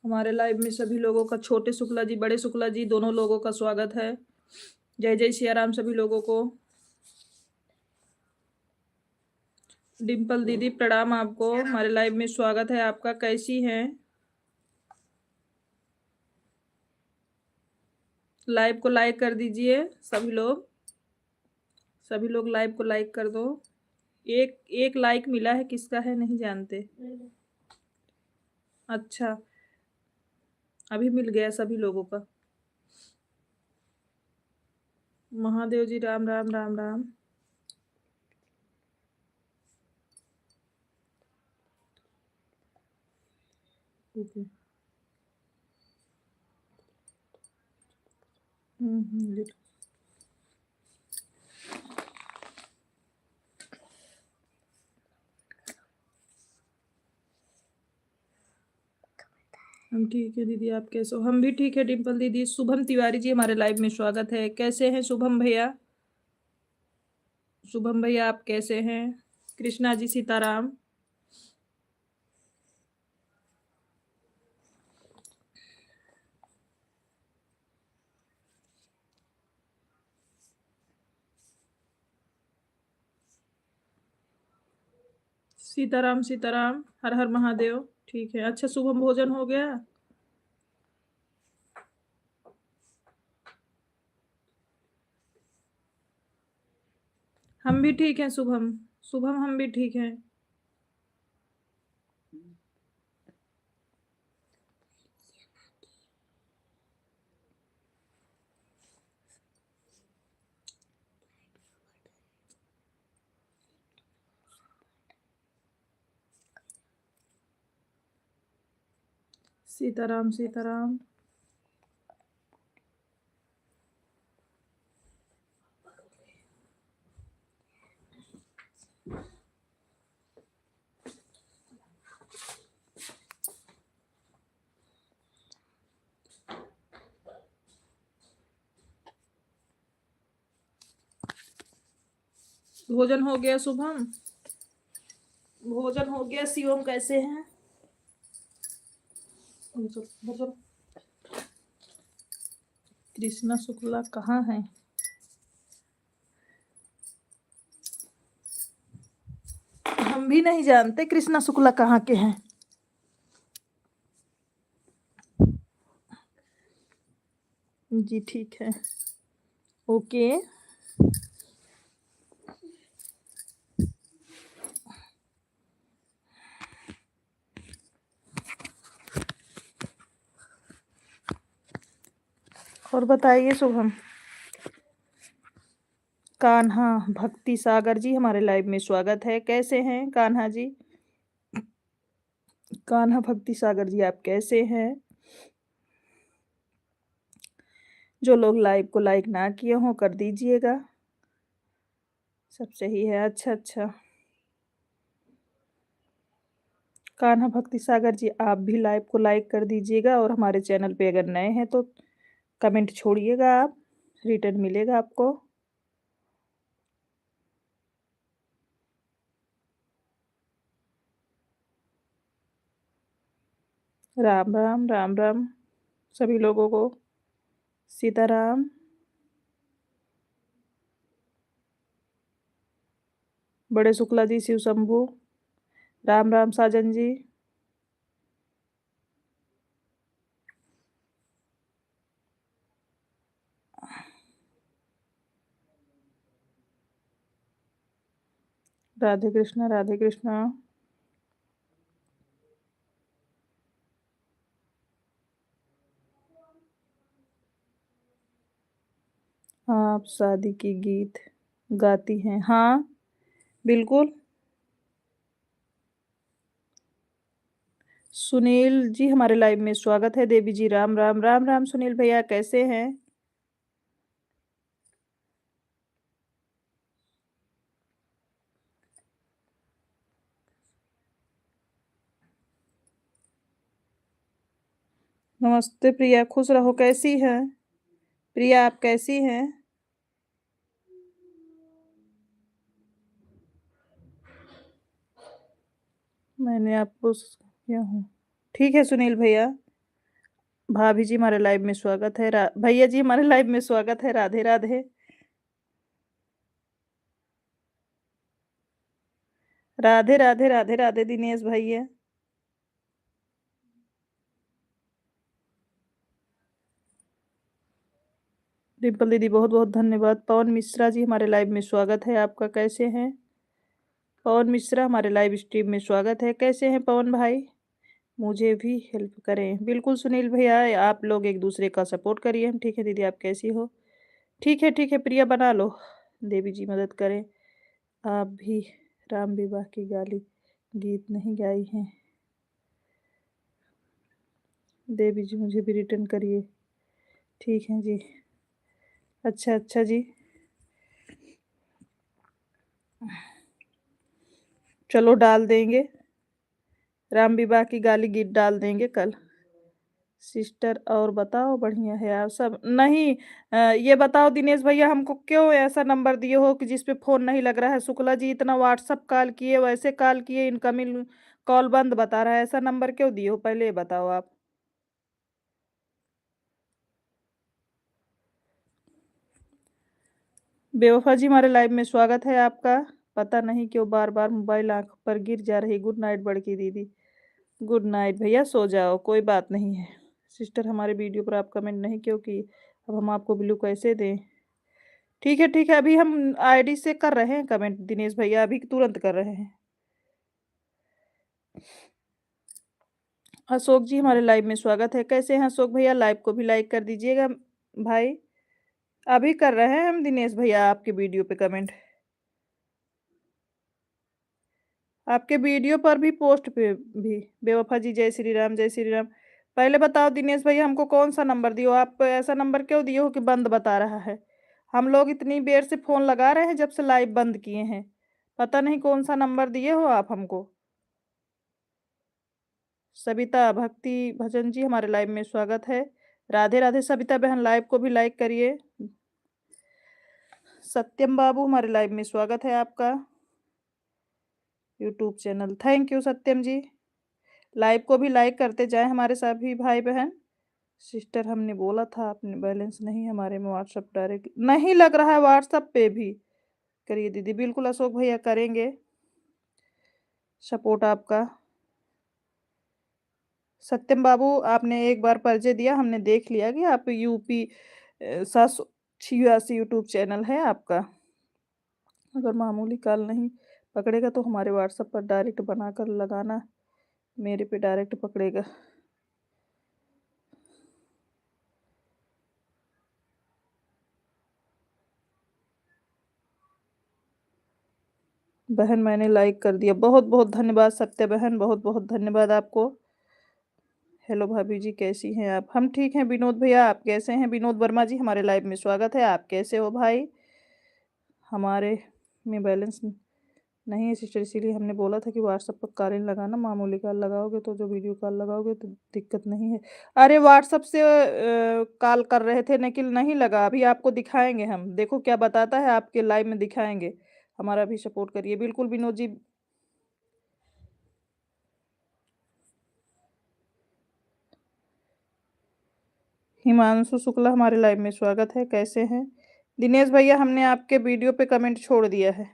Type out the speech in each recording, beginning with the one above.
हमारे लाइव में सभी लोगों का, छोटे शुक्ला जी, बड़े शुक्ला जी, दोनों लोगों का स्वागत है। जय जय सिया राम सभी लोगों को। डिम्पल दीदी प्रणाम आपको, हमारे लाइव में स्वागत है आपका। कैसी हैं? लाइव को लाइक कर दीजिए सभी लोग, सभी लोग लाइव को लाइक कर दो। एक एक लाइक मिला है, किसका है नहीं जानते। अच्छा, अभी मिल गया सभी लोगों का। महादेव जी राम राम राम राम। ओके। लिख। हम ठीक है दीदी, आप कैसे हो? हम भी ठीक है डिम्पल दीदी। शुभम तिवारी जी हमारे लाइव में स्वागत है। कैसे हैं शुभम भैया? शुभम भैया आप कैसे हैं? कृष्णा जी सीताराम। सीताराम सीताराम, हर हर महादेव। ठीक है। अच्छा शुभम, भोजन हो गया? हम भी ठीक हैं शुभम। शुभम हम भी ठीक हैं। सीताराम सीताराम। भोजन हो गया शुभम? भोजन हो गया। शिवम कैसे हैं? कृष्णा शुक्ला कहाँ है? हम भी नहीं जानते कृष्णा शुक्ला कहाँ के हैं। जी ठीक है। ओके। और बताइए शुभम। कान्हा भक्ति सागर जी हमारे लाइव में स्वागत है। कैसे हैं कान्हा जी? कान्हा भक्ति सागर जी आप कैसे हैं? जो लोग लाइव को लाइक ना किए हों कर दीजिएगा। सब सही है। अच्छा अच्छा। कान्हा भक्ति सागर जी आप भी लाइव को लाइक कर दीजिएगा, और हमारे चैनल पे अगर नए हैं तो कमेंट छोड़िएगा, आप रिटर्न मिलेगा आपको। राम राम राम राम सभी लोगों को। सीताराम। बड़े शुक्ला जी, शिव शंभू, राम राम साजन जी। राधे कृष्णा राधे कृष्णा। हाँ, आप शादी की गीत गाती हैं? हाँ बिल्कुल। सुनील जी हमारे लाइव में स्वागत है। देवी जी राम राम राम राम। सुनील भैया कैसे हैं? नमस्ते प्रिया, खुश रहो। कैसी है प्रिया, आप कैसी हैं? मैंने आपको किया हूँ। ठीक है सुनील भैया। भाभी जी हमारे लाइव में स्वागत है। भैया जी हमारे लाइव में स्वागत है। राधे राधे। राधे राधे राधे राधे दिनेश भैया। डिम्पल दीदी बहुत बहुत धन्यवाद। पवन मिश्रा जी हमारे लाइव में स्वागत है आपका। कैसे हैं पवन मिश्रा? हमारे लाइव स्ट्रीम में स्वागत है। कैसे हैं पवन भाई? मुझे भी हेल्प करें। बिल्कुल सुनील भैया, आप लोग एक दूसरे का सपोर्ट करिए। हम ठीक है दीदी, आप कैसी हो? ठीक है प्रिया बना लो। देवी जी मदद करें। आप भी राम विवाह की गाली गीत नहीं गाई हैं। देवी जी मुझे भी रिटर्न करिए। ठीक है जी। अच्छा जी, चलो डाल देंगे। राम विवाह की गाली गीत डाल देंगे कल। सिस्टर और बताओ, बढ़िया है आप सब? नहीं, ये बताओ दिनेश भैया, हमको क्यों ऐसा नंबर दिए हो कि जिस पे फोन नहीं लग रहा है? शुक्ला जी इतना व्हाट्सअप कॉल किए, वैसे कॉल किए, इनकमिंग कॉल बंद बता रहा है। ऐसा नंबर क्यों दिए हो, पहले ये बताओ आप। बेवफा जी हमारे लाइव में स्वागत है आपका। पता नहीं क्यों बार बार मोबाइल आंख पर गिर जा रही। गुड नाइट बड़की दीदी। गुड नाइट भैया, सो जाओ, कोई बात नहीं है। सिस्टर हमारे वीडियो पर आप कमेंट नहीं क्यों की? अब हम आपको ब्लू कैसे दें? ठीक है, अभी हम आईडी से कर रहे हैं कमेंट दिनेश भैया, अभी तुरंत कर रहे हैं। अशोक जी हमारे लाइव में स्वागत है। कैसे हैं अशोक भैया? लाइव को भी लाइक कर दीजिएगा भाई। अभी कर रहे हैं हम दिनेश भैया आपके वीडियो पे कमेंट, आपके वीडियो पर भी, पोस्ट पे भी। बेवफा जी जय श्री राम, जय श्री राम। पहले बताओ दिनेश भैया, हमको कौन सा नंबर दियो? आप ऐसा नंबर क्यों दिए हो कि बंद बता रहा है? हम लोग इतनी देर से फोन लगा रहे हैं जब से लाइव बंद किए हैं। पता नहीं कौन सा नंबर दिए हो आप हमको। सविता भक्ति भजन जी हमारे लाइव में स्वागत है। राधे राधे सविता बहन, लाइव को भी लाइक करिए। सत्यम बाबू हमारे लाइव में स्वागत है आपका। YouTube channel, thank you Satyam ji. Live को भी लाइक करते जाएं हमारे सभी भाई बहन। सिस्टर हमने बोला था आपने बैलेंस नहीं हमारे में, व्हाट्सअप डायरेक्ट नहीं लग रहा है। व्हाट्सअप पे भी करिए दीदी। बिल्कुल अशोक भैया करेंगे सपोर्ट आपका। सत्यम बाबू आपने एक बार परिचय दिया, हमने देख लिया कि आप यूपी 786 यूट्यूब चैनल है आपका। अगर मामूली कॉल नहीं पकड़ेगा तो हमारे व्हाट्सएप पर डायरेक्ट बनाकर लगाना, मेरे पे डायरेक्ट पकड़ेगा। बहन मैंने लाइक कर दिया, बहुत बहुत धन्यवाद सत्य बहन, बहुत बहुत धन्यवाद आपको। हेलो भाभी जी कैसी हैं आप? हम ठीक हैं। विनोद भैया आप कैसे हैं? विनोद वर्मा जी हमारे लाइव में स्वागत है। आप कैसे हो भाई? हमारे में बैलेंस नहीं है सिस्टर, इसीलिए हमने बोला था कि व्हाट्सएप पर कॉल लगाना। मामूली कॉल लगाओगे तो, जो वीडियो कॉल लगाओगे तो दिक्कत नहीं है। अरे व्हाट्सएप से कॉल कर रहे थे लेकिन नहीं लगा। अभी आपको दिखाएंगे हम, देखो क्या बताता है, आपके लाइव में दिखाएंगे। हमारा भी सपोर्ट करिए बिल्कुल विनोद जी। हिमांशु शुक्ला हमारे लाइव में स्वागत है। कैसे हैं दिनेश भैया? हमने आपके वीडियो पे कमेंट छोड़ दिया है,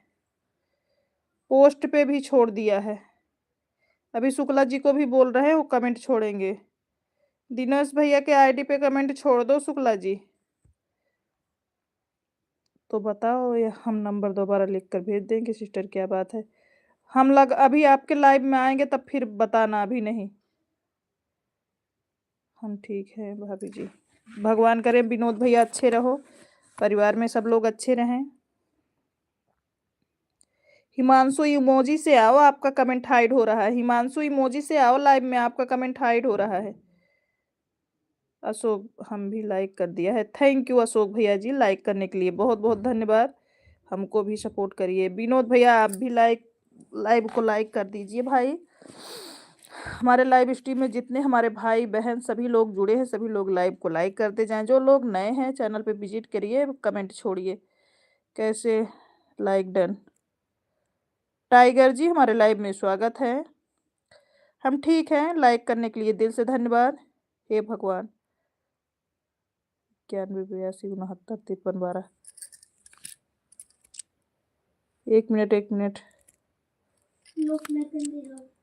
पोस्ट पे भी छोड़ दिया है। अभी शुक्ला जी को भी बोल रहे हैं वो कमेंट छोड़ेंगे। दिनेश भैया के आईडी पे कमेंट छोड़ दो शुक्ला जी। तो बताओ, या हम नंबर दोबारा लिख कर भेज देंगे सिस्टर, क्या बात है? हम लग अभी आपके लाइव में आएंगे तब फिर बताना, अभी नहीं। हम ठीक है भाभी जी, भगवान करे विनोद भैया अच्छे रहो, परिवार में सब लोग अच्छे रहें। हिमांशु इमोजी से आओ, आपका कमेंट हाइड हो रहा है। हिमांशु इमोजी से आओ लाइव में, आपका कमेंट हाइड हो रहा है। अशोक हम भी लाइक कर दिया है। थैंक यू अशोक भैया जी, लाइक करने के लिए बहुत बहुत धन्यवाद। हमको भी सपोर्ट करिए। विनोद भैया आप भी लाइव को लाइक कर दीजिए भाई। हमारे लाइव स्ट्रीम में जितने हमारे भाई बहन सभी लोग जुड़े हैं, सभी लोग लाइव को लाइक करते जाएं। जो लोग नए हैं चैनल पे विजिट करिए, कमेंट छोड़िए। कैसे? Like done. टाइगर जी हमारे लाइव में स्वागत है। हम ठीक हैं, लाइक करने के लिए दिल से धन्यवाद। हे भगवान, 91 82 69 53 12। 1 मिनट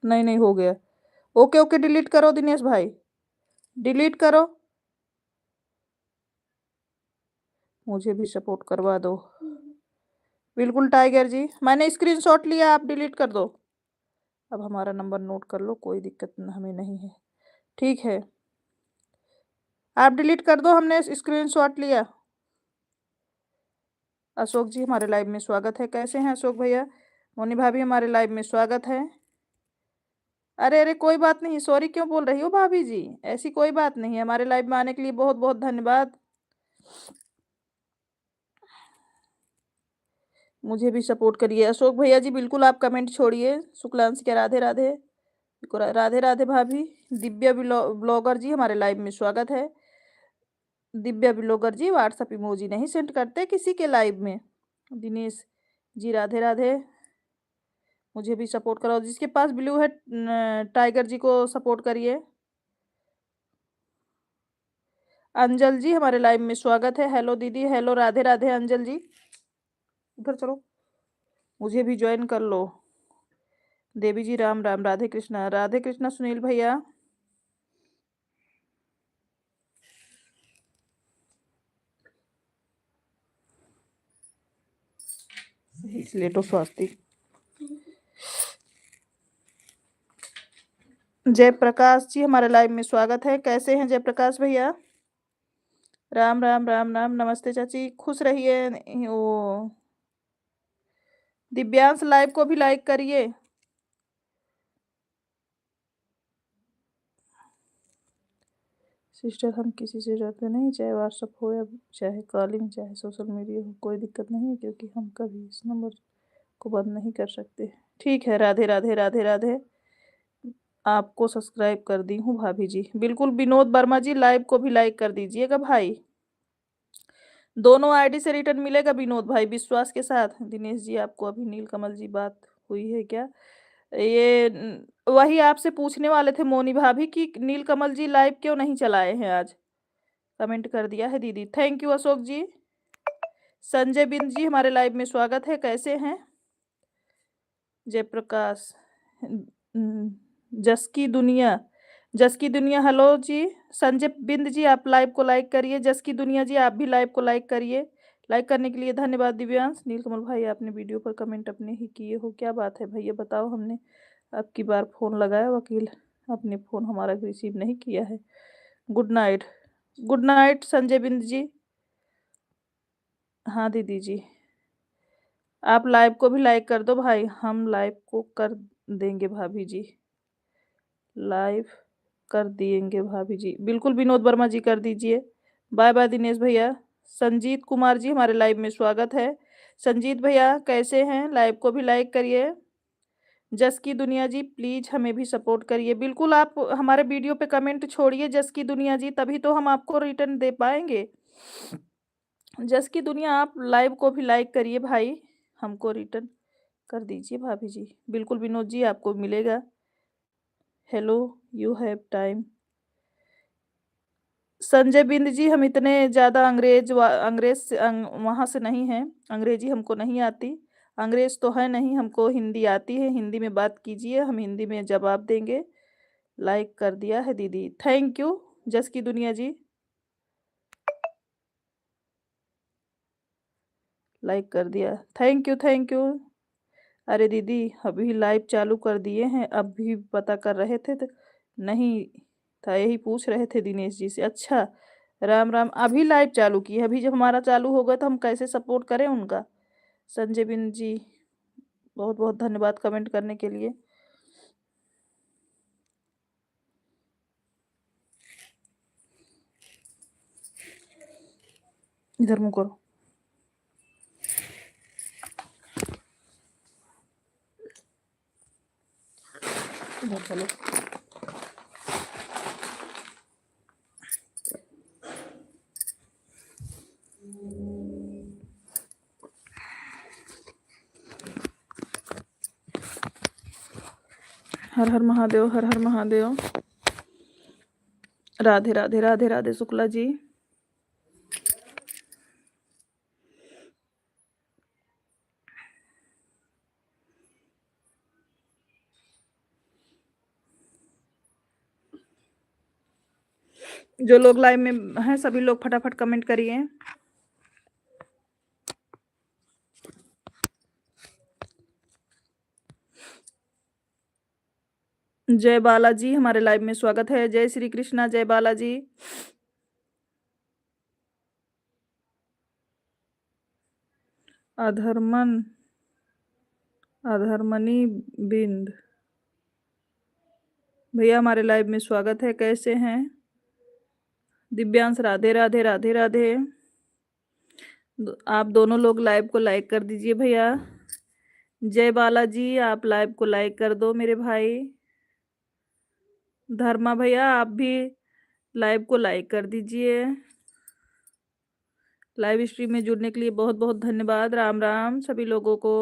नहीं हो गया। ओके डिलीट करो दिनेश भाई, डिलीट करो, मुझे भी सपोर्ट करवा दो। बिल्कुल टाइगर जी, मैंने स्क्रीनशॉट लिया, आप डिलीट कर दो। अब हमारा नंबर नोट कर लो, कोई दिक्कत हमें नहीं है, ठीक है। आप डिलीट कर दो, हमने स्क्रीनशॉट लिया। अशोक जी हमारे लाइव में स्वागत है, कैसे हैं अशोक भैया? मोनी भाभी हमारे लाइव में स्वागत है। अरे कोई बात नहीं, सॉरी क्यों बोल रही हो भाभी जी, ऐसी कोई बात नहीं है। हमारे लाइव में आने के लिए बहुत बहुत धन्यवाद। मुझे भी सपोर्ट करिए अशोक भैया जी, बिल्कुल आप कमेंट छोड़िए। शुक्लांश के राधे राधे, राधे राधे भाभी। दिव्या ब्लॉगर जी हमारे लाइव में स्वागत है। दिव्या ब्लॉगर जी व्हाट्सएप इमोजी नहीं सेंड करते किसी के लाइव में। दिनेश जी राधे राधे, मुझे भी सपोर्ट करो। जिसके पास ब्लू है टाइगर जी को सपोर्ट करिए। अंजल जी हमारे लाइव में स्वागत है। हेलो दीदी, हेलो राधे राधे अंजल जी, उधर चलो, मुझे भी ज्वाइन कर लो। देवी जी राम राम, राधे कृष्णा सुनील भैया। इसलिए तो स्वास्थ्य। जयप्रकाश जी हमारे लाइव में स्वागत है, कैसे हैं जयप्रकाश भैया? राम राम राम राम, नमस्ते चाची, खुश रहिए। ओ दिव्यांश लाइव को भी लाइक करिए। सिस्टर हम किसी से डरते नहीं, चाहे व्हाट्सएप हो या चाहे कॉलिंग, चाहे सोशल मीडिया हो, कोई दिक्कत नहीं है, क्योंकि हम कभी इस नंबर को बंद नहीं कर सकते। ठीक है, राधे राधे राधे राधे। आपको सब्सक्राइब कर दी हूँ भाभी जी, बिल्कुल। विनोद वर्मा जी लाइव को भी लाइक कर दीजिएगा भाई, दोनों आईडी से रिटर्न मिलेगा विनोद भाई, विश्वास के साथ। दिनेश जी आपको अभी नीलकमल जी बात हुई है क्या? ये वही आपसे पूछने वाले थे मोनी भाभी कि नीलकमल जी लाइव क्यों नहीं चलाए हैं आज। कमेंट कर दिया है दीदी, थैंक यू अशोक जी। संजय बिंद जी हमारे लाइव में स्वागत है, कैसे हैं? जयप्रकाश जस की दुनिया हेलो जी। संजय बिंद जी आप लाइव को लाइक करिए। जस की दुनिया जी आप भी लाइव को लाइक करिए। लाइक करने के लिए धन्यवाद दिव्यांश। नीलकमल भाई आपने वीडियो पर कमेंट अपने ही किए हो, क्या बात है भैया बताओ, हमने आपकी बार फोन लगाया, वकील आपने फोन हमारा रिसीव नहीं किया है। गुड नाइट संजय बिंद जी। हाँ दीदी जी, आप लाइव को भी लाइक कर दो भाई, हम लाइव को कर देंगे भाभी जी, लाइव कर देंगे भाभी जी, बिल्कुल। विनोद वर्मा जी कर दीजिए। बाय बाय दिनेश भैया। संजीत कुमार जी हमारे लाइव में स्वागत है। संजीत भैया कैसे हैं? लाइव को भी लाइक करिए। जस की दुनिया जी प्लीज हमें भी सपोर्ट करिए, बिल्कुल। आप हमारे वीडियो पे कमेंट छोड़िए जस की दुनिया जी, तभी तो हम आपको रिटर्न दे पाएंगे। जस की दुनिया आप लाइव को भी लाइक करिए भाई, हमको रिटर्न कर दीजिए भाभी जी, बिल्कुल। विनोद जी आपको मिलेगा। Hello you have time. Sanjay Bind ji हम इतने ज़्यादा अंग्रेज वहाँ से नहीं हैं, अंग्रेजी हमको नहीं आती। अंग्रेज तो है नहीं, हमको हिंदी आती है, हिंदी में बात कीजिए, हम हिंदी में जवाब देंगे। लाइक कर दिया है दीदी, थैंक यू जस की दुनिया जी, लाइक कर दिया, थैंक यू। अरे दीदी अभी लाइव चालू कर दिए हैं, अभी पता कर रहे थे तो नहीं था, यही पूछ रहे थे दिनेश जी से। अच्छा राम राम, अभी लाइव चालू की है, अभी जब हमारा चालू होगा तो हम कैसे सपोर्ट करें उनका। संजय बिन जी बहुत बहुत धन्यवाद कमेंट करने के लिए। इधर मुँह करो, इधर चलो। हर हर महादेव, हर हर महादेव। राधे राधे राधे राधे शुक्ला जी। जो लोग लाइव में हैं सभी लोग फटाफट कमेंट करिए। जय बालाजी, हमारे लाइव में स्वागत है। जय श्री कृष्णा, जय बालाजी। अधर्मनी बिंद भैया हमारे लाइव में स्वागत है। कैसे हैं? दिव्यांश राधे राधे राधे राधे। आप दोनों लोग लाइव को लाइक कर दीजिए भैया। जय बालाजी, आप लाइव को लाइक कर दो मेरे भाई। धर्मा भैया आप भी लाइव को लाइक कर दीजिए। लाइव स्ट्रीम में जुड़ने के लिए बहुत बहुत धन्यवाद। राम राम सभी लोगों को।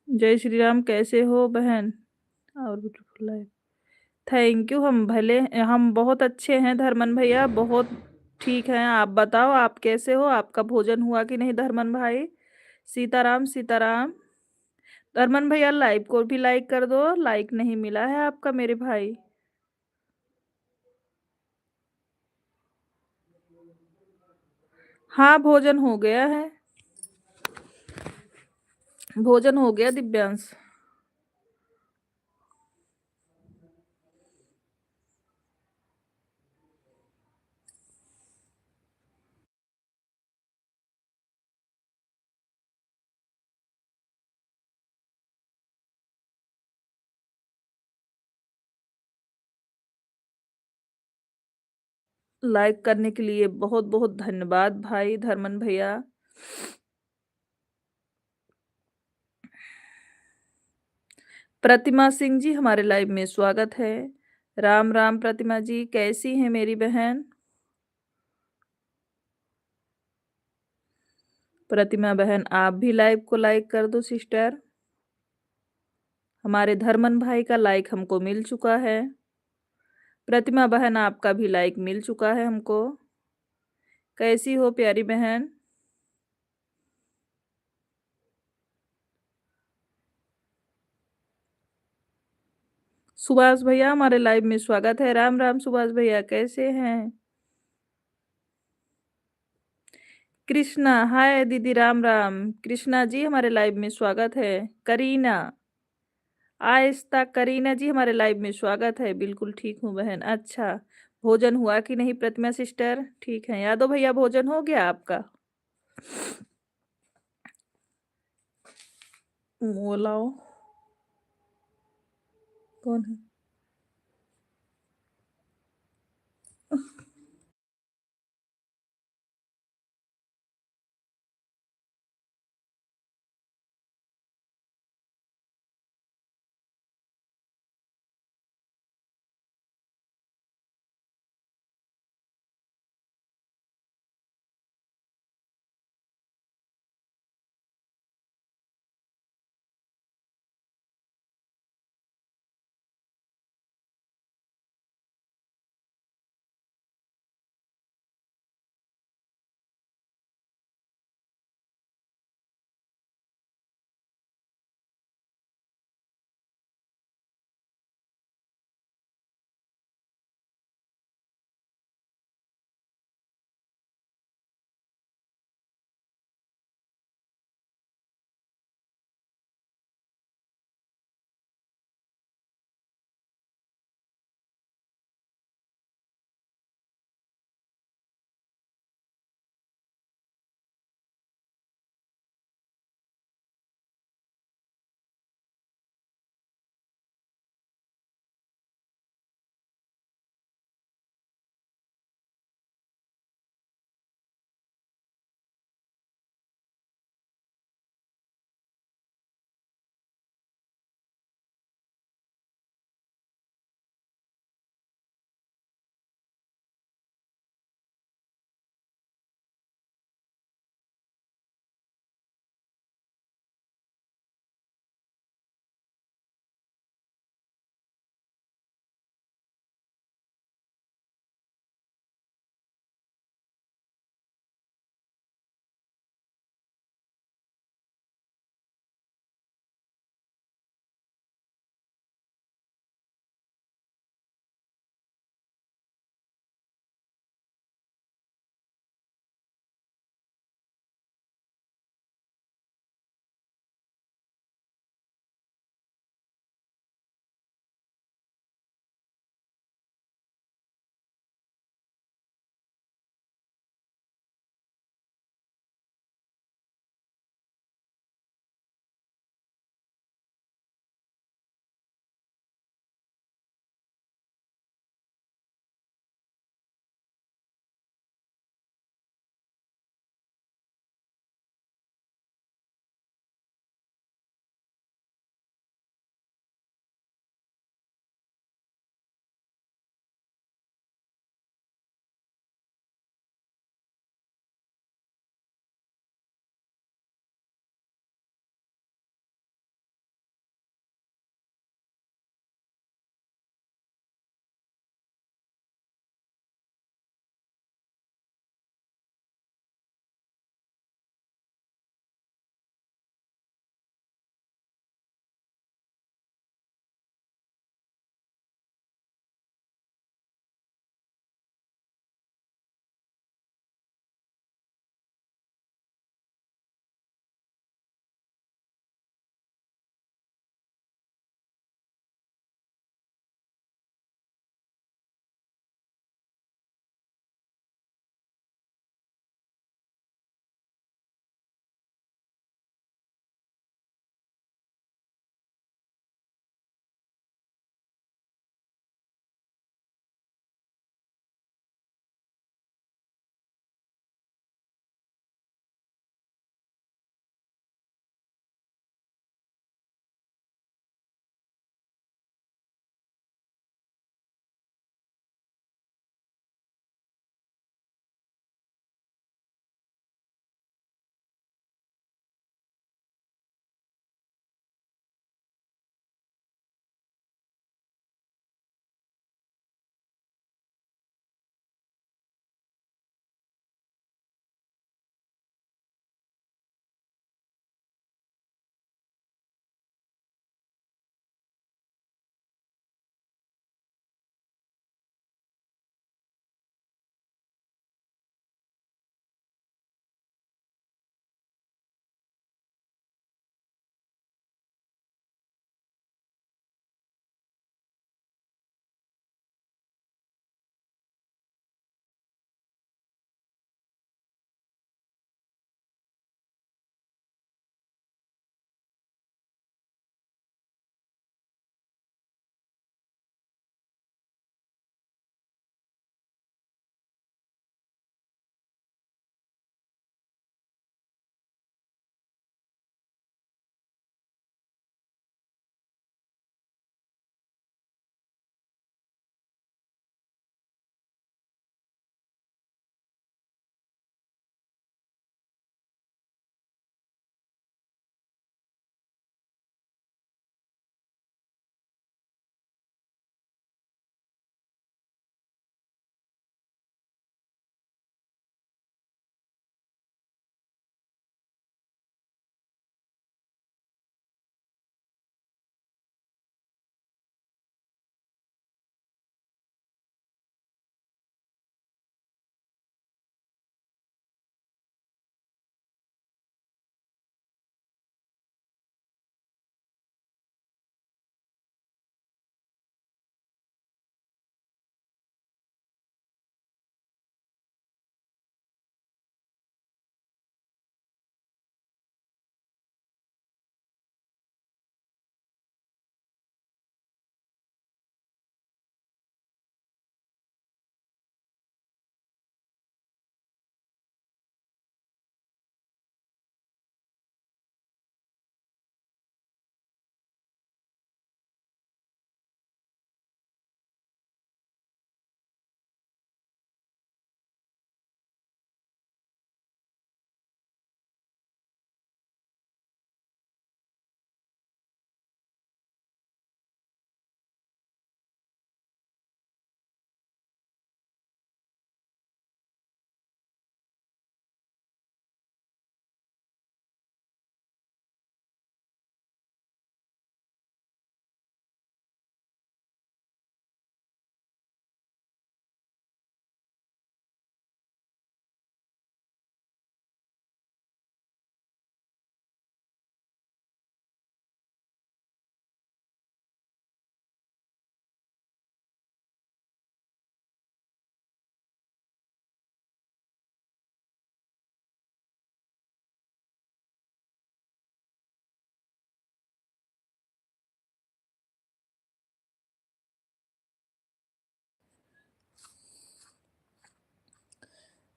जय श्री राम। कैसे हो बहन? और ब्यूटीफुल लाइव। Thank you. हम बहुत अच्छे हैं धर्मन भैया, बहुत ठीक हैं। आप बताओ आप कैसे हो? आपका भोजन हुआ कि नहीं धर्मन भाई? सीताराम सीताराम। धर्मन भैया लाइव को भी लाइक कर दो, लाइक नहीं मिला है आपका मेरे भाई। हाँ भोजन हो गया है, भोजन हो गया दिव्यांश। लाइक करने के लिए बहुत बहुत धन्यवाद भाई धर्मन भैया। प्रतिमा सिंह जी हमारे लाइव में स्वागत है। राम राम प्रतिमा जी, कैसी हैं मेरी बहन? प्रतिमा बहन आप भी लाइव को लाइक कर दो सिस्टर। हमारे धर्मन भाई का लाइक हमको मिल चुका है। प्रतिमा बहन आपका भी लाइक मिल चुका है हमको। कैसी हो प्यारी बहन? सुभाष भैया हमारे लाइव में स्वागत है। राम राम सुभाष भैया, कैसे हैं? कृष्णा हाय दीदी, राम राम। कृष्णा जी हमारे लाइव में स्वागत है। करीना आहिस्ता, करीना जी हमारे लाइव में स्वागत है। बिल्कुल ठीक हूँ बहन। अच्छा भोजन हुआ कि नहीं प्रतिमा सिस्टर? ठीक है। यादव भैया भोजन हो गया आपका? वो लाओ। कौन है?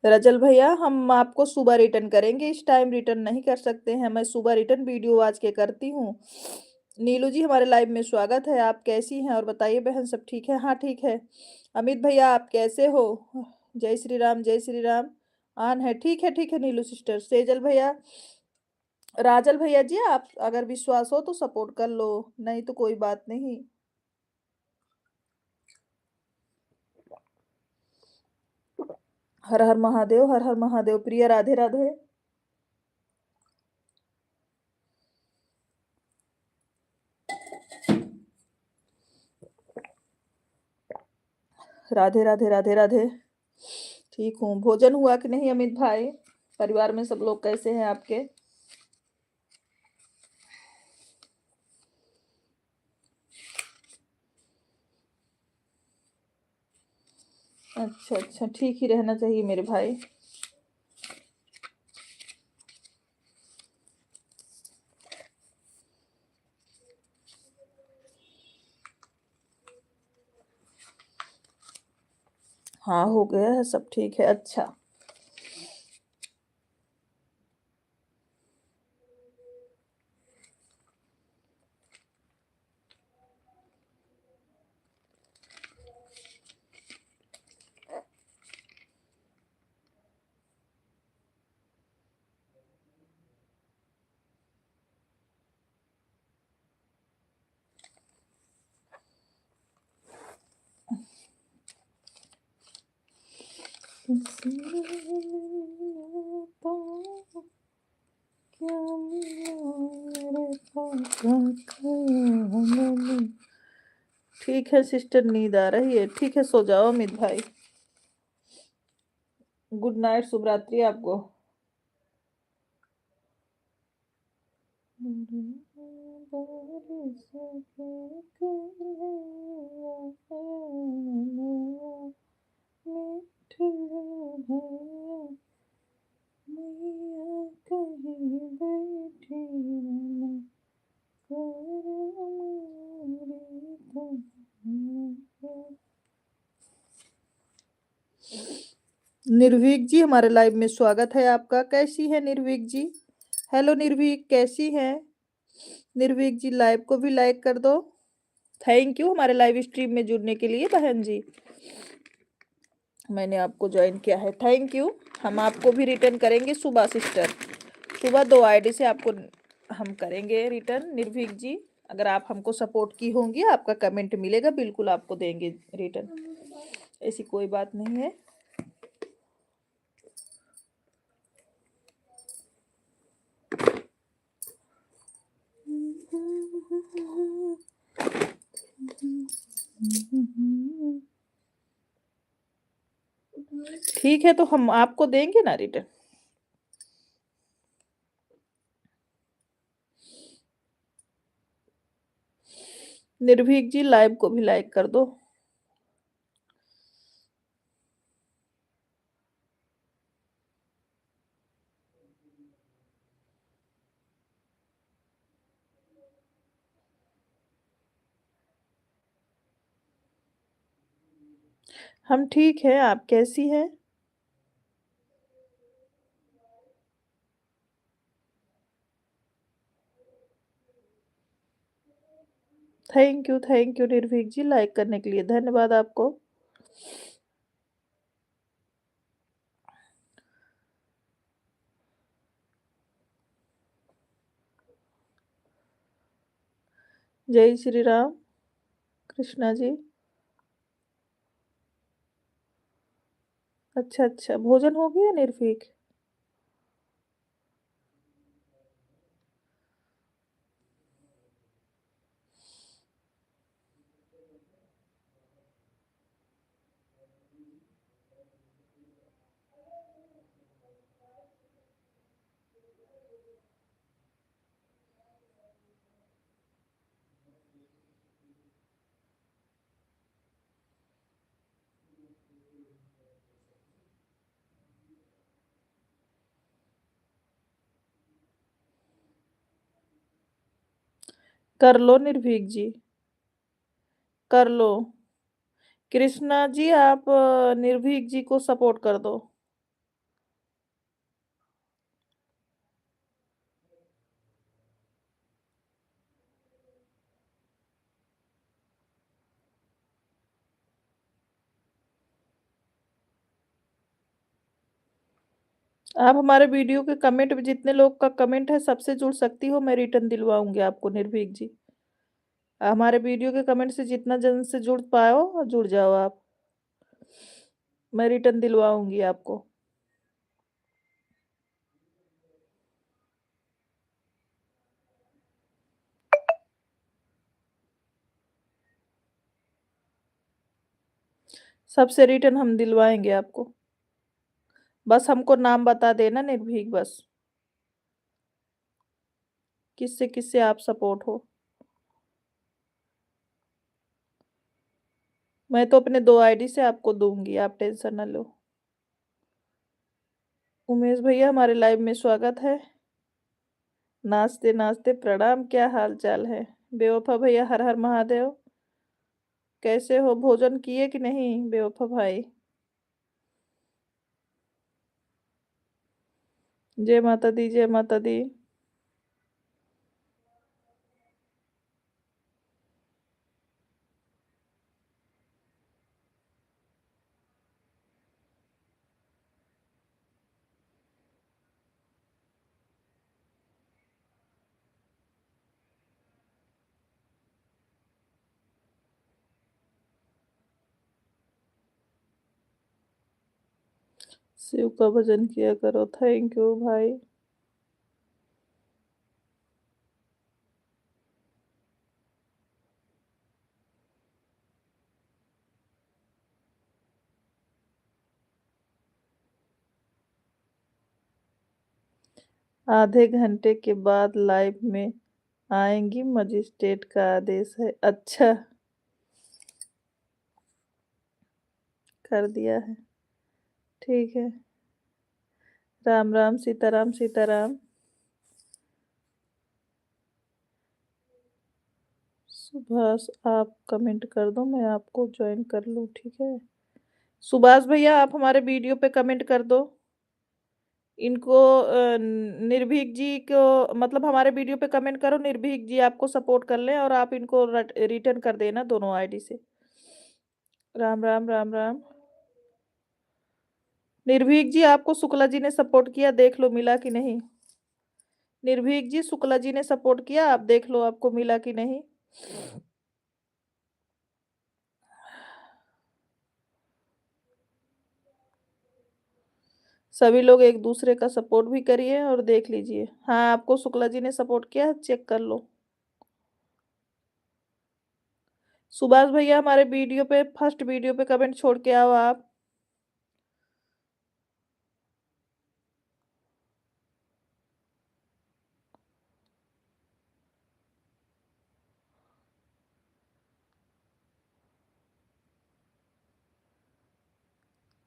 रजल भैया हम आपको सुबह रिटर्न करेंगे, इस टाइम रिटर्न नहीं कर सकते हैं, मैं सुबह रिटर्न वीडियो आज के करती हूँ। नीलू जी हमारे लाइव में स्वागत है, आप कैसी हैं और बताइए बहन सब ठीक है? हाँ, ठीक है। अमित भैया आप कैसे हो? जय श्री राम, जय श्री राम। ऑन है, ठीक है नीलू सिस्टर। सेजल भैया, राजल भैया जी आप अगर विश्वास हो तो सपोर्ट कर लो, नहीं तो कोई बात नहीं। हर हर महादेव, हर हर महादेव। प्रिया राधे राधे। राधे राधे राधे राधे। ठीक हूँ। भोजन हुआ कि नहीं अमित भाई? परिवार में सब लोग कैसे हैं आपके? अच्छा अच्छा, ठीक ही रहना चाहिए मेरे भाई। हाँ हो गया है, सब ठीक है। अच्छा, ठीक है सिस्टर, नींद आ रही है, ठीक है सो जाओ अमित भाई। गुड नाइट, शुभ रात्रि आपको। निर्भीक जी हमारे लाइव में स्वागत है आपका। कैसी है निर्भीक जी? हेलो निर्भीक, कैसी है? निर्भीक जी लाइव को भी लाइक कर दो। थैंक यू हमारे लाइव स्ट्रीम में जुड़ने के लिए बहन जी। मैंने आपको ज्वाइन किया है, थैंक यू। हम आपको भी रिटर्न करेंगे सुबह सिस्टर, सुबह 2 आईडी से आपको हम करेंगे रिटर्न। निर्भीक जी अगर आप हमको सपोर्ट की होंगी, आपका कमेंट मिलेगा, बिल्कुल आपको देंगे रिटर्न, ऐसी कोई बात नहीं है। ठीक है तो हम आपको देंगे ना रिटर्न। निर्भीक जी लाइव को भी लाइक कर दो। हम ठीक है, आप कैसी हैं? थैंक यू निर्भीक जी, लाइक करने के लिए धन्यवाद आपको। जय श्री राम। कृष्णा जी, अच्छा अच्छा, भोजन हो गया निर्भीक? कर लो निर्भीक जी, कर लो। कृष्णा जी आप निर्भीक जी को सपोर्ट कर दो। आप हमारे वीडियो के कमेंट में जितने लोग का कमेंट है सबसे जुड़ सकती हो, मैं रिटर्न दिलवाऊँगी आपको निर्भीक जी। हमारे वीडियो के कमेंट से जितना जन से जुड़ पाओ जुड़ जाओ आप। मैं रिटर्न दिलवाऊँगी आपको। सबसे रिटर्न हम दिलवाएँगे आपको। बस हमको नाम बता देना निर्भीक बस। किससे-किससे आप सपोर्ट हो। मैं तो अपने 2 आईडी से आपको दूँगी, आप टेंशन ना लो। उमेश भैया हमारे लाइव में स्वागत है। नाचते-नाचते प्रणाम, क्या हाल-चाल है? बेवफ़ा भैया हर हर महादेव। कैसे हो? भोजन किए कि नहीं बेवफ़ा भाई? जय माता दी, जय माता दी। शिव का भजन किया करो। थैंक यू भाई। आधे घंटे के बाद लाइव में आएँगी, मजिस्ट्रेट का आदेश है। अच्छा, कर दिया है। ठीक है। राम, राम, सीताराम, सीताराम। सुभाष आप कमेंट कर दो, मैं आपको जॉइन कर लूँ, ठीक है? सुभाष भैया आप हमारे वीडियो पे कमेंट कर दो। इनको निर्भीक जी को मतलब हमारे वीडियो पे कमेंट करो, निर्भीक जी आपको सपोर्ट कर लें और आप इनको रिटर्न कर देना दोनों आईडी से। राम, राम, राम, राम। निर्भीक जी आपको शुक्ला जी ने सपोर्ट किया, देख लो मिला कि नहीं? निर्भीक जी शुक्ला जी ने सपोर्ट किया, आप देख लो आपको मिला कि नहीं? सभी लोग एक दूसरे का सपोर्ट भी करिए और देख लीजिए। हाँ, आपको शुक्ला जी ने सपोर्ट किया है, चेक कर लो। सुभाष भैया हमारे वीडियो पे फर्स्ट वीडियो पे कमेंट छोड़ के आओ आप।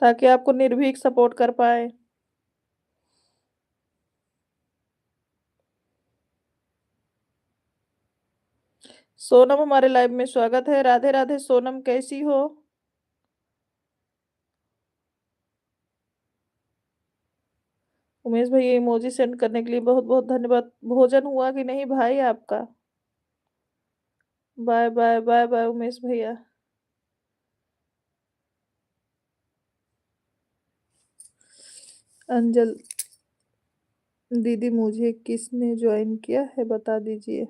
ताकि आपको निर्भीक सपोर्ट कर पाए। सोनम हमारे लाइव में स्वागत है। राधे राधे सोनम, कैसी हो? उमेश भैया इमोजी सेंड करने के लिए बहुत बहुत धन्यवाद। भोजन हुआ कि नहीं भाई आपका? Bye bye bye bye Umesh भैया। अंजल दीदी मुझे किसने ज्वाइन किया है बता दीजिए।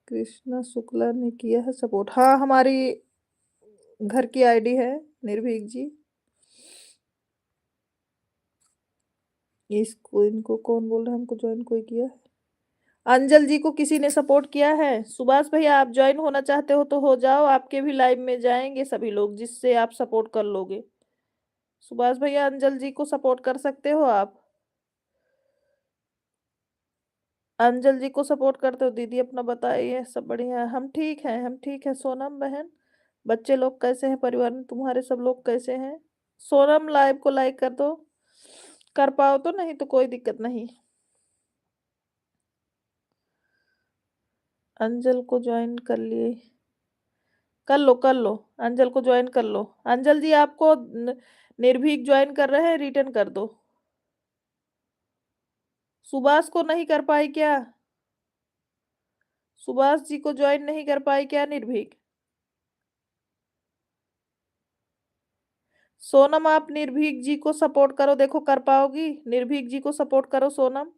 कृष्णा शुक्ला ने किया है सपोर्ट। हाँ, हमारी घर की आईडी है निर्भीक जी। इसको इनको कौन बोल रहा है हमको ज्वाइन कोई किया है? अंजल जी को किसी ने सपोर्ट किया है? सुभाष भैया आप ज्वाइन होना चाहते हो तो हो जाओ, आपके भी लाइव में जाएंगे सभी लोग जिससे आप सपोर्ट कर लोगे। सुभाष भैया अंजल जी को सपोर्ट कर सकते हो आप? अंजल जी को सपोर्ट करते हो दीदी अपना बताइए। सब बढ़िया है, हम ठीक हैं, हम ठीक है। सोनम बहन बच्चे लोग कैसे हैं? परिवार में तुम्हारे सब लोग कैसे हैं? सोनम लाइव को लाइक कर दो, कर पाओ तो, नहीं तो कोई दिक्कत नहीं। अंजल को ज्वाइन कर लिए, कर लो कर लो। अंजल को ज्वाइन कर लो। अंजल जी आपको निर्भीक ज्वाइन कर रहे हैं, रिटर्न कर दो। सुभाष को नहीं कर पाई क्या? सुभाष जी को ज्वाइन नहीं कर पाई क्या निर्भीक? सोनम आप निर्भीक जी को सपोर्ट करो, देखो कर पाओगी? निर्भीक जी को सपोर्ट करो सोनम।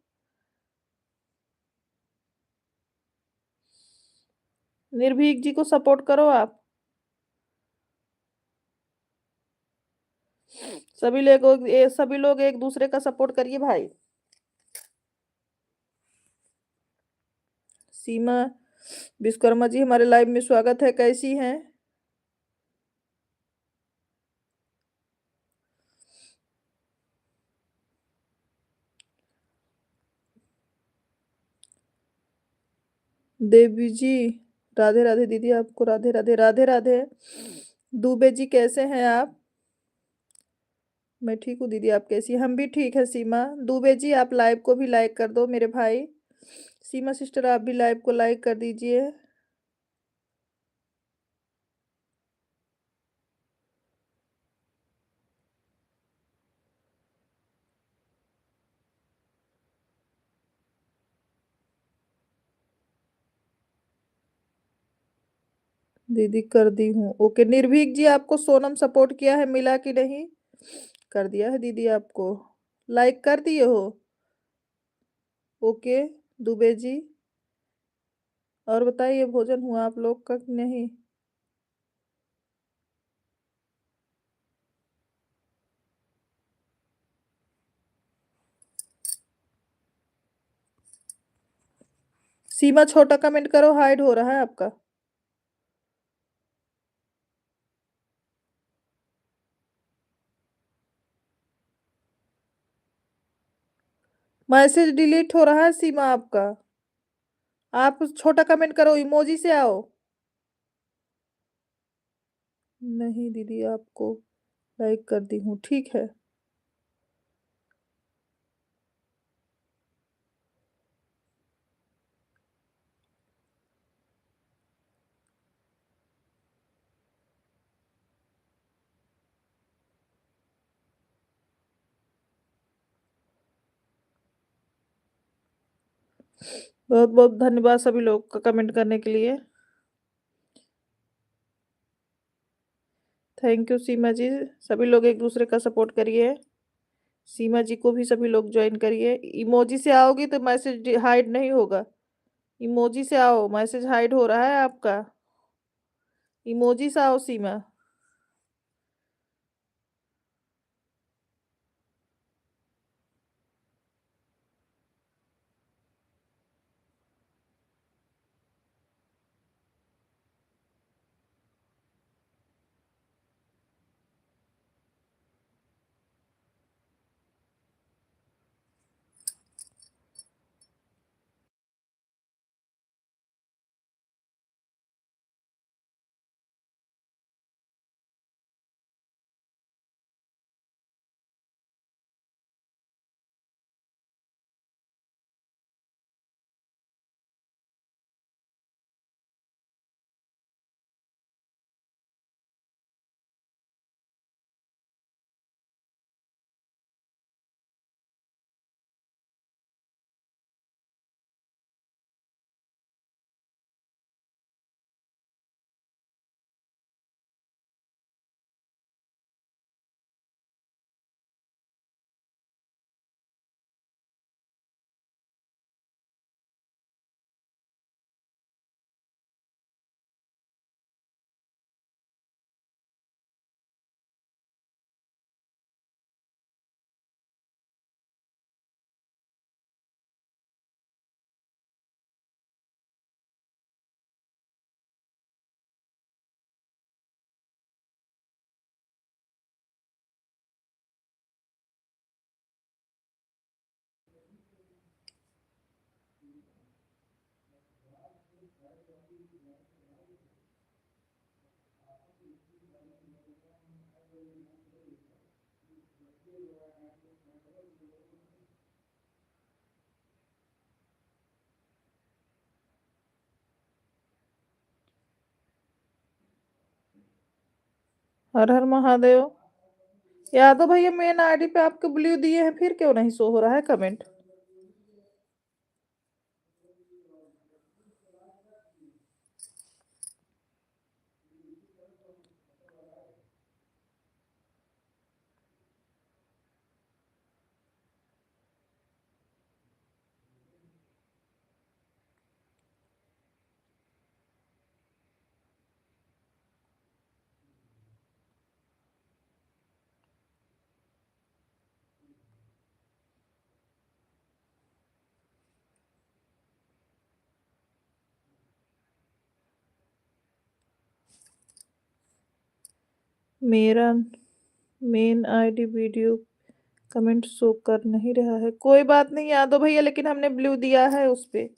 निर्भीक जी को सपोर्ट करो आप। सभी लोग एक दूसरे का सपोर्ट करिए भाई। सीमा विश्वकर्मा जी हमारे लाइव में स्वागत है, कैसी हैं? देवी जी राधे राधे दीदी, आपको राधे राधे राधे राधे। दुबे जी कैसे हैं आप? मैं ठीक हूँ दीदी, आप कैसी? हम भी ठीक है सीमा। दुबे जी आप लाइव को भी लाइक कर दो मेरे भाई। सीमा सिस्टर आप भी लाइव को लाइक कर दीजिए। दीदी कर दी हूँ, ओके। निर्भीक जी आपको सोनम सपोर्ट किया है, मिला कि नहीं? कर दिया है दीदी आपको, लाइक कर दिए हो? ओके दुबे जी। और बताइए भोजन हुआ आप लोग का कि नहीं? सीमा छोटा कमेंट करो, हाइड हो रहा है आपका। मैसेज डिलीट हो रहा है सीमा आपका। आप छोटा कमेंट करो, इमोजी से आओ। नहीं दीदी आपको लाइक कर दी हूँ, ठीक है। बहुत बहुत धन्यवाद सभी लोग का कमेंट करने के लिए। थैंक यू सीमा जी। सभी लोग एक दूसरे का सपोर्ट करिए। सीमा जी को भी सभी लोग ज्वाइन करिए। इमोजी से आओगी तो मैसेज हाइड नहीं होगा। इमोजी से आओ, मैसेज हाइड हो रहा है आपका। इमोजी से आओ सीमा। हर हर महादेव। यादव भैया मेन आईडी पे आपके ब्लू दिए हैं, फिर क्यों नहीं शो हो रहा है कमेंट? मेरा main ID video comment show कर नहीं रहा है। कोई बात नहीं यादव भैया, लेकिन हमने ब्लू दिया है उस पे।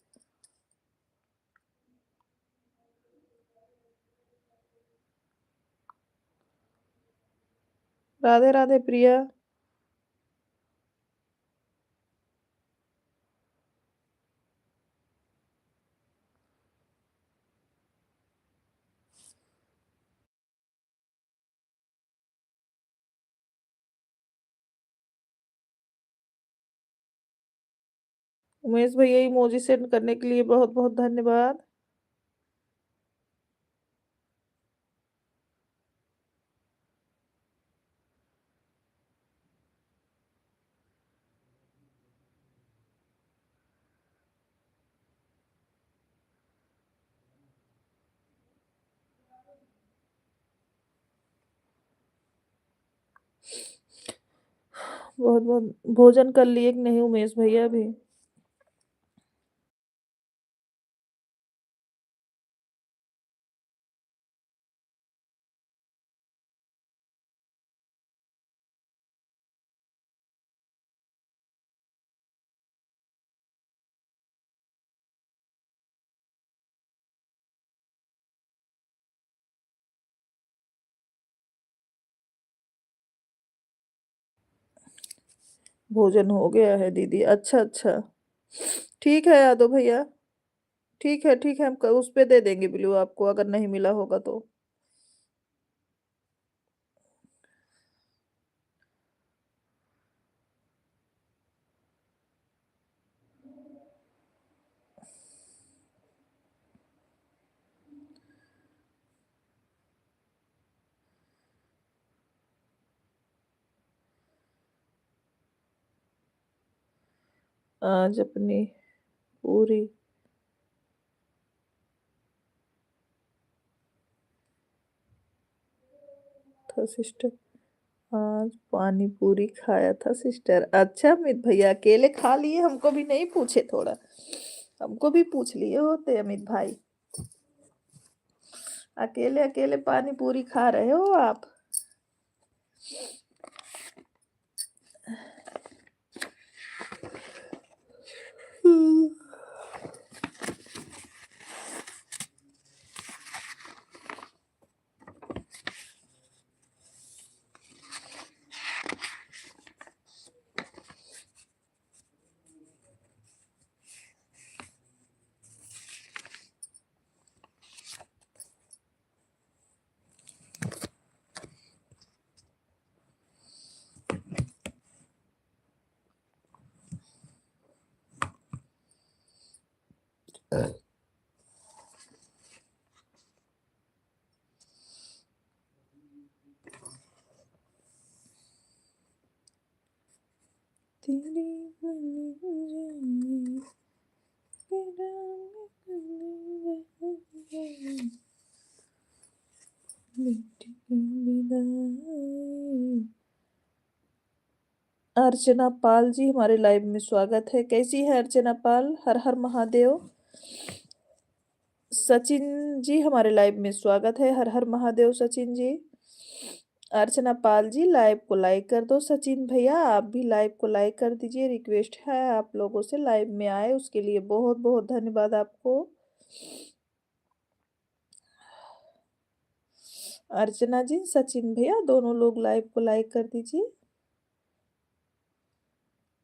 राधे राधे प्रिया। उमेश भैया इमोजी सेंड करने के लिए बहुत बहुत धन्यवाद। बहुत बहुत भोजन कर लिए कि नहीं उमेश भैया भी? भोजन हो गया है दीदी। अच्छा अच्छा, ठीक है यादव भैया। ठीक है, हम उस पे दे देंगे ब्लू आपको, अगर नहीं मिला होगा तो। आज अपनी पूरी था सिस्टर। आज पानी पूरी खाया था सिस्टर। अच्छा अमित भैया अकेले खा लिए, हमको भी नहीं पूछे थोड़ा? हमको भी पूछ लिए होते अमित भाई। अकेले अकेले पानी पूरी खा रहे हो आप? तेरी बनी जाऊंगी, तेरा मैं बनी जाऊंगी, मिट्टी की विदाई। अर्चना पाल जी हमारे लाइव में स्वागत है। कैसी है अर्चना पाल? हर हर महादेव। सचिन जी हमारे लाइव में स्वागत है। हर हर महादेव सचिन जी। अर्चना पाल जी लाइव को लाइक कर दो। सचिन भैया आप भी लाइव को लाइक कर दीजिए। रिक्वेस्ट है आप लोगों से, लाइव में आए उसके लिए बहुत बहुत धन्यवाद आपको। अर्चना जी सचिन भैया दोनों लोग लाइव को लाइक कर दीजिए।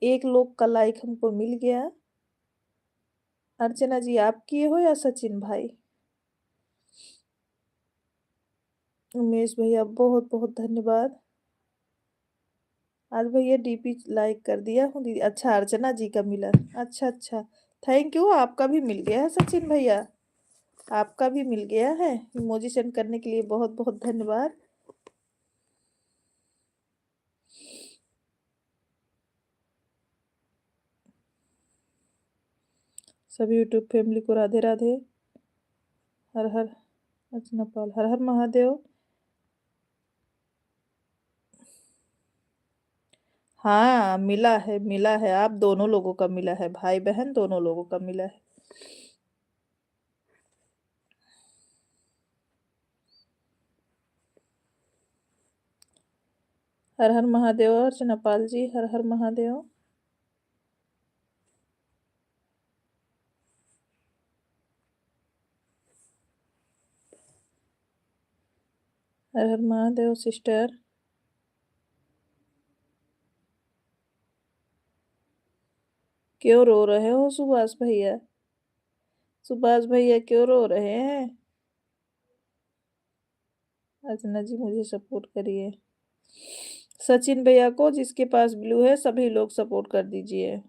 एक लोग का लाइक हमको मिल गया। अर्चना जी आप किए हो या सचिन भाई? उमेश भैया बहुत बहुत धन्यवाद। आज भैया डीपी लाइक कर दिया हूँ दीदी। अच्छा अर्चना जी का मिला। अच्छा अच्छा, थैंक यू। आपका भी मिल गया है सचिन भैया, आपका भी मिल गया है। इमोजी सेंड करने के लिए बहुत बहुत धन्यवाद। सभी यूट्यूब फैमिली को राधे राधे। हर हर अर्चना पाल हर हर महादेव। हाँ मिला है, आप दोनों लोगों का मिला है, भाई बहन दोनों लोगों का मिला है। हर हर महादेव। अर्चना पाल जी, हर हर महादेव। हर हर महादेव सिस्टर। क्यों रो रहे हो सुभाष भैया? सुभाष भैया क्यों रो रहे हैं? अर्चना जी मुझे सपोर्ट करिए। सचिन भैया को, जिसके पास ब्लू है, सभी लोग सपोर्ट कर दीजिए।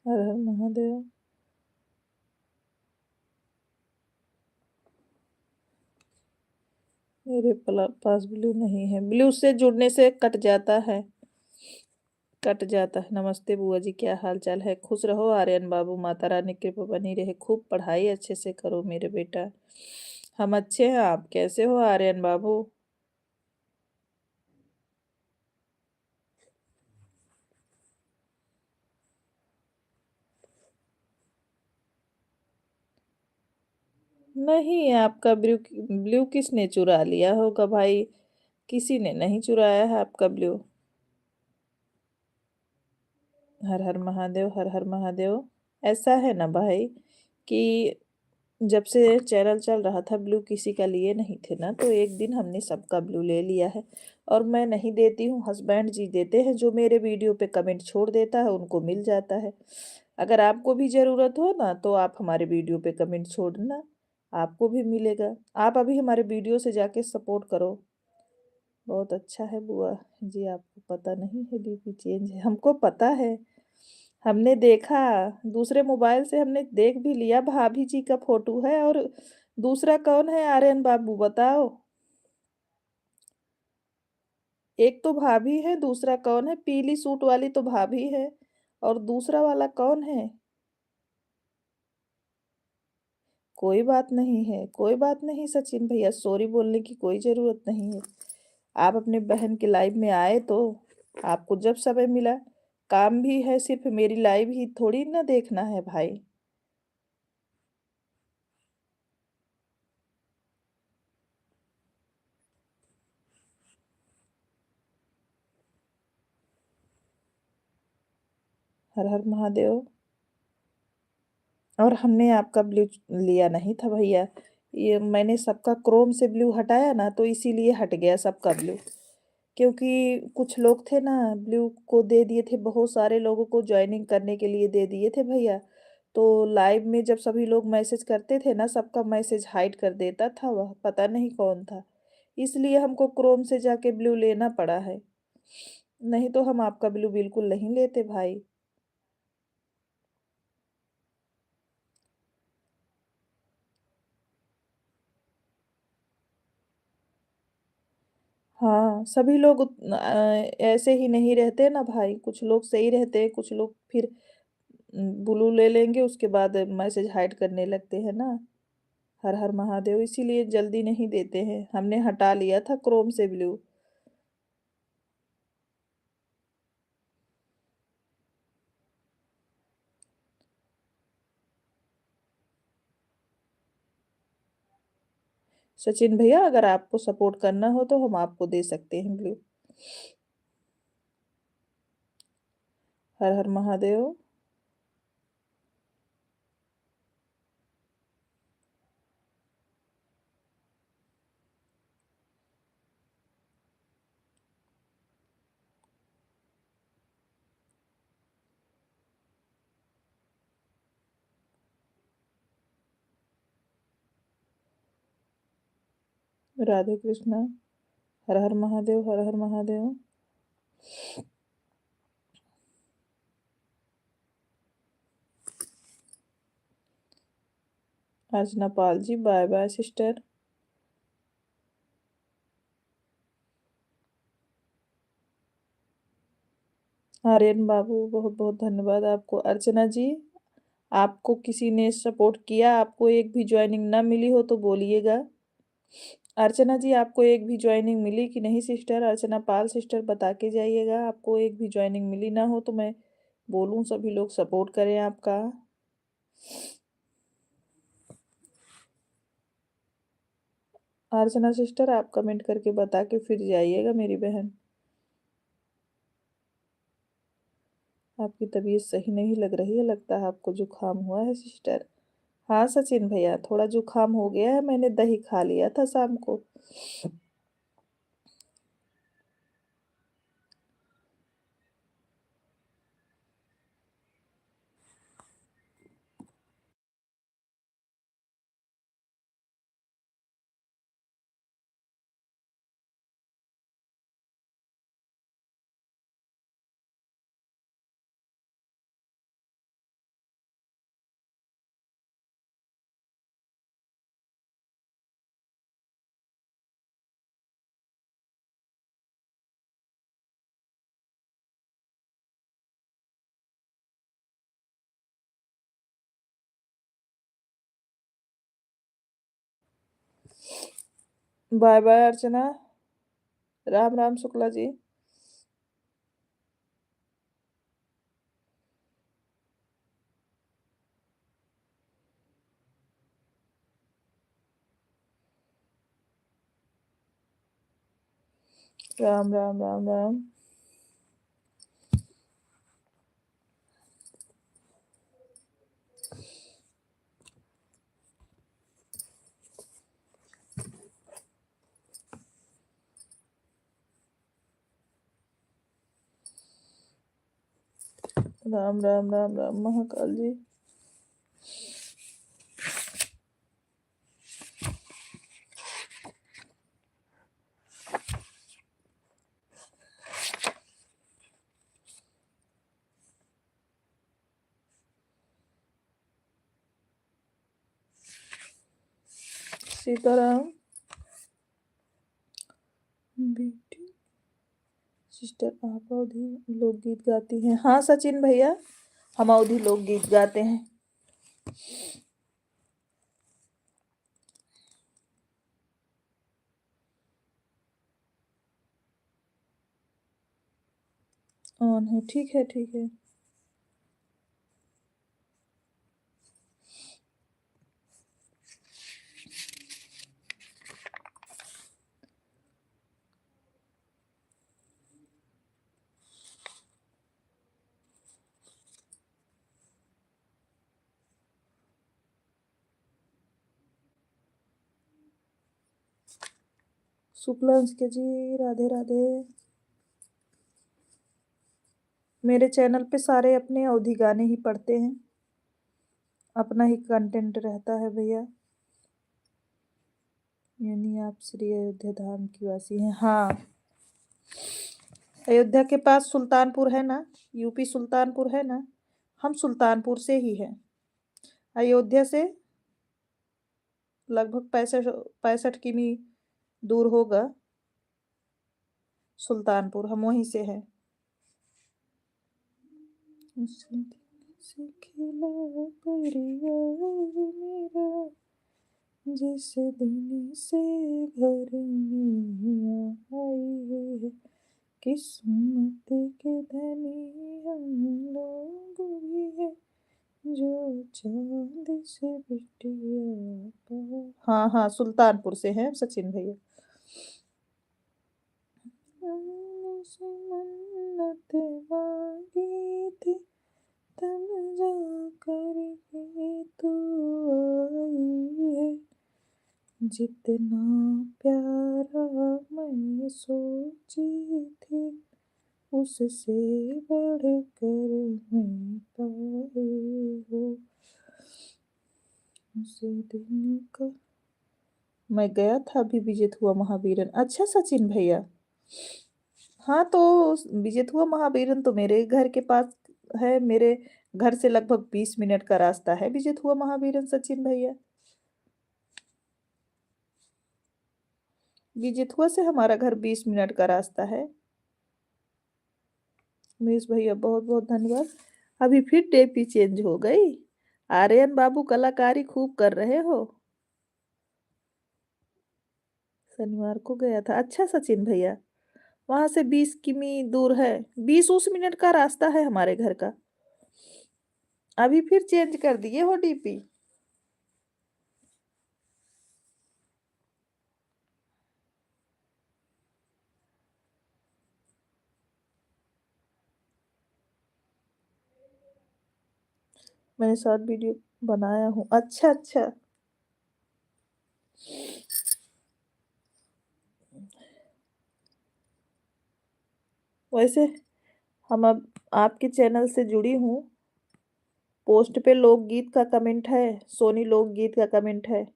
हर हर महादेव। मेरे पास ब्लू नहीं है। ब्लू से जुड़ने से कट जाता है, कट जाता है। नमस्ते बुआ जी, क्या हाल चाल है? खुश रहो आर्यन बाबू, माता रानी की कृपा बनी रहे। खूब पढ़ाई अच्छे से करो मेरे बेटा। हम अच्छे हैं, आप कैसे हो आर्यन बाबू? नहीं, आपका ब्लू, ब्लू किसने चुरा लिया होगा भाई? किसी ने नहीं चुराया है आपका ब्लू। हर हर महादेव, हर हर महादेव। ऐसा है ना भाई कि जब से चैनल चल रहा था, ब्लू किसी का लिए नहीं थे ना, तो एक दिन हमने सबका ब्लू ले लिया है। और मैं नहीं देती हूँ, हस्बैंड जी देते हैं। जो मेरे वीडियो पे कमेंट छोड़ देता है उनको मिल जाता है। अगर आपको भी ज़रूरत हो ना, तो आप हमारे वीडियो पे कमेंट छोड़ना, आपको भी मिलेगा। आप अभी हमारे वीडियो से जाके सपोर्ट करो। बहुत अच्छा है बुआ जी, आपको पता नहीं है डीपी चेंज है? हमको पता है, हमने देखा। दूसरे मोबाइल से हमने देख भी लिया, भाभी जी का फोटो है। और दूसरा कौन है आर्यन बाबू, बताओ? एक तो भाभी है, दूसरा कौन है? पीली सूट वाली तो भाभी है, और दूसरा वाला कौन है? कोई बात नहीं है, कोई बात नहीं सचिन भैया, सॉरी बोलने की कोई ज़रूरत नहीं है। आप अपने बहन के लाइव में आए तो आपको जब समय मिला, काम भी है, सिर्फ मेरी लाइव ही थोड़ी ना देखना है भाई। हर हर महादेव। और हमने आपका ब्लू लिया नहीं था भैया, ये मैंने सबका क्रोम से ब्लू हटाया ना, तो इसीलिए हट गया सबका ब्लू। क्योंकि कुछ लोग थे ना, ब्लू को दे दिए थे, बहुत सारे लोगों को ज्वाइनिंग करने के लिए दे दिए थे भैया। तो लाइव में जब सभी लोग मैसेज करते थे ना, सबका मैसेज हाइड कर देता था, वह पता नहीं कौन था। इसलिए हमको क्रोम से जाके ब्लू लेना पड़ा है, नहीं तो हम आपका ब्लू बिल्कुल नहीं लेते भाई। हाँ, सभी लोग ऐसे ही नहीं रहते ना भाई, कुछ लोग सही रहते हैं, कुछ लोग फिर ब्लू ले लेंगे, उसके बाद मैसेज हाइड करने लगते हैं ना। हर हर महादेव, इसीलिए जल्दी नहीं देते हैं। हमने हटा लिया था क्रोम से ब्लू। सचिन भैया, अगर आपको सपोर्ट करना हो तो हम आपको दे सकते हैं ब्लू। हर हर महादेव। राधे कृष्णा। हर हर महादेव, हर हर महादेव। अर्चना Pal ji, bye bye sister. Aryan बाबू, बहुत बहुत धन्यवाद आपको। अर्चना जी, आपको किसी ने सपोर्ट किया, आपको एक भी ज्वाइनिंग ना मिली हो तो बोलिएगा। अर्चना जी, आपको एक भी ज्वाइनिंग मिली कि नहीं सिस्टर? अर्चना पाल सिस्टर बता के जाइएगा, आपको एक भी ज्वाइनिंग मिली ना हो तो मैं बोलूँ, सभी लोग सपोर्ट करें आपका। अर्चना सिस्टर, आप कमेंट करके बता के फिर जाइएगा मेरी बहन। आपकी तबीयत सही नहीं लग रही है, लगता है आपको जुकाम हुआ है सिस्टर। हाँ सचिन भैया, थोड़ा जुकाम हो गया है, मैंने दही खा लिया था शाम को। बाय बाय अर्चना। राम राम शुक्ला जी। राम राम राम राम। राम राम राम राम महाकाल जी। सीताराम। बेटी सिस्टर, आप अवधी लोकगीत गाती हैं? हाँ सचिन भैया, हम अवधी लोकगीत गाते हैं। ऑन है, ठीक है ठीक है। शुक्लांश के जी, राधे राधे। मेरे चैनल पे सारे अपने अवधी गाने ही पढ़ते हैं, अपना ही कंटेंट रहता है भैया। यानी आप श्री अयोध्या धाम की वासी हैं? हाँ, अयोध्या के पास सुल्तानपुर है ना, यूपी सुल्तानपुर है ना, हम सुल्तानपुर से ही हैं। अयोध्या से लगभग 65 65 किमी दूर होगा सुल्तानपुर, हम वहीं से हैं। उस दिन से खिला परिया मेरा, जिस दिन से घर में आई है, किस्मत के धनी हम लोग भी है, जो चांद से बिटिया हाँ हाँ, सुल्तानपुर से हैं सचिन भैया। हमने से मन्नत मांगी थी, तब जा कर के तू आई है, जितना प्यारा मैं सोची थी, उससे बढ़कर मैं पाई हूँ, उस दिन का। मैं गया था अभी विजित हुआ महावीरन। अच्छा सचिन भैया, हाँ तो विजित हुआ महावीरन तो मेरे घर के पास है, मेरे घर से लगभग 20 मिनट का रास्ता है विजित हुआ महावीरन सचिन भैया। विजित हुआ से हमारा घर 20 मिनट का रास्ता है। उमेश भैया बहुत बहुत धन्यवाद। अभी फिर टेपी चेंज हो गई। आर्यन बाबू कलाकारी खूब कर रहे हो। शनिवार को गया था। अच्छा सचिन भैया, वहाँ से 20 किमी दूर है। 20-20 मिनट का रास्ता है हमारे घर का। अभी फिर चेंज कर दिए हो डीपी? मैंने शॉर्ट वीडियो बनाया हूँ। अच्छा, अच्छा। वैसे हम अब आपके चैनल से जुड़ी हूँ। पोस्ट पे लोकगीत का कमेंट है, सोनी लोकगीत का कमेंट है।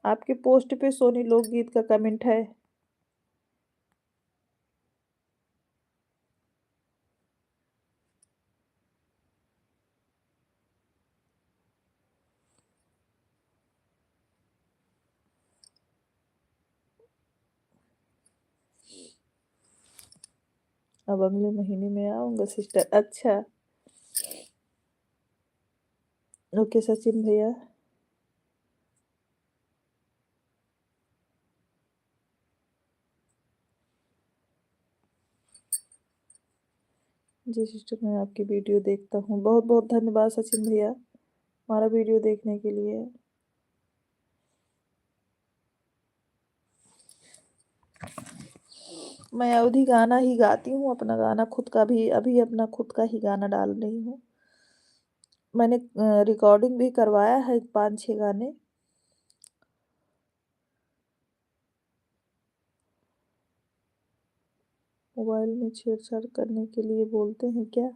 आपके पोस्ट पे सोनी लोकगीत का कमेंट है। अब अगले महीने में आऊँगा सिस्टर। अच्छा। ओके सचिन भैया। जी सिस्टर, मैं आपकी वीडियो देखता हूँ। बहुत-बहुत धन्यवाद सचिन भैया, हमारा वीडियो देखने के लिए। मैं अवधी गाना ही गाती हूँ, अपना गाना खुद का भी अभी अपना खुद का ही गाना डाल रही हूँ। मैंने रिकॉर्डिंग भी करवाया है 5-6 गाने। मोबाइल में छेड़छाड़ करने के लिए बोलते हैं क्या?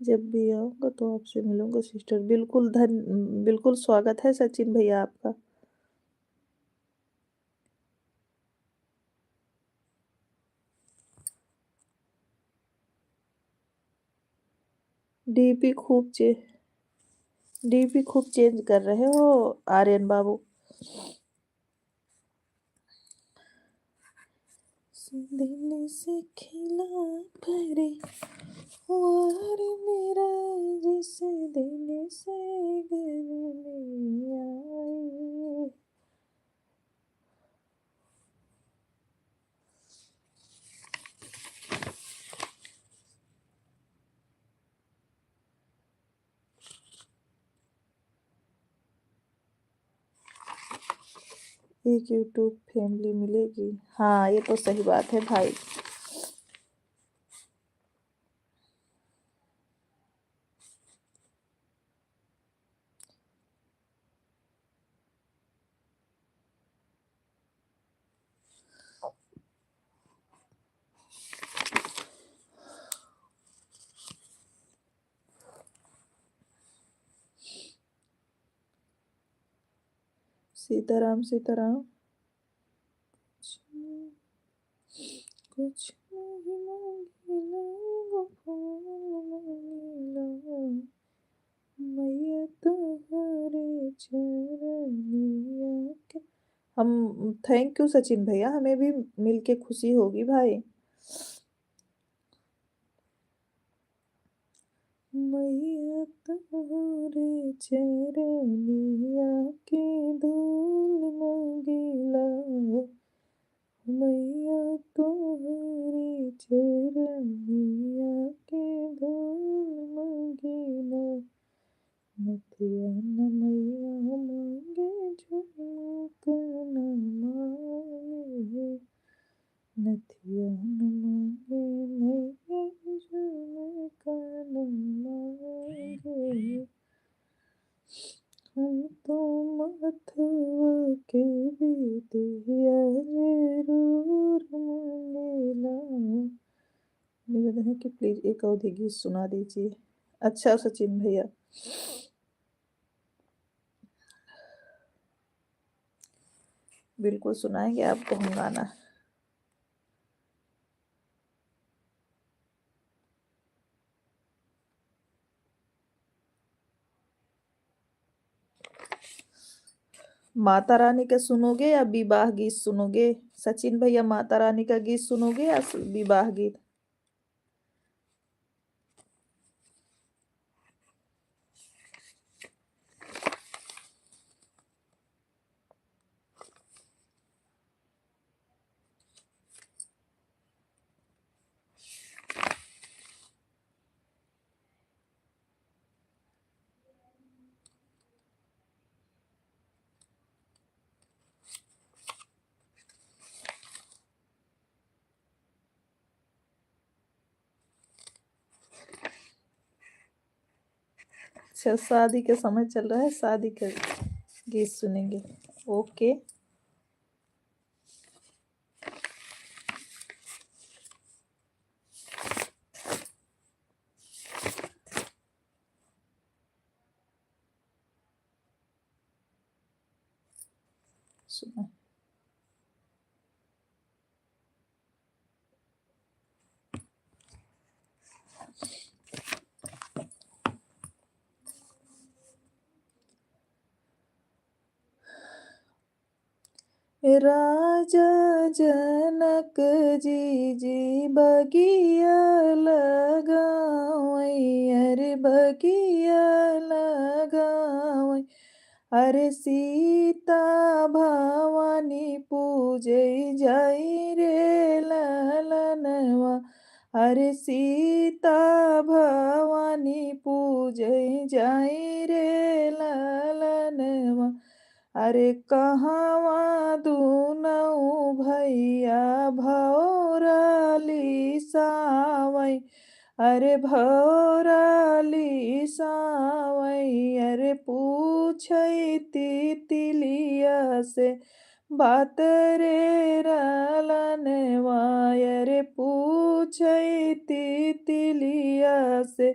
जब भी आऊँगा तो आपसे मिलूँगा सिस्टर। बिल्कुल स्वागत है सचिन भैया आपका। डीपी खूब चे डीपी खूब चेंज कर रहे हो आर्यन बाबू। दिल से खिला करे और मेरा जिस दिल से घर में आए। एक यूट्यूब फैमिली मिलेगी। हाँ, ये तो सही बात है भाई। सीताराम सीताराम। कुछ नहीं मांगिला वो फूल मांगिला मैया तुम्हारे चरनिया के। हम थैंक यू सचिन भैया, हमें भी मिलके खुशी होगी भाई। मैया तुम्हारे चरनिया के धूल मांगिला मैया तुम्हारे चरनिया के धूल मांगिला नथिया न मैया मांगे झुमका न मांगे नथिया न मांगे मैया झुमका न मांगे हम तो माथवा के बिंदिया जरूर मांगेला। निवेदन है कि प्लीज एक अवधि गीत सुना दीजिए। अच्छा सचिन भैया, बिल्कुल सुनाएंगे आपको हम गाना। माता रानी का सुनोगे या विवाह गीत सुनोगे? सचिन भैया, माता रानी का गीत सुनोगे या विवाह गीत? अच्छा, शादी का समय चल रहा है, शादी का गीत सुनेंगे। ओके। सुनो। राजा जनक जी जी बगिया लगावई, अरे बगिया लगावई। अरे सीता भवानी पूजे जाई रे ललनवा। अरे सीता भवानी पूजे जाई रे ललनवा। अरे कहवा दुनऊ भैया भौराली सावई। अरे भौराली सावई। अरे पूछई तितलिया से बात रे रलनवा। अरे पूछई तितलिया से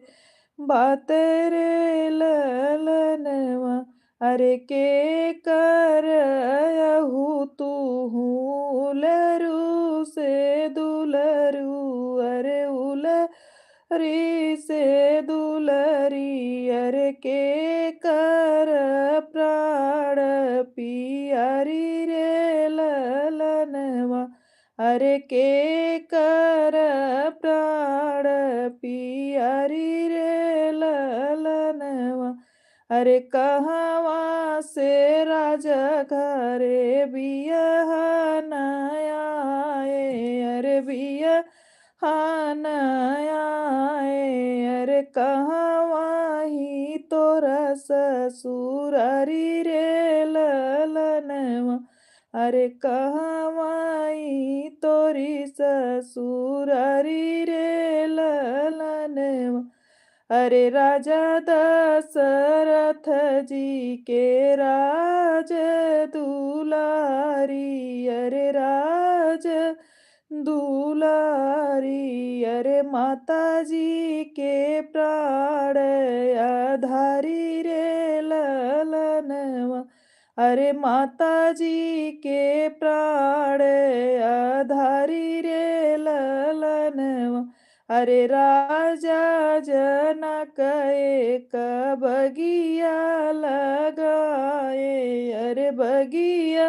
बात रे ललनवा। अरे के कर तू उलरू से दुलरू। अरे उलरी से दुलरी। अरे के कर प्राण पियारी रे ललनवा। अरे के कर प्राण पियारी रे ललनवा। अरे कहवा से राजा घरे बियह नयाए। अरे बियह नयाए। अरे कहवा ही तोरा ससुरारी रे ललनवा। अरे कहवा ही तोरी ससुरारी रे ललनवा। अरे राजा दशरथ जी के राज दुलारी। अरे राज दुलारी। अरे माता जी के प्राण आधारी रे ललनवा। अरे माता जी के प्राण आधारी रे ललनवा। अरे राजा जनक एक बगिया लगाए। अरे बगिया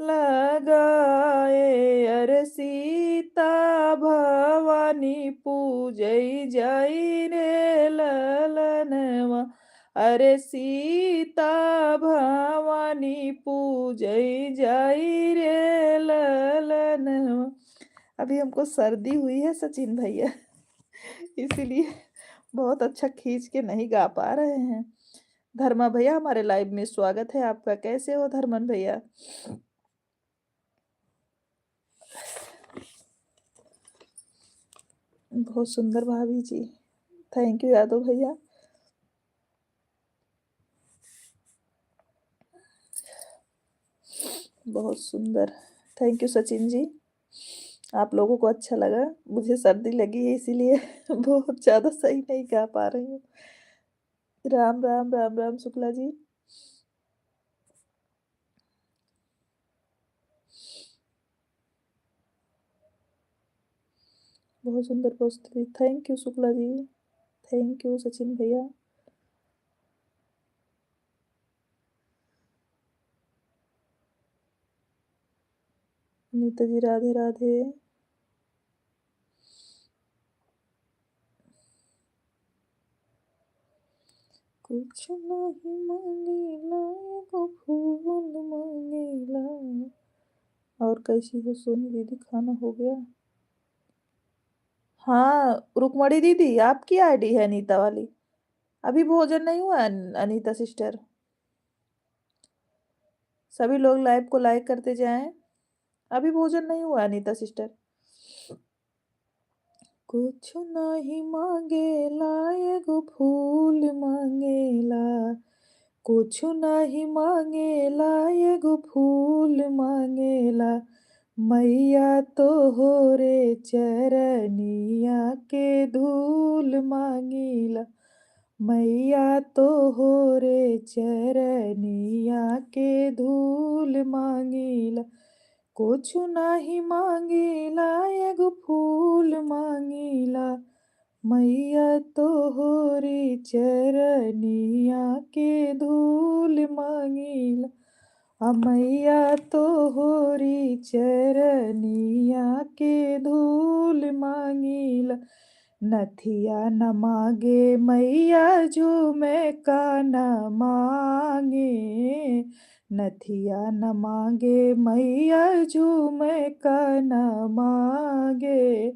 लगाए। अरे सीता भवानी पूजई जाई रे ललनवा। अरे सीता भवानी पूजई जाई रे ललनवा। अभी हमको सर्दी हुई है सचिन भैया, इसीलिए बहुत अच्छा खींच के नहीं गा पा रहे हैं। धर्मा भैया, हमारे लाइव में स्वागत है आपका। कैसे हो धर्मन भैया? बहुत सुंदर भाभी जी। थैंक यू यादव भैया। बहुत सुंदर। Thank you Sachin ji. आप लोगों को अच्छा लगा। मुझे सर्दी लगी है इसीलिए बहुत ज़्यादा सही नहीं गा पा रही हूँ। राम राम राम राम शुक्ला जी। बहुत सुंदर प्रस्तुति। Thank you Shukla ji. Thank you Sachin भैया। नीता जी राधे राधे। कुछ नहीं मांगेला एगो फूल मांगेला। और कैसी हो सोनी दीदी, खाना हो गया? हाँ रुकमणी दीदी, आपकी आईडी है अनीता वाली। अभी भोजन नहीं हुआ अनीता सिस्टर? सभी लोग लाइव को लाइक करते जाएं। अभी भोजन नहीं हुआ अनीता सिस्टर। कुछ नहीं मांगेला एगो फूल मांगेला। कुछ नहीं मांगेला एगो फूल मांगेला। मैया तो हो रे चरनिया के धूल मांगीला। मैया तो हो रे चरनिया के धूल मांगीला। कुछ नहीं मांगीला एगो फूल मांगीला। मैया तो हो रे चरनिया के धूल मांगीला। मैया तो हो रे चरनिया के धूल मांगीला। नथिया न मांगे मैया झूमे का न मांगे। नथिया न मांगे मैया झूमे का न मांगे।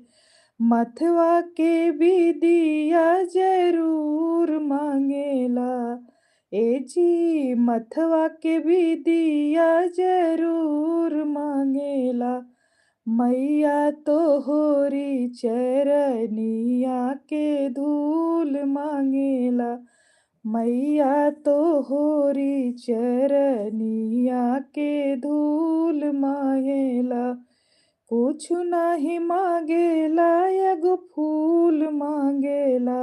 मथवा के भी दिया जरूर मांगेला। ए जी मथवा के भी दिया जरूर मांगेला। मैया तो होरी चरनिया के धूल मांगेला। मैया तो होरी चरनिया के धूल मांगेला। कुछ नहीं मांगेला एगो फूल मांगेला।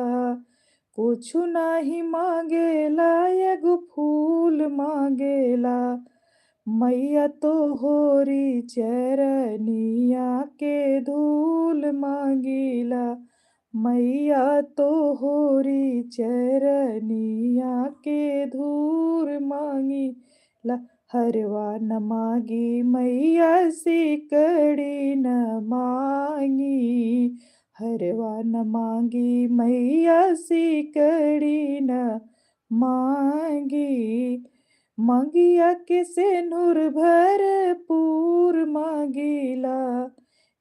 कुछ नहीं मांगेला एगो फूल मांगेला। मैया तो होरी चरनिया के धूल मांगीला। मैया तो होरी चरनिया के धूल मांगीला। हरवा न मांगी मैया सिकड़ी न मांगी। हरवा न मांगी मैया सिकड़ी न मांगी। मंगिया के सिनुर भरपूर मांगीला।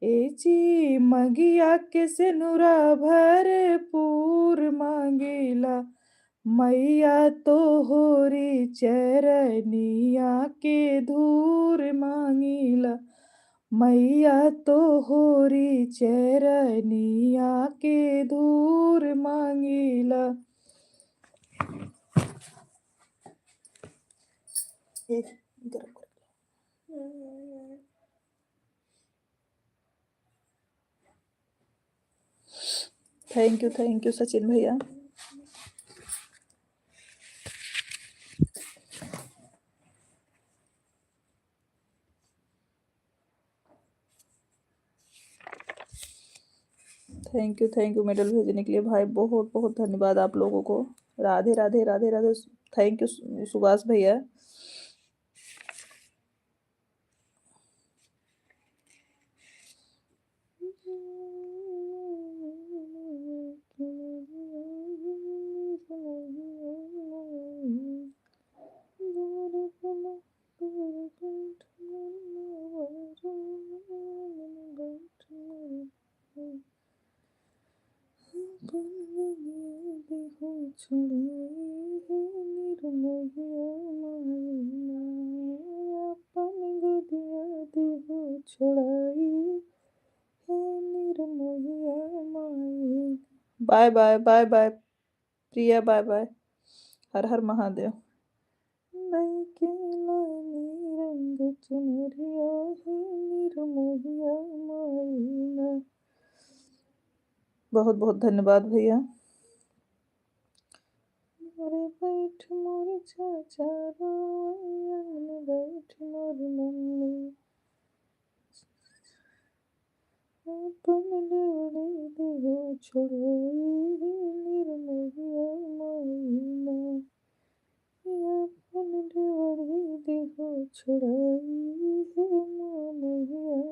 ए जी मंगिया के सिनुरा भरपूर मांगीला। मैया तो होरी चरनिया के धूर मांगीला। मैया तो होरी चरनिया के धूर मांगीला। थैंक यू सचिन भैया। थैंक यू मेडल भेजने के लिए भाई, बहुत बहुत धन्यवाद आप लोगों को। राधे राधे राधे राधे। थैंक यू सुभाष भैया। बाय बाय बाय बाय प्रिया, बाय बाय। हर हर महादेव। रंग चुनरिया है निर्मोहिया माईना। बहुत बहुत धन्यवाद भैया। मोरे बैठ मोरे चाचा रोइया में बैठ मोरी मम्मी। अपन डोली देहो छोड़ोई निर्मोहिया माईना। अपन डोली देहो छोड़ोई है निर्मोहिया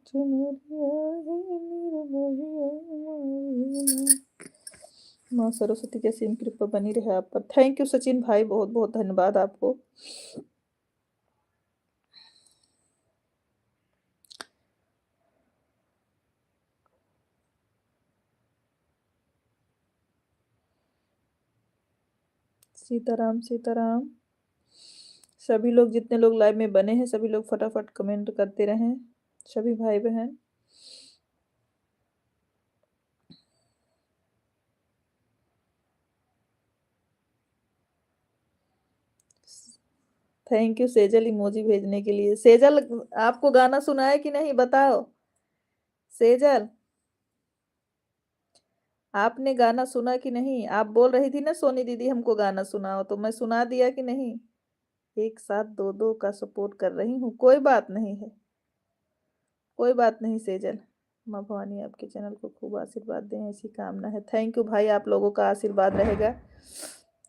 चुनरिया है निर्मोहिया माई। माँ सरस्वती की असीम कृपा बनी रहे आप पर। थैंक यू सचिन भाई, बहुत बहुत धन्यवाद आपको। सीताराम सीताराम। सभी लोग, जितने लोग लाइव में बने हैं, सभी लोग फटाफट कमेंट करते रहें, सभी भाई बहन। थैंक यू सेजल इमोजी भेजने के लिए। सेजल, आपको गाना सुना है कि नहीं बताओ। सेजल, आपने गाना सुना कि नहीं? आप बोल रही थी ना सोनी दीदी हमको गाना सुनाओ, तो मैं सुना दिया कि नहीं? एक साथ दो दो का सपोर्ट कर रही हूँ, कोई बात नहीं है, कोई बात नहीं सेजल। माँ भवानी आपके चैनल को खूब आशीर्वाद दें, ऐसी कामना है। थैंक यू भाई, आप लोगों का आशीर्वाद रहेगा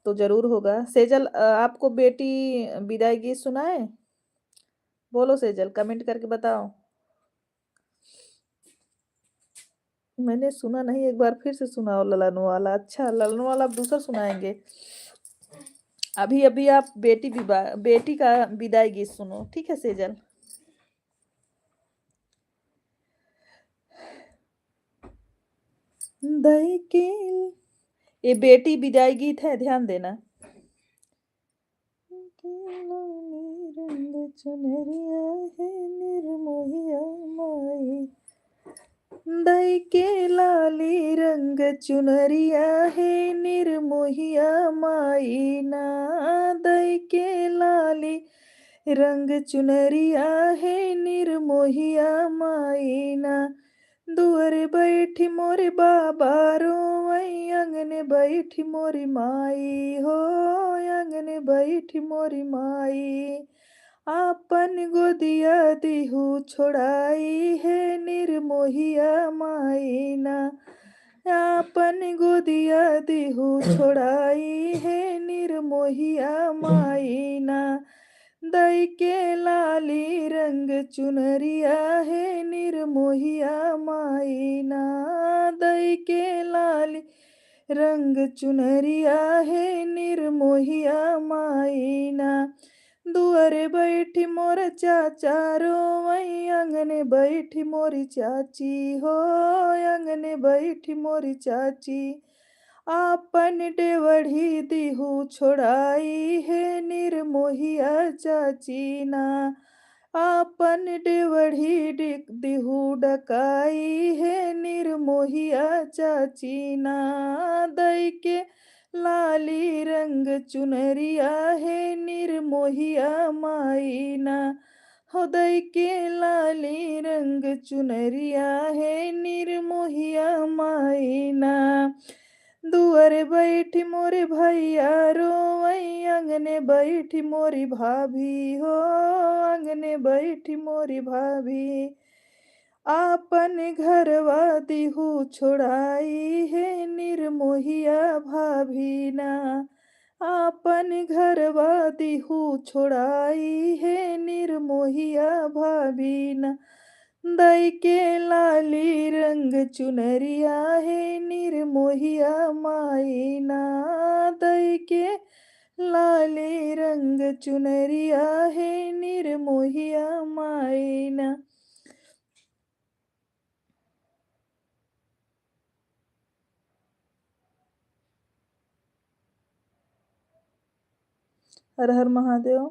तो जरूर होगा। सेजल, आपको बेटी विदाई गीत सुना है? बोलो सेजल, कमेंट करके बताओ। मैंने सुना नहीं, एक बार फिर से सुनाओ ललन वाला। अच्छा, ललन वाला आप दूसरा सुनाएंगे। अभी अभी आप बेटी का विदाई गीत सुनो, ठीक है सेजल? दई के ये बेटी विदाई गीत है, ध्यान देना। रंग चुनरिया है निर्मोहिया माई, दई के लाली रंग चुनरिया है निर्मोहिया माई ना, दई के लाली रंग चुनरिया है निर्मोहिया माई ना, दुअरे बैठी मोरे बाबा रोवई, अंगने बैठी मोरी माई हो, अंगने बैठी मोरी माई, आपन गोदिया दिहू छोड़ाई है निर्मोहिया माई ना, आपन गोदिया दिहू छोड़ाई है निर्मोहिया माई ना, दई के लाली रंग चुनरिया है निर्मोहिया माई ना, दई के लाली रंग चुनरिया है निर्मोहिया माई ना, दुअरे बैठी मोर चाचा रोवई, अंगने बैठी मोरी चाची हो, अंगने बैठी मोरी चाची, आपन डेवढ़ी दिहू छोड़ाई है निर्मोहिया चाची ना, आपन डेवढ़ी दिहू डकाई है निर्मोहिया चाची ना, दई के लाली रंग चुनरिया है निर्मोहिया माई ना, हो दई के लाली रंग चुनरिया है निर्मोहिया माई ना, दुअरे बैठी मोरे भैया रोवई, अंगने बैठी मोरी भाभी हो, अंगने बैठी मोरी भाभी, आपन घरवा दिहू छोड़ाई है निर्मोहिया भाभी ना, आपन घरवा दिहू छोड़ाई है निर्मोहिया भाभी ना, दई के लाली रंग चुनरिया है निर्मोहिया माई ना, दई के लाली रंग चुनरिया है निर्मोहिया माई ना। हर हर महादेव।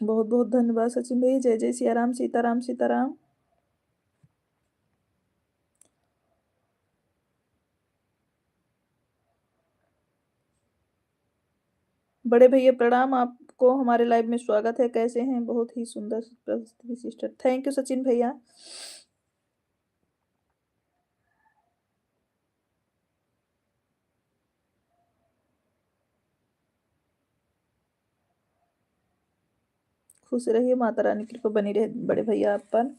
बहुत बहुत धन्यवाद सचिन भाई। जय जय सियाराम, सीताराम सीताराम। बड़े भैया प्रणाम, आपको हमारे लाइव में स्वागत है। कैसे हैं? बहुत ही सुंदर प्रस्तुति सिस्टर। थैंक यू सचिन भैया। खुश रहिए, माता रानी की कृपा बनी रहे बड़े भैया आप पर।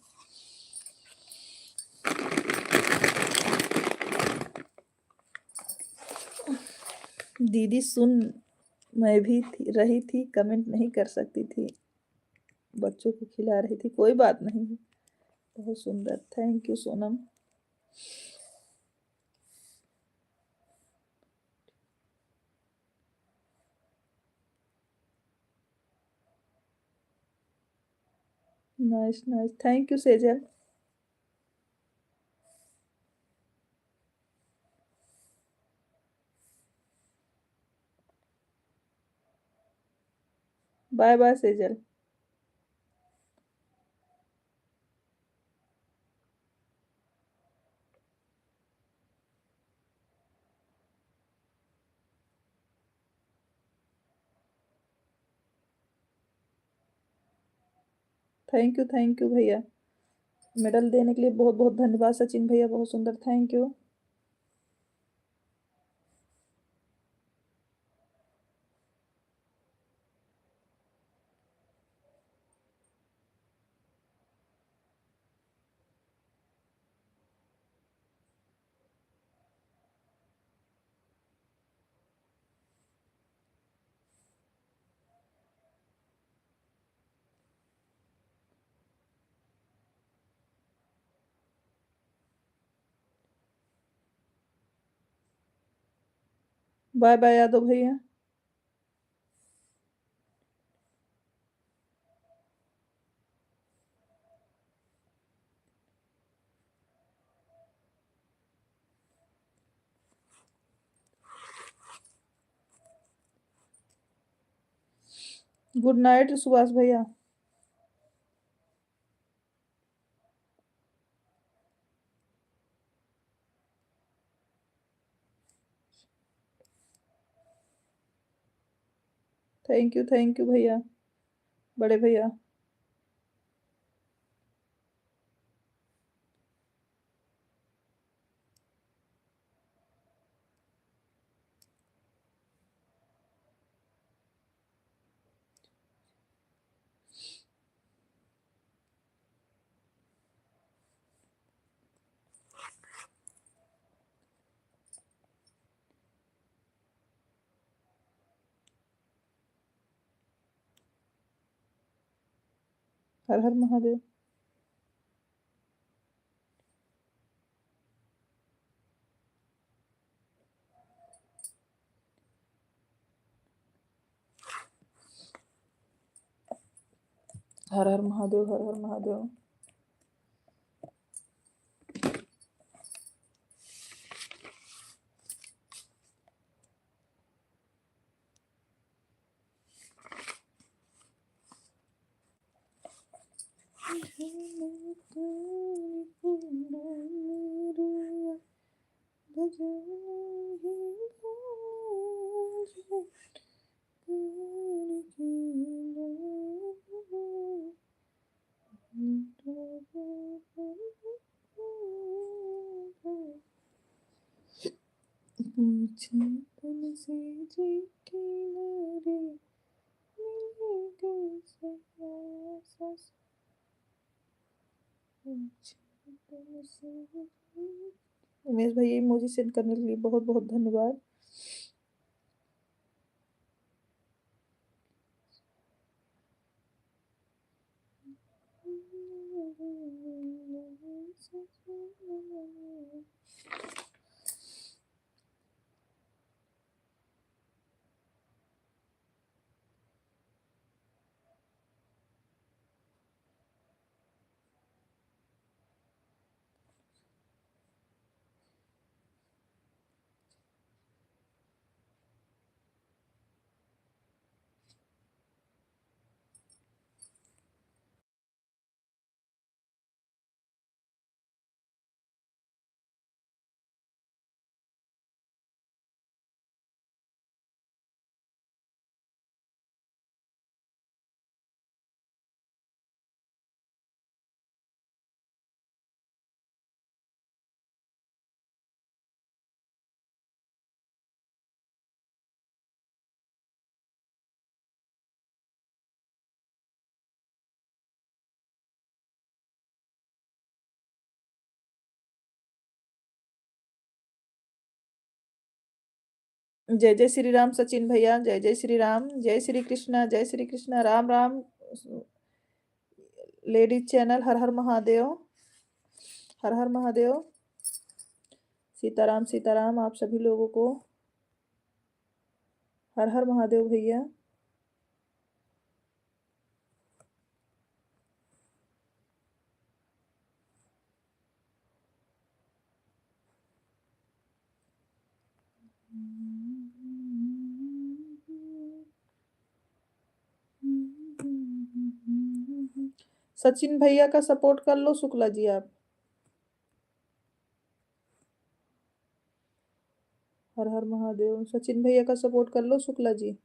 दीदी सुन, मैं भी रही थी, कमेंट नहीं कर सकती थी, बच्चों को खिला रही थी। कोई बात नहीं, बहुत सुंदर, thank you Sonam. Nice nice, thank you Sejal. Bye bye Sejal. Thank you भैया, मेडल देने के लिए बहुत बहुत धन्यवाद सचिन भैया, बहुत सुंदर, thank you. Bye bye Yadav भैया। गुड नाइट सुभाष भैया। थैंक यू भैया, बड़े भैया। हर हर महादेव। हर हर महादेव, हर हर महादेव। उमेश भाई इमोजी सेंड करने के लिए बहुत बहुत धन्यवाद। जय जय श्री राम सचिन भैया, जय जय श्री राम, जय श्री कृष्णा, जय श्री कृष्णा, राम राम। लेडीज चैनल, हर हर महादेव, हर हर महादेव, सीताराम सीताराम आप सभी लोगों को, हर हर महादेव भैया। सचिन भैया का सपोर्ट कर लो शुक्ला जी आप। हर हर महादेव, सचिन भैया का सपोर्ट कर लो Shukla ji.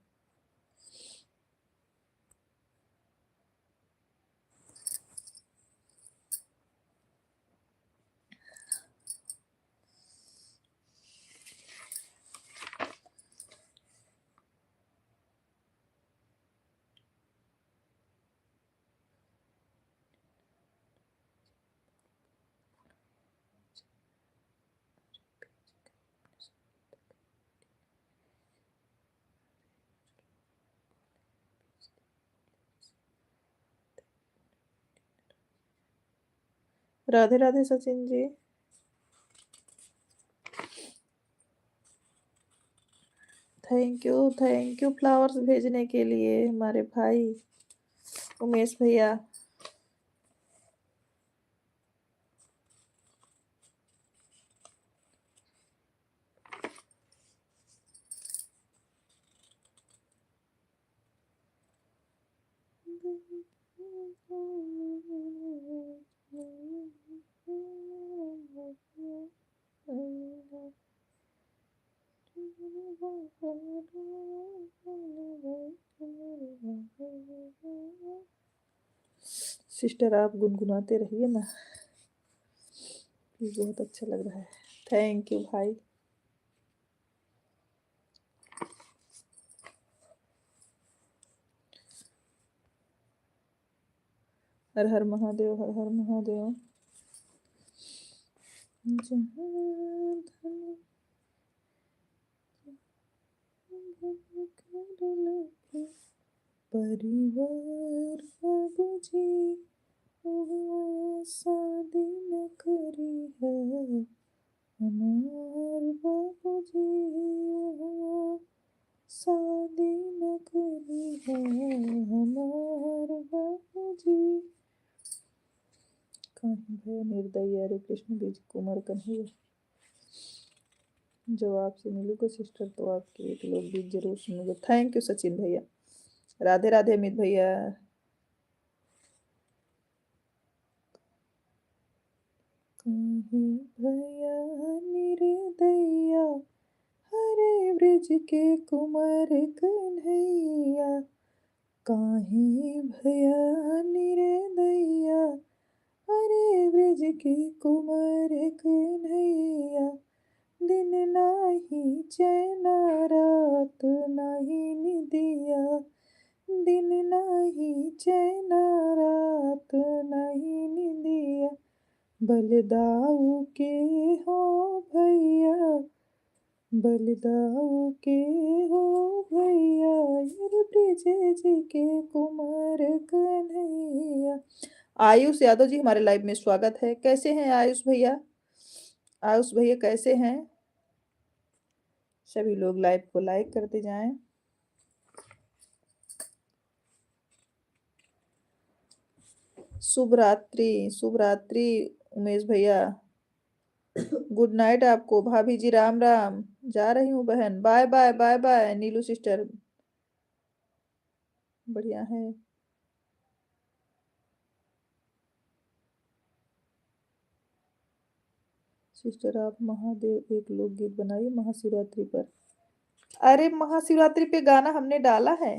Radhe Radhe Sachin ji. Thank you flowers भेजने के लिए हमारे भाई उमेश भैया। सिस्टर आप गुनगुनाते रहिए ना, बहुत अच्छा लग रहा है। थैंक यू भाई। हर हर महादेव, हर हर महादेव। परिवार बाबूजी शादी न करी है, हमार बाबूजी शादी न करी है, हमार बाबूजी। कहीं भय निर्दयी, हरे कृष्ण बीज कुमार कन्हैया। जब आपसे मिलूंगा सिस्टर तो आपके एक लोग गीत जरूर सुनूंगा। थैंक यू सचिन भैया। राधे राधे अमित भैया। कहीं भैया निर्दया, हरे ब्रिज के कुमार कन्हैया। काहे भैया निर्दया, हरे ब्रिज के कुमार कन्हैया। दिन नाही चैना रात नाही निदिया, दिन नाही चैना रात नहीं निदिया। बलदाऊ के हो भैया, बलदाऊ के हो भैया, ब्रिज जी के कुमार कन्हैया। आयुष यादव जी हमारे लाइव में स्वागत है। कैसे हैं आयुष भैया? आयुष भैया कैसे हैं? सभी लोग लाइव को लाइक करते जाएं। शुभ रात्रि, शुभ रात्रि उमेश भैया। गुड नाइट आपको। भाभी जी राम राम। जा रही हूँ बहन, बाय बाय बाय बाय। नीलू सिस्टर बढ़िया है। सिस्टर आप महादेव एक लोकगीत बनाइए महाशिवरात्रि पर। अरे महाशिवरात्रि पे गाना हमने डाला है,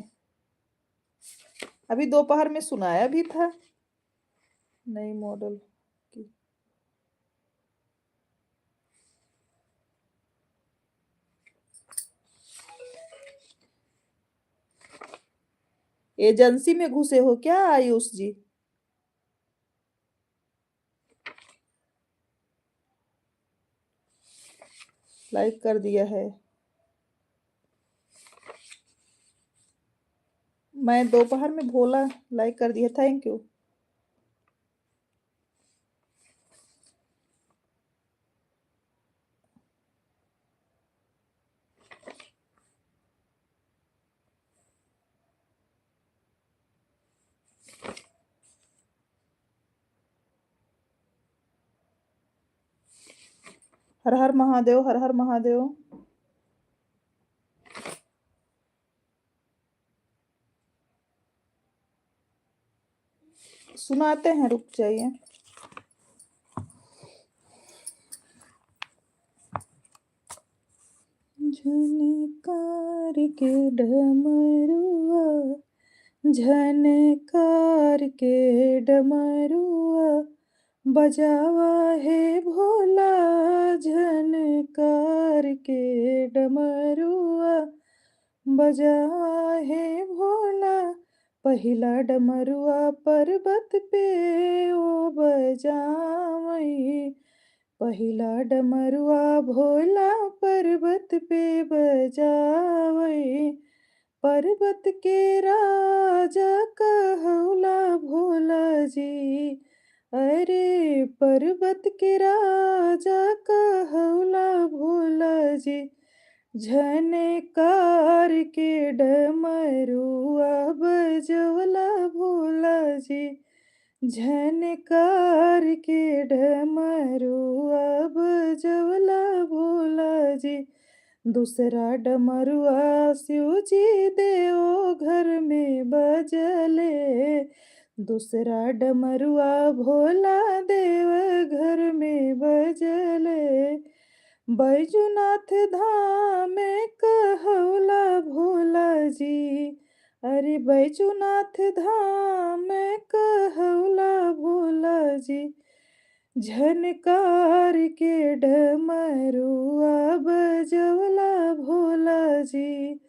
अभी दोपहर में सुनाया भी था। नई मॉडल की एजेंसी में घुसे हो क्या आयुष जी? लाइक कर दिया है। मैं दोपहर में भोला लाइक कर दिया, थैंक यू। हर हर महादेव, हर हर महादेव। सुनाते हैं, रुक जाइए। झनकार के डमरुआ, झनकार के डमरुआ, बजावा है भोला। झनकार के डमरुआ, बजावा है भोला। पहिला डमरुआ पर्वत पे ओ बजावई। पहिला डमरुआ भोला पर्वत पे बजावई। पर्वत के राजा कहौला भोला जी। अरे पर्वत के राजा कहौला भोला जी। झनकार के डमरुआ बजौला भोला जी। झनकार के डमरुआ बजौला भोला जी। दूसरा डमरुआ शिव जी देव घर में बजले। दूसरा डमरुआ भोला देव घर में बजले। बैजूनाथ धाम कहौला भोला जी। अरे बैजूनाथ धाम कहौला भोला जी। झनकार के डमरुआ बजौला भोला जी।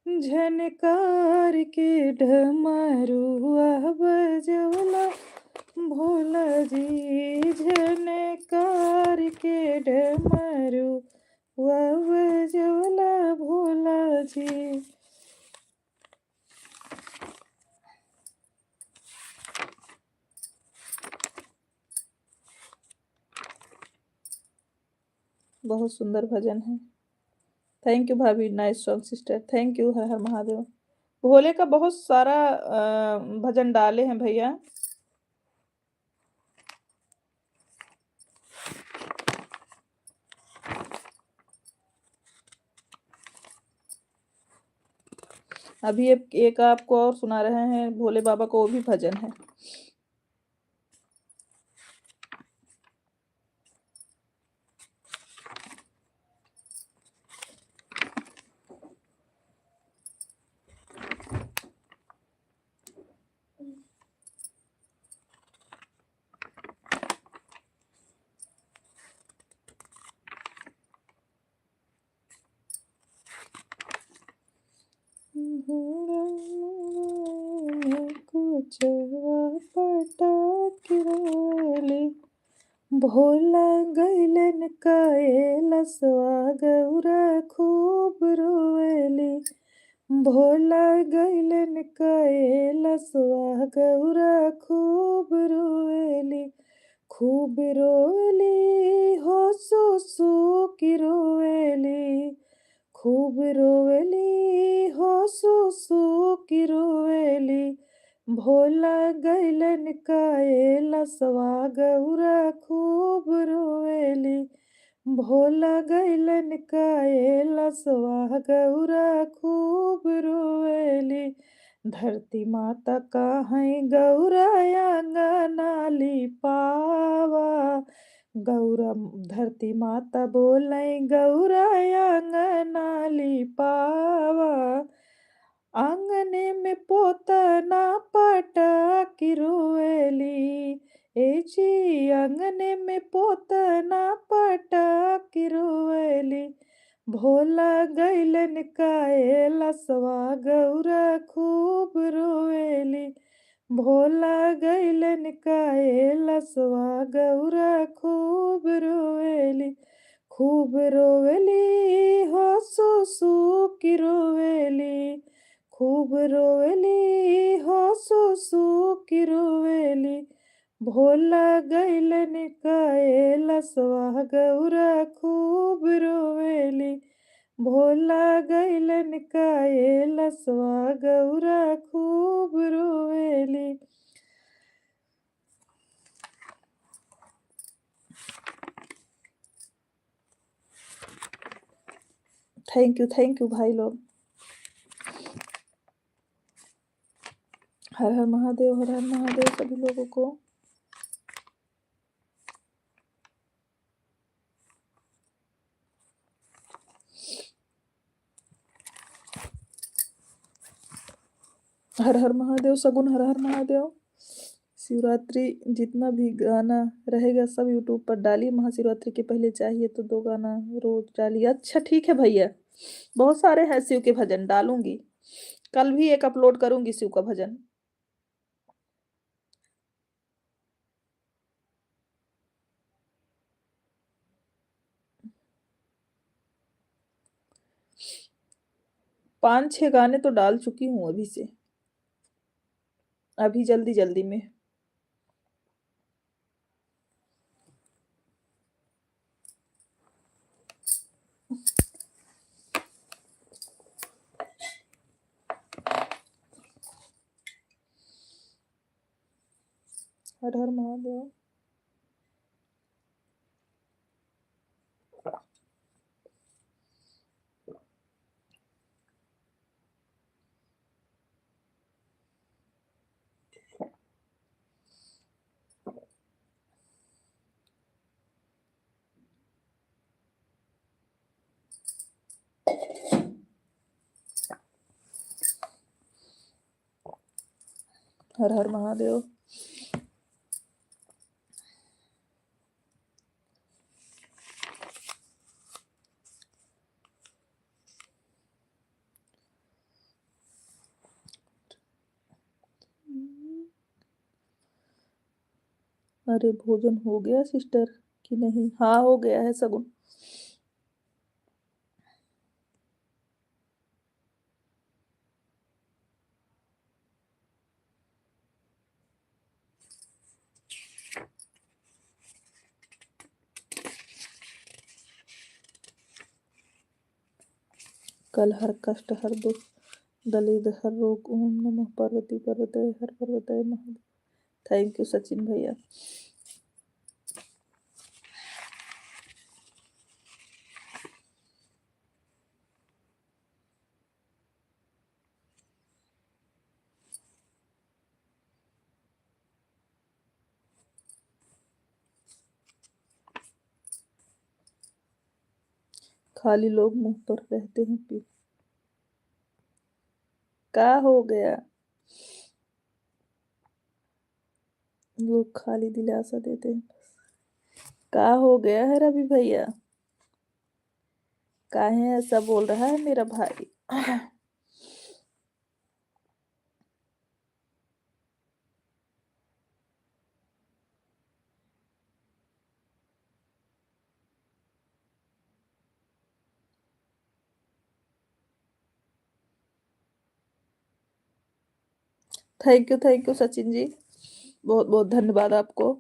झनकार के डमरुआ बजौला भोला जी। झनकार के डमरुआ बजौला भोला जी। बहुत सुंदर भजन है। थैंक यू भाभी, nice song sister, thank you. हर हर महादेव। भोले का बहुत सारा भजन डाले हैं भैया। अभी एक आपको और सुना रहे हैं भोले बाबा को, वो भी भजन है। भोला गैलन कैलसवा गौरा खूब रोवेली। भोला गैलन कैलसवा गौरा खूब रोवेली। खूब रोवेली हो सुसु की रोवेली। खूब रोवेली हो सुसु की रोवेली। भोला गैलन कैलसवा गौरा खूब रोवेली। भोला गैलन कैलसवा गौरा खूब रोवेली। धरती माता काहें गौरा आंगनाली पावा। गौरा धरती माता बोले गौरा आंगनाली पावा। आंगने में पोतना पटाकी रोवेली। ए जी आंगने में पोतना पटाकी रोवेली। भोला गैलन कैलसवा गौरा खूब रोवेली। भोला गैलन कैलसवा गौरा खूब रोवेली। खूब रोवेली हो सुसु की रोवेली। खूब रोवेली हो सुसुकी रोवेली भोला गैलन कैलसवा गौरा खूब रोवेली भोला गैलन कैलसवा गौरा खूब रोवेली। थैंक यू भाई लोग। हर हर महादेव, हर हर महादेव सभी लोगों को। हर हर महादेव सगुन, हर हर महादेव। शिवरात्रि जितना भी गाना रहेगा सब यूट्यूब पर डालिए। महाशिवरात्रि के पहले चाहिए तो 2 गाना रोज डालिए। अच्छा ठीक है भैया, बहुत सारे हैं शिव के भजन, डालूंगी। कल भी एक अपलोड करूंगी शिव का भजन। पांच छह गाने तो डाल चुकी हूँ अभी से, अभी जल्दी जल्दी में। हर हर महादेव। हर हर महादेव। अरे भोजन हो गया सिस्टर कि नहीं? हाँ हो गया है सगुन। कल हर कष्ट हर दुख दलित हर रोग ओम नमः पार्वती पर्वतय हर पर्वतय महादेव। थैंक यू सचिन भैया। खाली लोग मुंह पर रहते हैं पी। क्या हो गया? लोग खाली दिलासा देते हैं। क्या हो गया है रवि भैया? काहे ऐसा बोल रहा है मेरा भाई? थैंक यू सचिन जी, बहुत बहुत धन्यवाद आपको।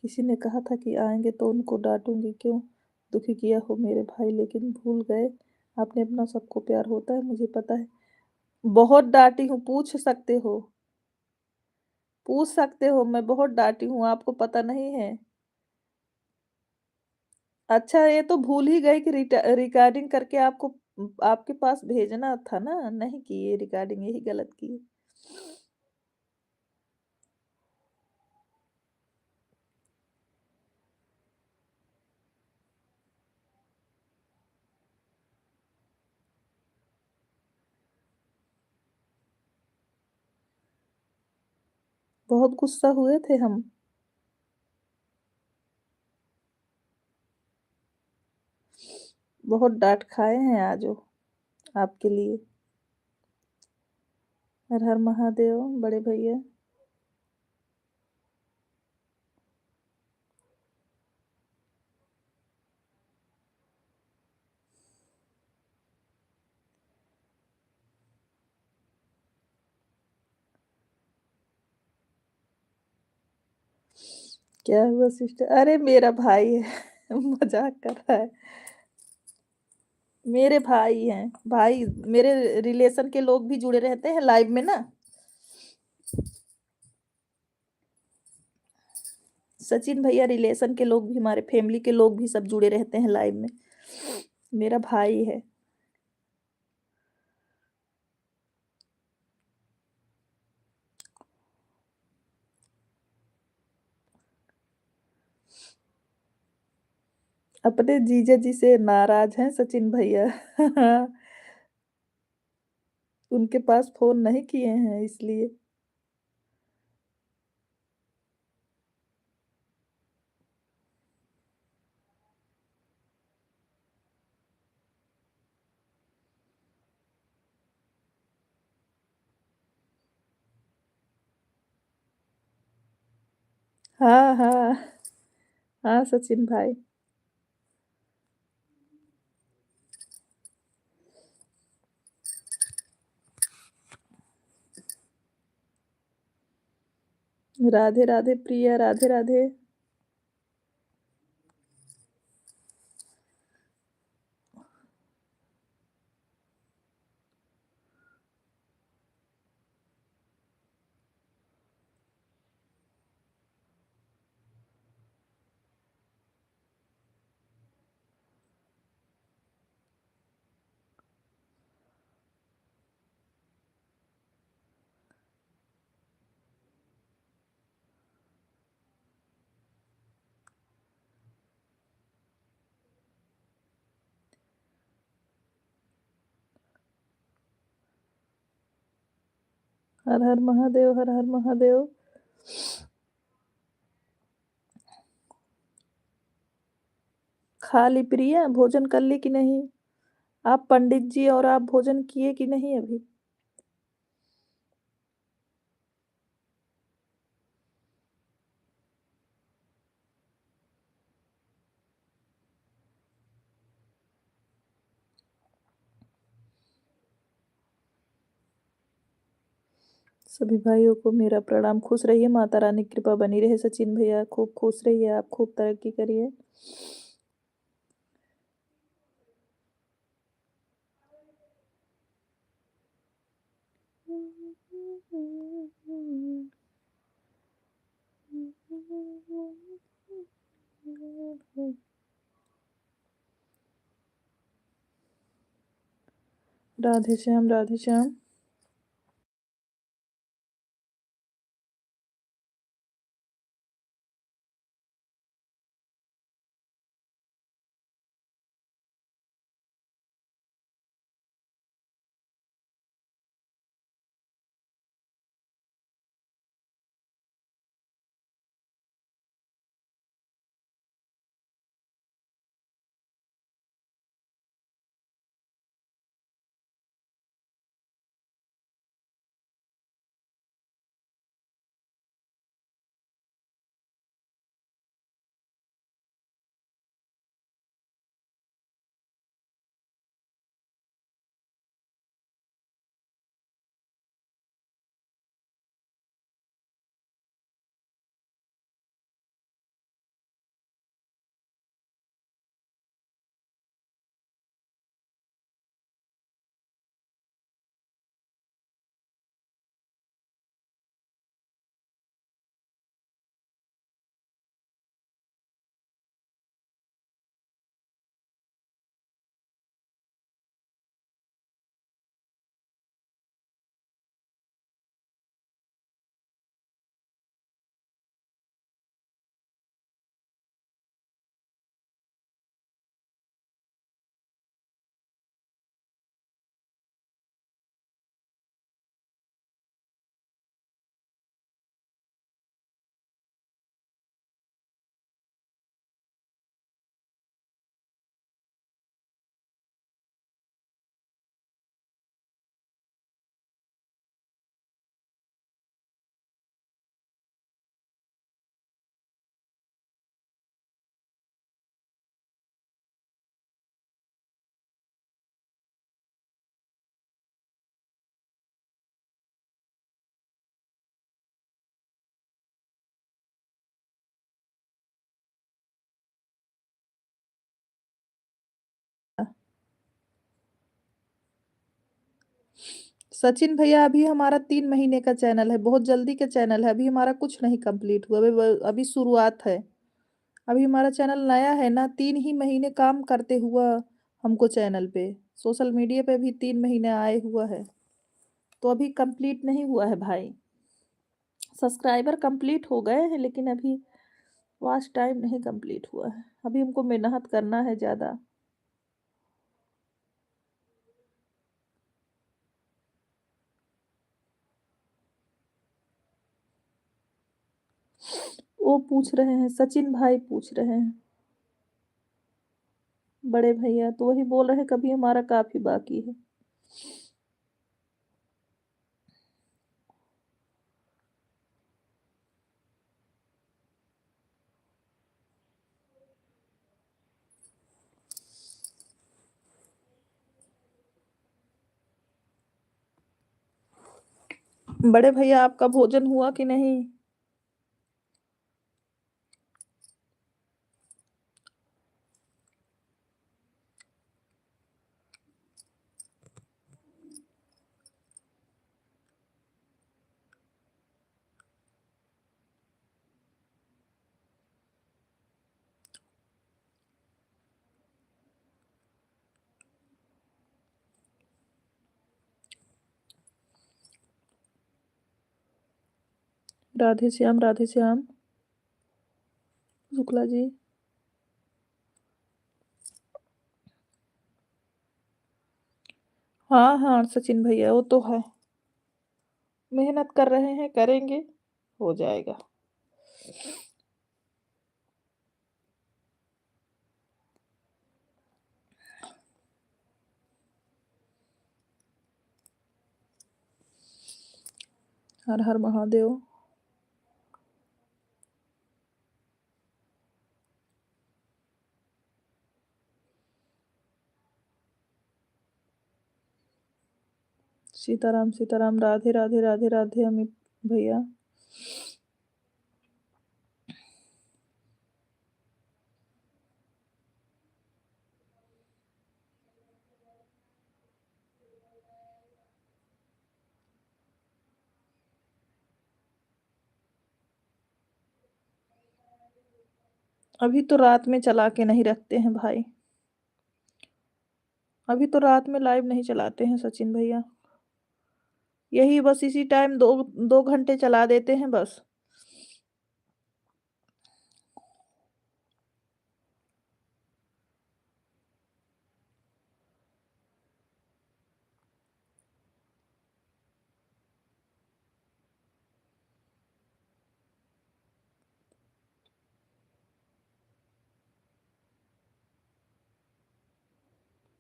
किसी ने कहा था कि आएंगे तो उनको डांटूंगी, क्यों दुखी किया हो मेरे भाई, लेकिन भूल गए आपने अपना सबको प्यार होता है, मुझे पता है। बहुत डांटी हूँ, पूछ सकते हो, मैं बहुत डांटी हूँ, आपको पता नहीं है? अच्छा ये तो भूल ही गए कि रिकॉर्डिंग करके आपको आपके पास भेजना था ना, नहीं की ये रिकॉर्डिंग, यही गलत की। बहुत गुस्सा हुए थे हम। बहुत डांट खाए हैं आज वो आपके लिए। हर हर महादेव बड़े भैया। क्या हुआ सिस्टर? अरे मेरा भाई है मज़ाक कर रहा है। मेरे भाई हैं, भाई मेरे रिलेशन के लोग भी जुड़े रहते हैं लाइव में ना। सचिन भैया रिलेशन के लोग भी, हमारे फैमिली के लोग भी सब जुड़े रहते हैं लाइव में। मेरा भाई है। अपने जीजा जी से नाराज़ हैं सचिन भैया। उनके पास फ़ोन नहीं किए हैं इसलिए। हाँ, हाँ। हाँ, सचिन भाई। राधे, राधे प्रिया, राधे, राधे। हर हर महादेव, हर हर महादेव। खा ली प्रिया, भोजन कर ली कि नहीं? आप पंडित जी और आप भोजन किए कि नहीं अभी? सभी भाइयों को मेरा प्रणाम। खुश रहिए, माता रानी की कृपा बनी रहे। सचिन भैया खूब खुश रहिए, आप खूब तरक्की करिए। राधे श्याम, राधे श्याम। सचिन भैया अभी हमारा 3 महीने का चैनल है, बहुत जल्दी का चैनल है, अभी हमारा कुछ नहीं कंप्लीट हुआ, अभी शुरुआत है। अभी हमारा चैनल नया है ना, 3 ही महीने काम करते हुआ हमको चैनल पे, सोशल मीडिया पे भी 3 महीने आए हुआ है, तो अभी कंप्लीट नहीं हुआ है भाई। सब्सक्राइबर कंप्लीट हो गए हैं लेकिन अभी वॉच टाइम नहीं कंप्लीट हुआ है, अभी हमको मेहनत करना है ज़्यादा। वो पूछ रहे हैं, सचिन भाई पूछ रहे हैं, बड़े भैया, तो वही बोल रहे हैं कभी हमारा काफ़ी बाकी है। बड़े भैया आपका भोजन हुआ कि नहीं? राधे श्याम, राधे श्याम। शुक्ला जी। हाँ हाँ सचिन भैया, वो तो है, मेहनत कर रहे हैं, करेंगे, हो जाएगा। हर हर महादेव। सीताराम सीताराम, राधे राधे राधे राधे अमित भैया। अभी तो रात में चला के नहीं रखते हैं भाई, अभी तो रात में लाइव नहीं चलाते हैं सचिन भैया, यही बस इसी टाइम 2 घंटे चला देते हैं बस।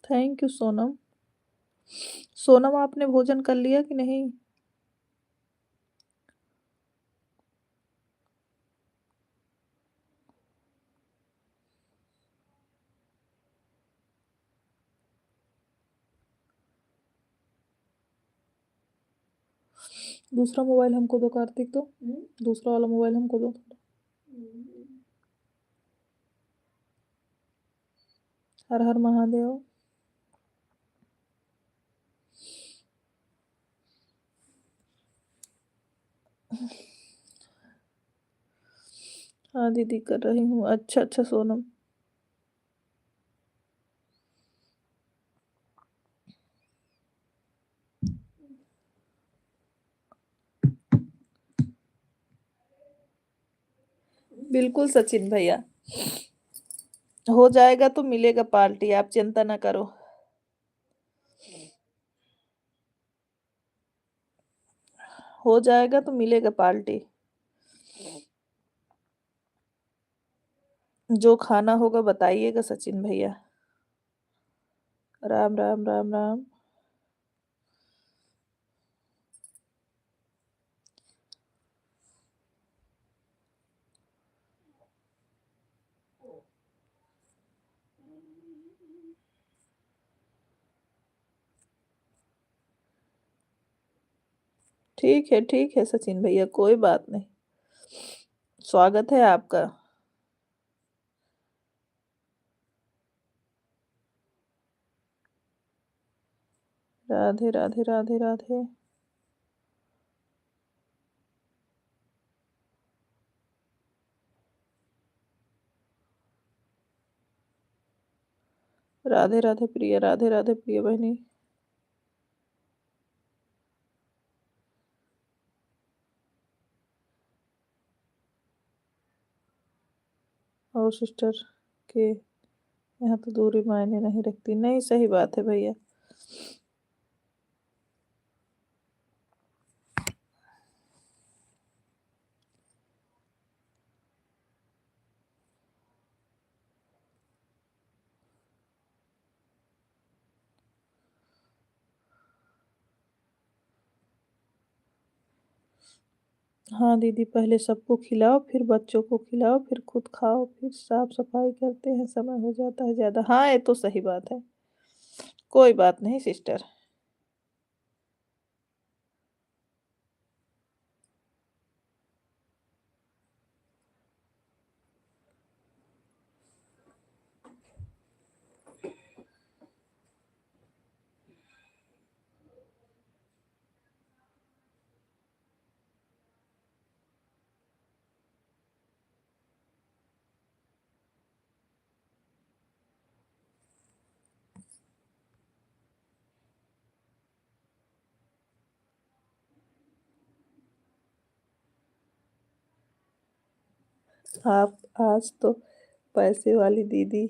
Thank you Sonam. सोनम आपने भोजन कर लिया कि नहीं? दूसरा मोबाइल हमको दो कार्तिक, तो दूसरा वाला मोबाइल हमको दो। हर हर महादेव। हाँ दीदी कर रही हूँ। अच्छा अच्छा सोनम। बिल्कुल सचिन भैया, हो जाएगा तो मिलेगा पार्टी, आप चिंता ना करो। हो जाएगा तो मिलेगा पार्टी, जो खाना होगा बताइएगा सचिन भैया। राम राम राम राम। ठीक है सचिन भैया, कोई बात नहीं, स्वागत है आपका। राधे राधे राधे राधे। राधे राधे प्रिय, राधे राधे प्रिय बहनी। और सिस्टर के यहाँ तो दूरी मायने नहीं रखती। नहीं, सही बात है भैया। हाँ दीदी, पहले सबको खिलाओ, फिर बच्चों को खिलाओ, फिर खुद खाओ, फिर साफ-सफाई करते हैं, समय हो जाता है ज़्यादा। हाँ, ये तो सही बात है। कोई बात नहीं सिस्टर। आप आज तो पैसे वाली दीदी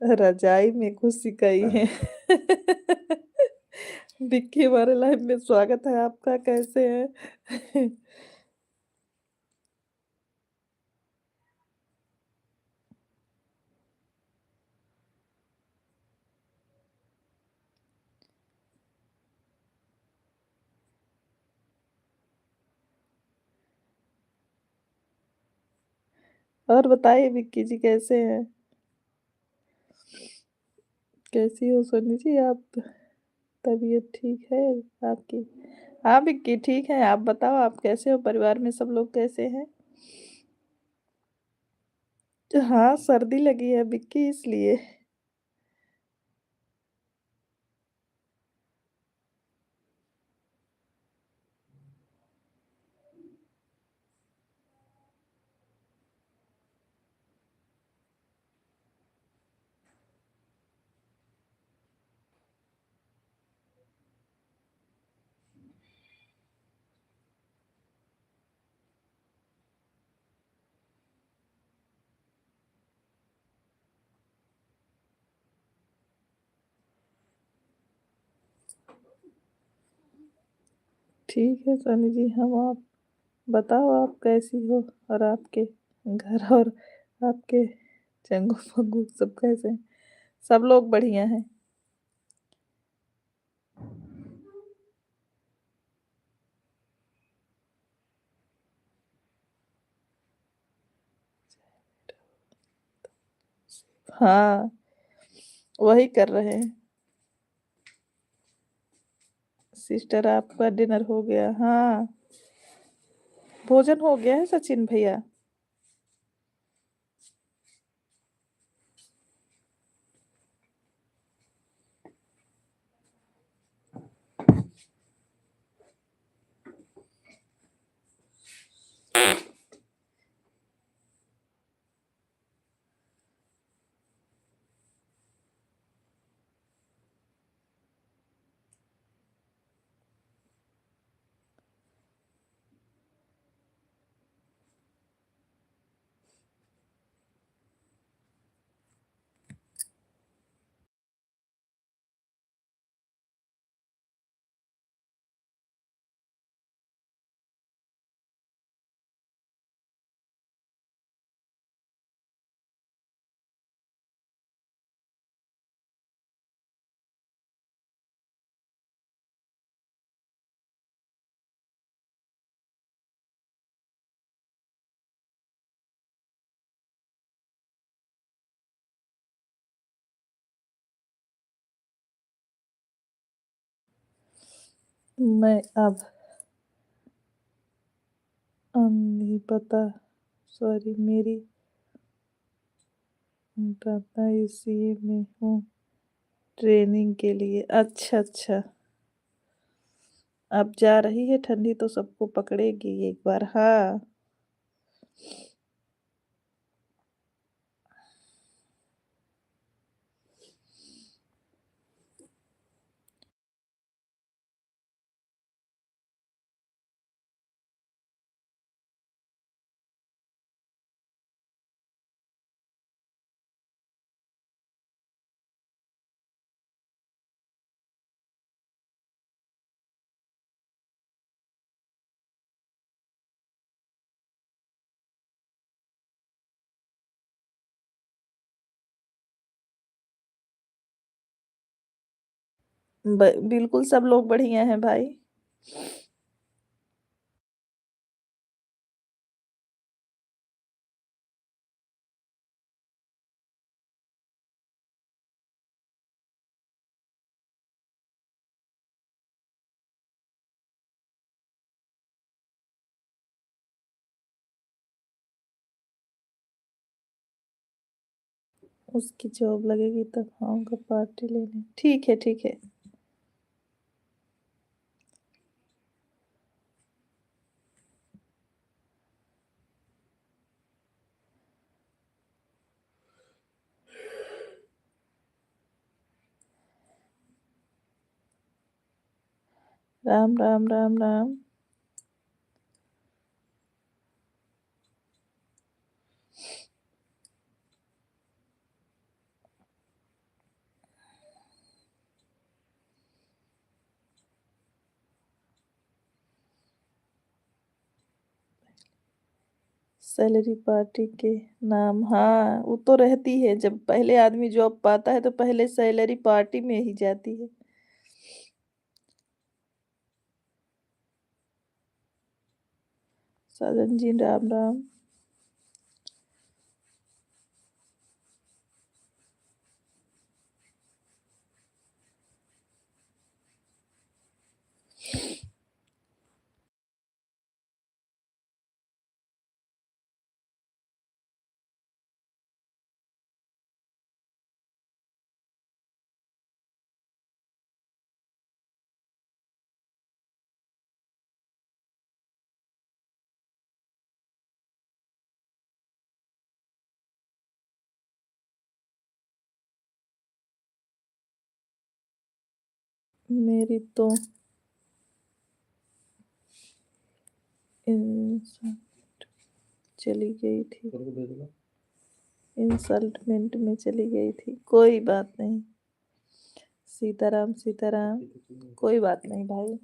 रज़ाई में घुस गई हैं। विक्की, हमारे लाइफ में स्वागत है आपका, कैसे हैं? और बताइए विक्की जी कैसे हैं? कैसी हो सोनी जी आप? तबीयत ठीक है आपकी? हाँ विक्की, ठीक है। आप बताओ, आप कैसे हो? परिवार में सब लोग कैसे हैं? हाँ, सर्दी लगी है विक्की, इसलिए। ठीक है सोनी जी, हम आप बताओ आप कैसी हो? और आपके घर और आपके चंगू फंगू सब कैसे हैं? सब लोग बढ़िया हैं। हाँ, वही कर रहे हैं। सिस्टर आपका डिनर हो गया? हाँ, भोजन हो गया है सचिन भैया। मैं अब नहीं पता, सॉरी, मेरी। टाटा एसी में हूँ। ट्रेनिंग के लिए। अच्छा, अच्छा। अब जा रही है ठंडी तो सबको पकड़ेगी एक बार। हाँ। बिल्कुल सब लोग बढ़िया हैं भाई। उसकी जॉब लगेगी तब आऊँगा पार्टी लेने। ठीक है, ठीक है। राम, राम, राम, राम। सैलरी पार्टी के नाम, हाँ, वो तो रहती है। जब पहले आदमी जॉब पाता है तो पहले सैलरी पार्टी में ही जाती है। साजन जी राम, राम। मेरी तो इंसल्ट चली गई थी। इंसल्टमेंट में चली गई थी। कोई बात नहीं। सीताराम, सीताराम। कोई बात नहीं भाई।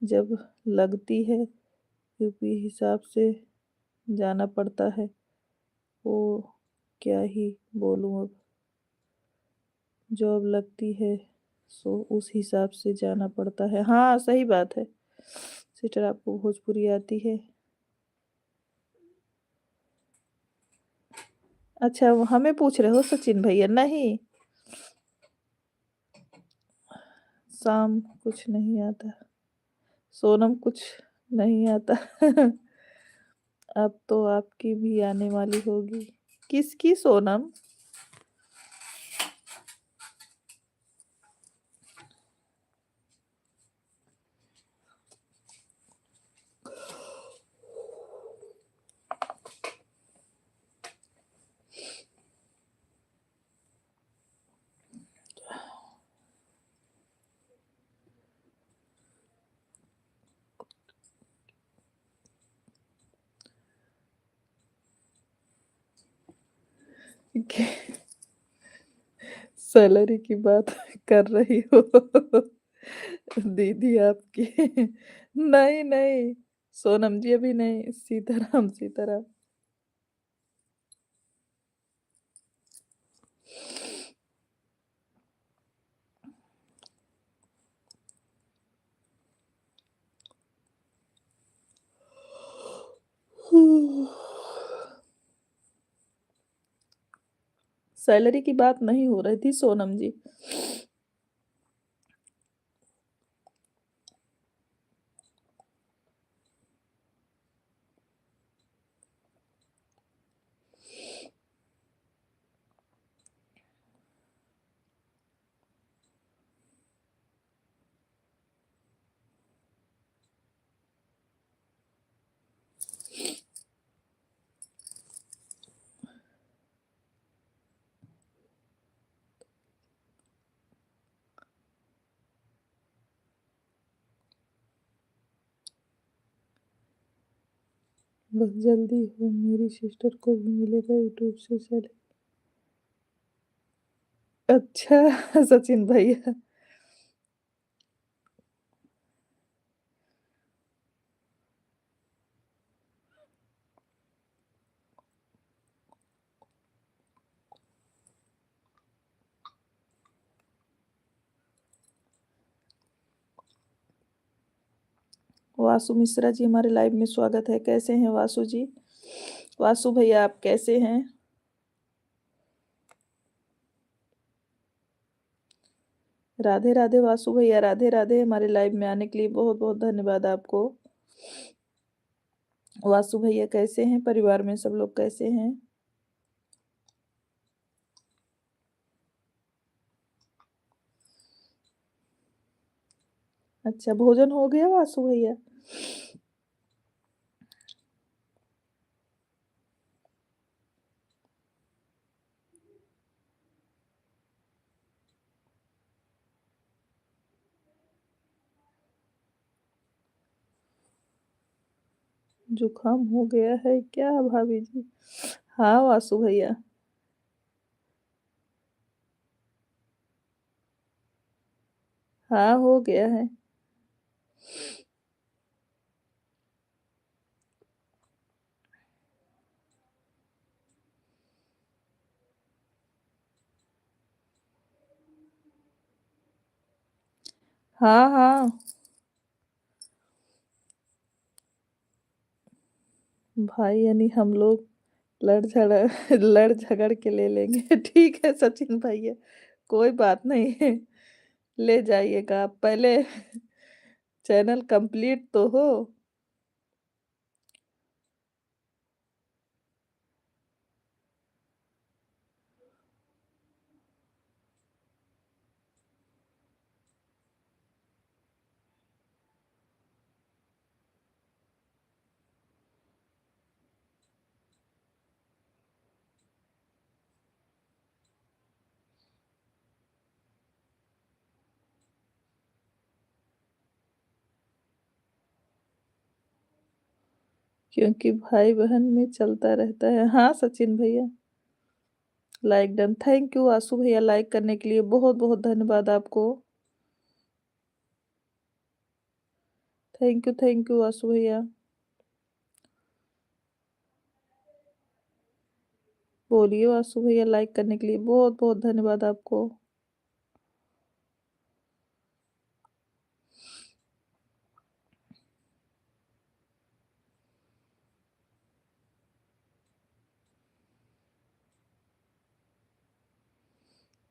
जब लगती है यूपी हिसाब से जाना पड़ता है। वो क्या ही बोलूं अब। जॉब लगती है सो उस हिसाब से जाना पड़ता है। हाँ, सही बात है। सिस्टर आपको भोजपुरी आती है? अच्छा, वो हमें पूछ रहे हो सचिन भैया? नहीं। शाम कुछ नहीं आता। सोनम कुछ नहीं आता। अब तो आपकी भी आने वाली होगी। किसकी सोनम? सैलरी की बात कर रही हो दीदी आपकी? नहीं नहीं, सोनम जी अभी नहीं। सीताराम सीताराम। सैलरी की बात नहीं हो रही थी सोनम जी। बस जल्दी हो, मेरी सिस्टर को भी मिलेगा यूट्यूब से सैलरी। अच्छा सचिन भैया। वासु मिश्रा जी हमारे लाइव में स्वागत है। कैसे हैं वासु जी? वासु भैया आप कैसे हैं? राधे राधे वासु भैया, राधे राधे। हमारे लाइव में आने के लिए बहुत बहुत धन्यवाद आपको। वासु भैया कैसे हैं? परिवार में सब लोग कैसे हैं? अच्छा, भोजन हो गया वासु भैया? जुकाम हो गया है क्या भाभी जी? हाँ वासु भैया। हाँ हो गया है। हाँ हाँ भाई, यानी हम लोग लड़ झगड़ लड़ झगड़ के ले लेंगे। ठीक है सचिन भैया, कोई बात नहीं है। ले जाइएगा आप, पहले चैनल कंप्लीट तो हो। क्योंकि भाई बहन में चलता रहता है। हाँ सचिन भैया, लाइक डन। थैंक यू आशु भैया, लाइक करने के लिए बहुत बहुत धन्यवाद आपको। थैंक यू आशु भैया। बोलिए आशु भैया, लाइक करने के लिए बहुत बहुत धन्यवाद आपको।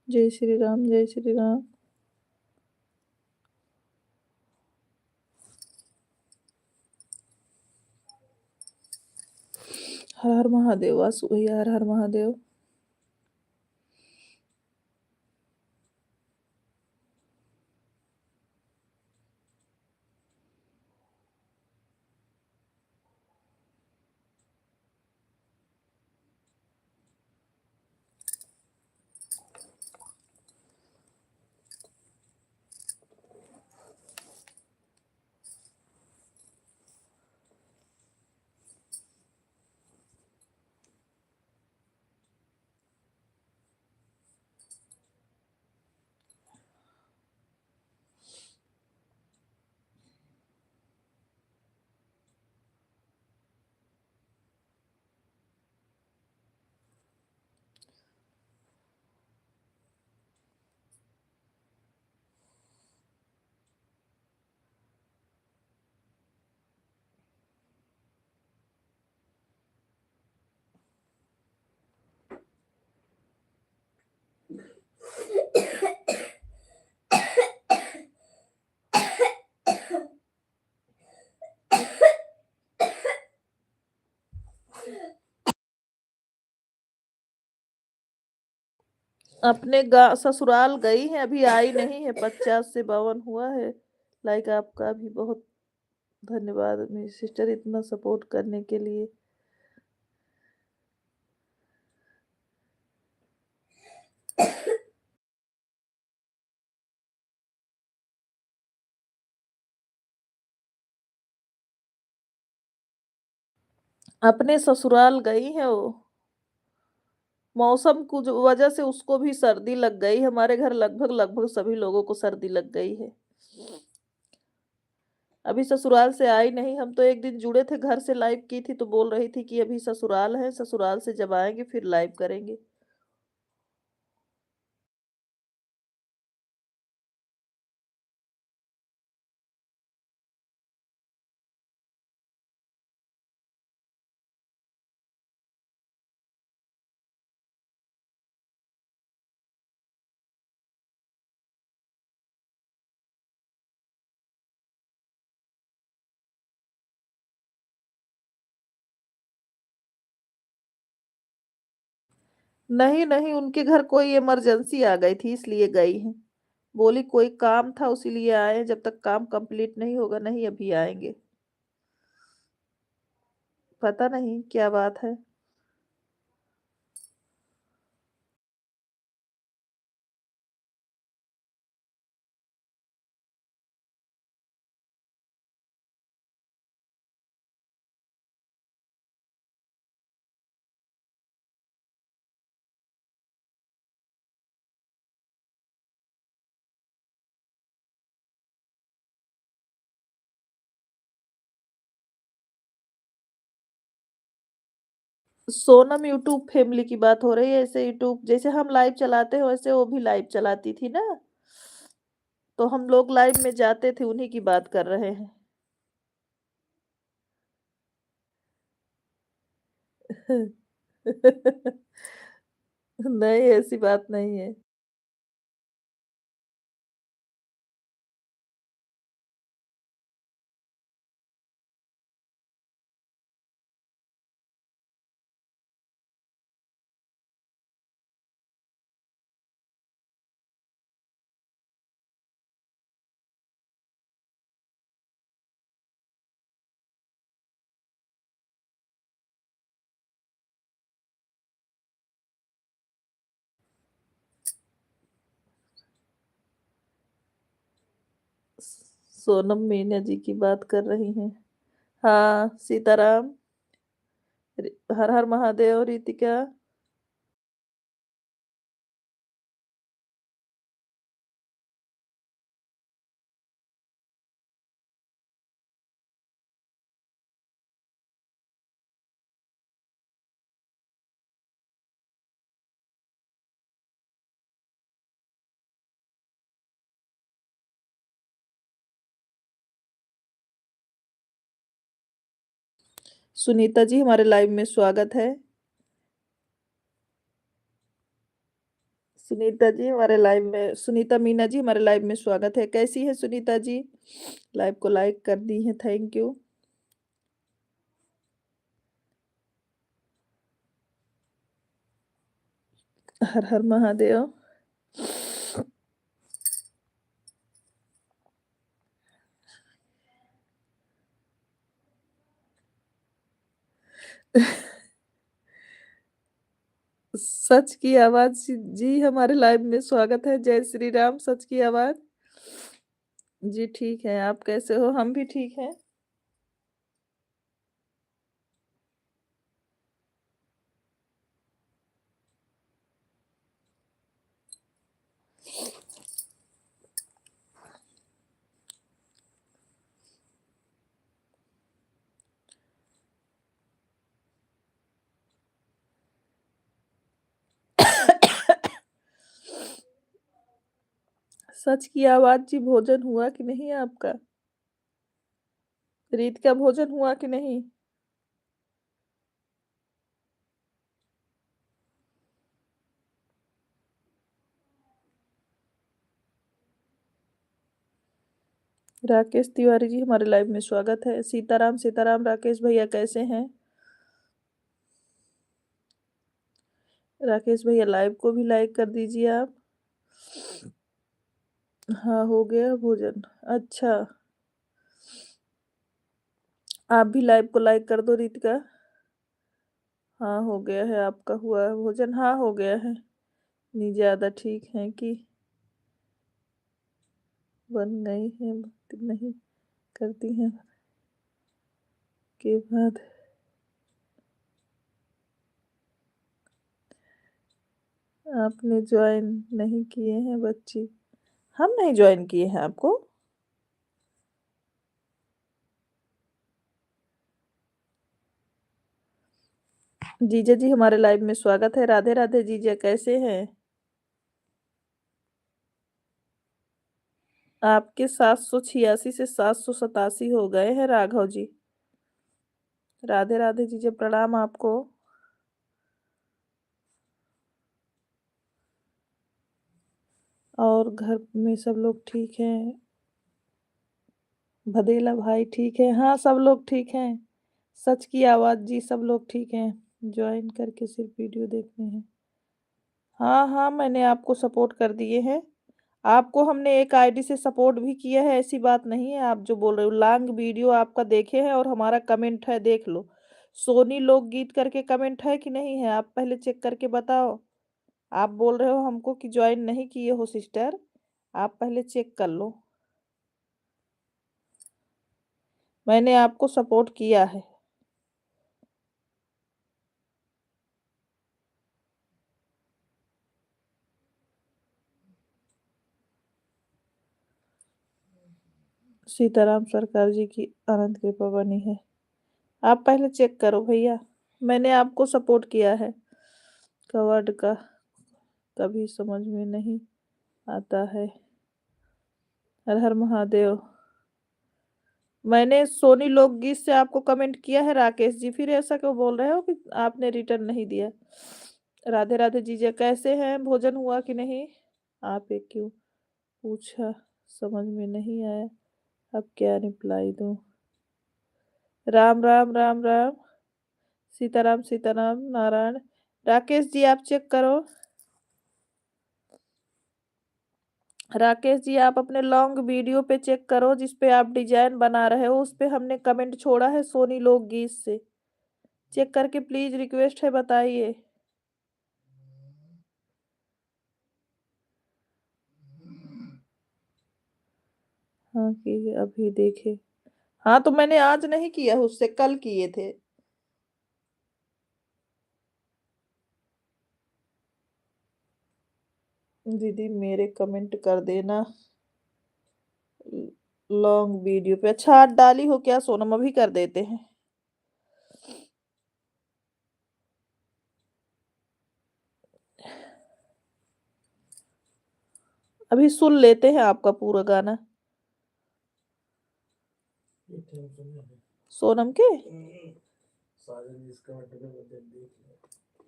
जय श्री राम, जय श्री राम। हर हर महादेव वासु भैया, हर हर महादेव। अपने ससुराल गई हैं, अभी आई नहीं है, 50 से 52 हुआ है। लाइक आपका भी बहुत धन्यवाद मेरी सिस्टर इतना सपोर्ट करने के लिए। अपने ससुराल गई हैं वो। मौसम कुछ वजह से उसको भी सर्दी लग गई। हमारे घर लगभग लगभग सभी लोगों को सर्दी लग गई है। अभी ससुराल से आई नहीं। हम तो एक दिन जुड़े थे, घर से लाइव की थी तो बोल रही थी कि अभी ससुराल है, ससुराल से जब आएंगे फिर लाइव करेंगे। नहीं नहीं, उनके घर कोई इमरजेंसी आ गई थी इसलिए गई हैं। बोली कोई काम था उसीलिए आए हैं, जब तक काम कंप्लीट नहीं होगा नहीं अभी आएंगे। पता नहीं क्या बात है। सोनम यूट्यूब फैमिली की बात हो रही है। ऐसे यूट्यूब जैसे हम लाइव चलाते हैं वैसे वो भी लाइव चलाती थी ना, तो हम लोग लाइव में जाते थे, उन्हीं की बात कर रहे हैं। नहीं, ऐसी बात नहीं है। सोनम मीना जी की बात कर रही हैं। हाँ, सीताराम। हर हर महादेव रितिका। सुनीता जी हमारे लाइव में स्वागत है। सुनीता जी हमारे लाइव में, सुनीता मीना जी हमारे लाइव में स्वागत है। कैसी है सुनीता जी? लाइव को लाइक कर दी है, थैंक यू। हर हर महादेव। सच की आवाज़ जी, हमारे लाइव में स्वागत है। जय श्री राम, सच की आवाज़। जी, ठीक है, आप कैसे हो? हम भी ठीक हैं। सच की आवाज़ जी, भोजन हुआ कि नहीं आपका? रीत का भोजन हुआ कि नहीं? राकेश तिवारी जी, हमारे लाइव में स्वागत है। सीताराम, सीताराम, राकेश भैया कैसे हैं? राकेश भैया लाइव को भी लाइक कर दीजिए आप। हाँ, हो गया भोजन। अच्छा, आप भी लाइव को लाइक कर दो रीत का। हाँ, हो गया है, आपका हुआ है भोजन? हाँ, हो गया है। नहीं ज़्यादा ठीक है कि बन गई हैं, नहीं करती हैं के बाद। आपने ज्वाइन नहीं किए हैं बच्ची? हम नहीं ज्वाइन किए हैं आपको। जीजा जी, हमारे लाइव में स्वागत है। राधे राधे जीजा, कैसे हैं? आपके 786 से 787 हो गए हैं राघव जी। राधे राधे जीजा, प्रणाम आपको। और घर में सब लोग ठीक हैं? भदेला भाई ठीक है? हाँ, सब लोग ठीक हैं। सच की आवाज़ जी, सब लोग ठीक हैं। ज्वाइन करके सिर्फ वीडियो देखने हैं। हाँ, हाँ, मैंने आपको सपोर्ट कर दिए हैं। आपको हमने एक आईडी से सपोर्ट भी किया है, ऐसी बात नहीं है। आप जो बोल रहे हो, लॉन्ग वीडियो आपका देखे हैं और हमारा कमेंट है, देख लो। सोनी लोकगीत करके कमेंट है कि नहीं है? आप पहले चेक करके बताओ। आप बोल रहे हो हमको कि ज्वाइन नहीं किए हो सिस्टर, आप पहले चेक कर लो। मैंने आपको सपोर्ट किया है। सीताराम सरकार जी की अनंत कृपा बनी है। आप पहले चेक करो भैया, मैंने आपको सपोर्ट किया है। कवर्ड का कभी समझ में नहीं आता है। हर हर महादेव। मैंने सोनी लोकगीत से आपको कमेंट किया है राकेश जी, फिर ऐसा क्यों बोल रहे हो कि आपने रिटर्न नहीं दिया? राधे राधे जीजा, कैसे हैं? भोजन हुआ कि नहीं? आप एक क्यों पूछा, समझ में नहीं आया, अब क्या रिप्लाई दूं? राम राम राम राम। सीताराम, सीताराम, नारायण। राकेश जी, आप चेक करो। राकेश जी, आप अपने लॉन्ग वीडियो पे चेक करो, जिस पे आप डिजाइन बना रहे हो, उस पे हमने कमेंट छोड़ा है सोनी लोकगीत से। चेक करके प्लीज, रिक्वेस्ट है, बताइए। हाँ, कि अभी देखे। हाँ, तो मैंने आज नहीं किया, उससे कल किए थे। दीदी मेरे कमेंट कर देना लॉन्ग वीडियो पे। अच्छा, आज डाली हो क्या सोनम? अभी कर देते हैं। अभी सुन लेते हैं आपका पूरा गाना। सोनम के।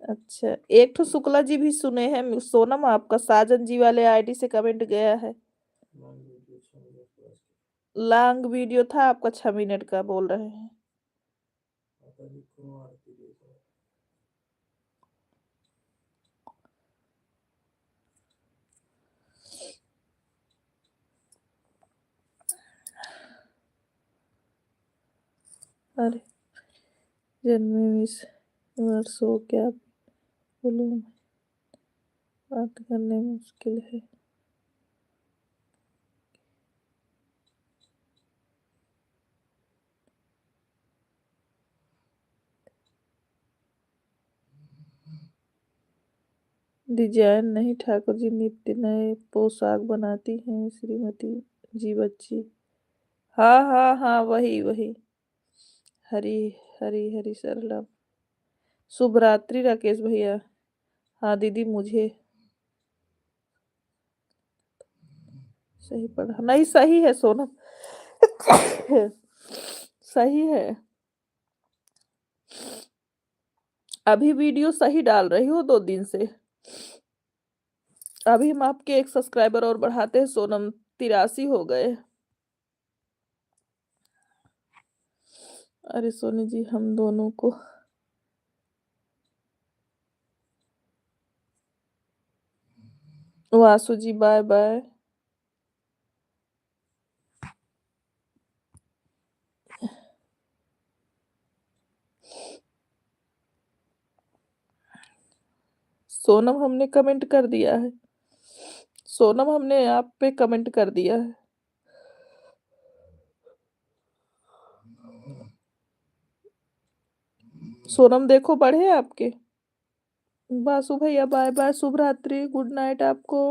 अच्छा, एक तो शुक्ला जी भी सुने हैं। सोनम, आपका साजन जी वाले आईडी से कमेंट गया है। लॉन्ग वीडियो था आपका, 6 मिनट का बोल रहे हैं। अरे जन्मे 20 वर्ष हो, क्या बोलूं, बात करने मुश्किल है। डिजाइन नहीं ठाकुर जी, नित्य नए पोशाक बनाती हैं श्रीमती जी बच्ची। हाँ हाँ हाँ, वही वही। हरी हरी हरी सरलम। शुभ रात्रि राकेश भैया। हाँ दीदी, मुझे सही पढ़ा नहीं, सही है सोनम। सही है। अभी वीडियो सही डाल रही हो 2 दिन से। अभी हम आपके एक सब्सक्राइबर और बढ़ाते हैं सोनम, 83 हो गए। अरे सोनी जी, हम दोनों को वासु जी बाय बाय। सोनम हमने कमेंट कर दिया है। सोनम हमने आप पे कमेंट कर दिया है। सोनम देखो, बढ़े आपके। वासु भैया बाय बाय, शुभ रात्रि, गुड नाइट आपको।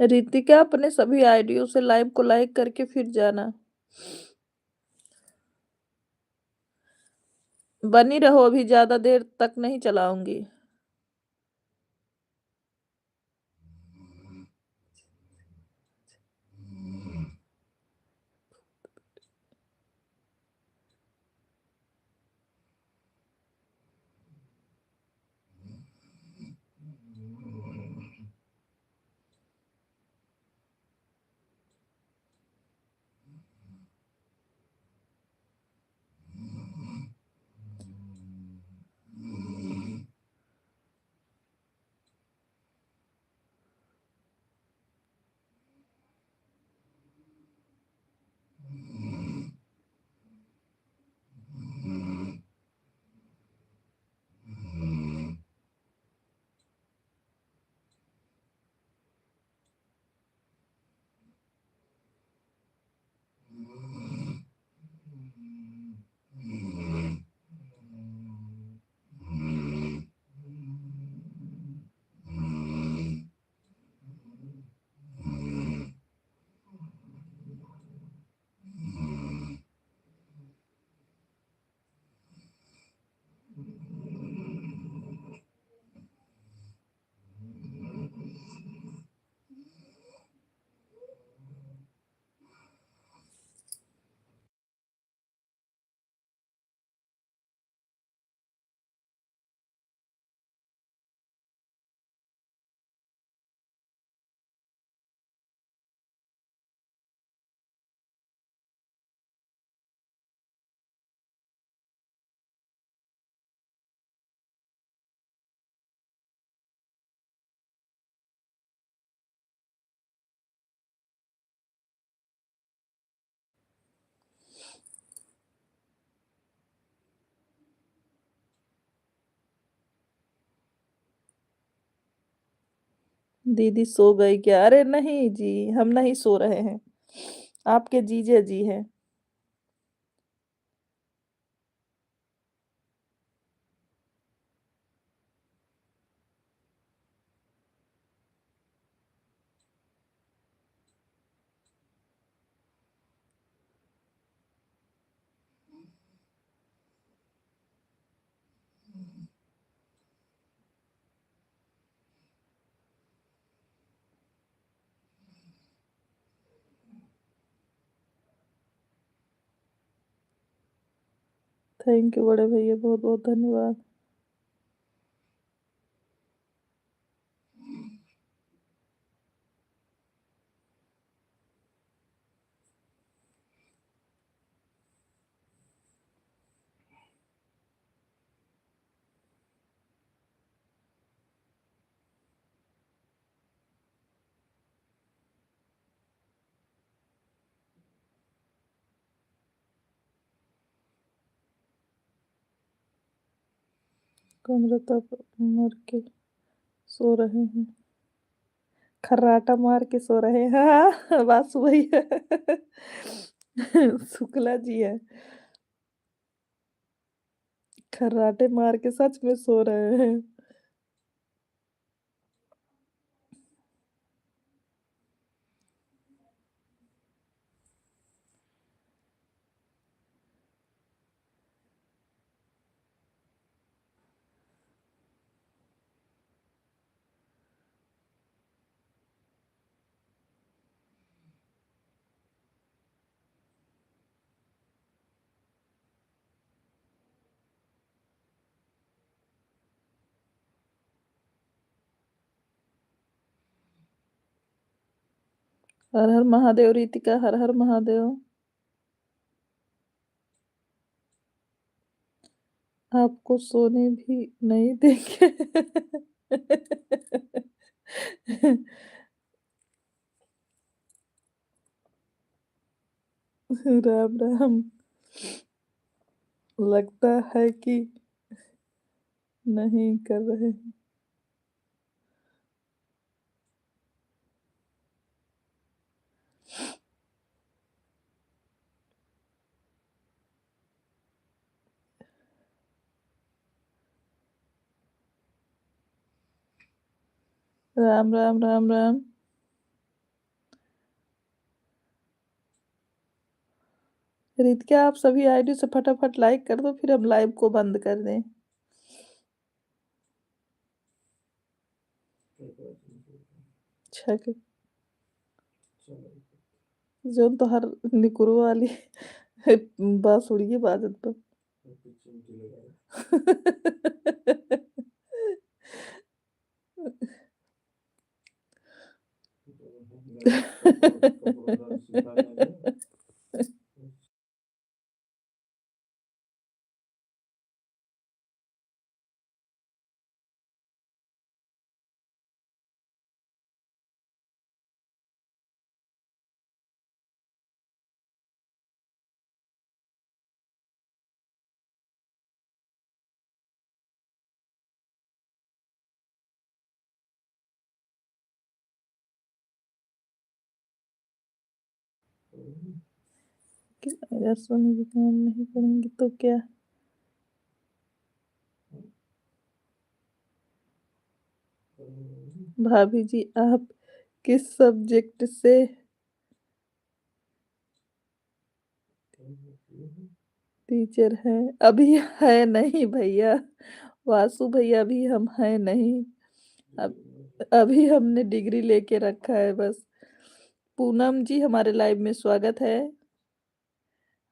रितिका, अपने सभी आईडियो से लाइव को लाइक करके फिर जाना। बनी रहो, अभी ज्यादा देर तक नहीं चलाऊंगी। दीदी सो गई क्या? अरे नहीं जी, हम नहीं सो रहे हैं, आपके जीजे जी हैं। थैंक यू बड़े भैया, बहुत बहुत धन्यवाद। कमरता मर के सो रहे हैं, खर्राटा मार के सो रहे हैं। हाँ, वासु भैया। शुक्ला जी है, खर्राटे मार के सच में सो रहे हैं। हर हर महादेव रीतिका, हर हर महादेव। आपको सोने भी नहीं देंगे। राम राम। लगता है कि नहीं कर रहे हैं। राम राम राम राम। रीत, क्या आप सभी आईडी से फटाफट लाइक कर दो, फिर हम लाइव को बंद कर दें। छक जो तो हर निकुरो वाली बांसुरी की बाजत पर। अगर सोने की काम नहीं करेंगी तो क्या? भाभी जी, आप किस सब्जेक्ट से टीचर हैं? अभी है नहीं भैया, वासु भैया, अभी हम हैं नहीं। अब अभी हमने डिग्री लेके रखा है बस। पूनम जी, हमारे लाइव में स्वागत है।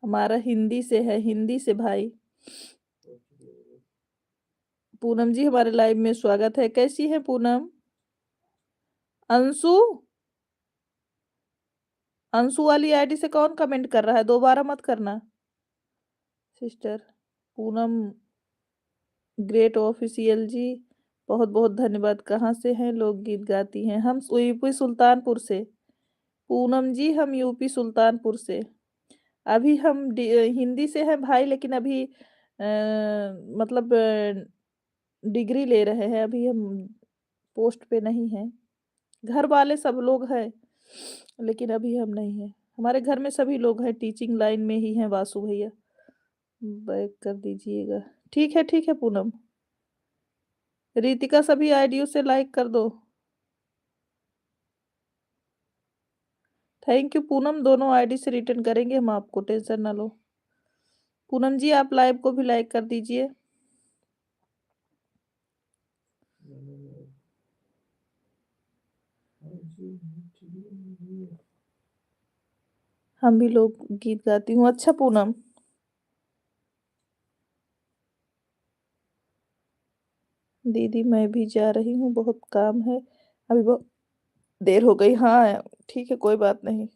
हमारा हिंदी से है, हिंदी से भाई। पूनम जी, हमारे लाइव में स्वागत है। कैसी है पूनम? अंशु, अंशु वाली आईडी से कौन कमेंट कर रहा है? दोबारा मत करना सिस्टर। पूनम ग्रेट ऑफिशियल जी, बहुत बहुत धन्यवाद। कहाँ से हैं? लोकगीत गाती हैं। हम यूपी सुल्तानपुर से। पूनम जी, हम यूपी सुल्तानपुर से। अभी हम हिंदी से हैं भाई, लेकिन अभी मतलब डिग्री ले रहे हैं। अभी हम पोस्ट पे नहीं हैं। घर वाले सब लोग हैं, लेकिन अभी हम नहीं हैं। हमारे घर में सभी लोग हैं, टीचिंग लाइन में ही हैं। वासु भैया बैक कर दीजिएगा। ठीक है पूनम। रितिका, सभी आईडियो से लाइक कर दो। थैंक यू पूनम, दोनों आईडी से रिटर्न करेंगे हम आपको, टेंशन ना लो। पूनम जी, आप लाइव को भी लाइक कर दीजिए। हम भी लोग गीत गाती हूँ। अच्छा पूनम, दीदी मैं भी जा रही हूँ, बहुत काम है, अभी बहुत देर हो गई। हाँ, ठीक है, कोई बात नहीं।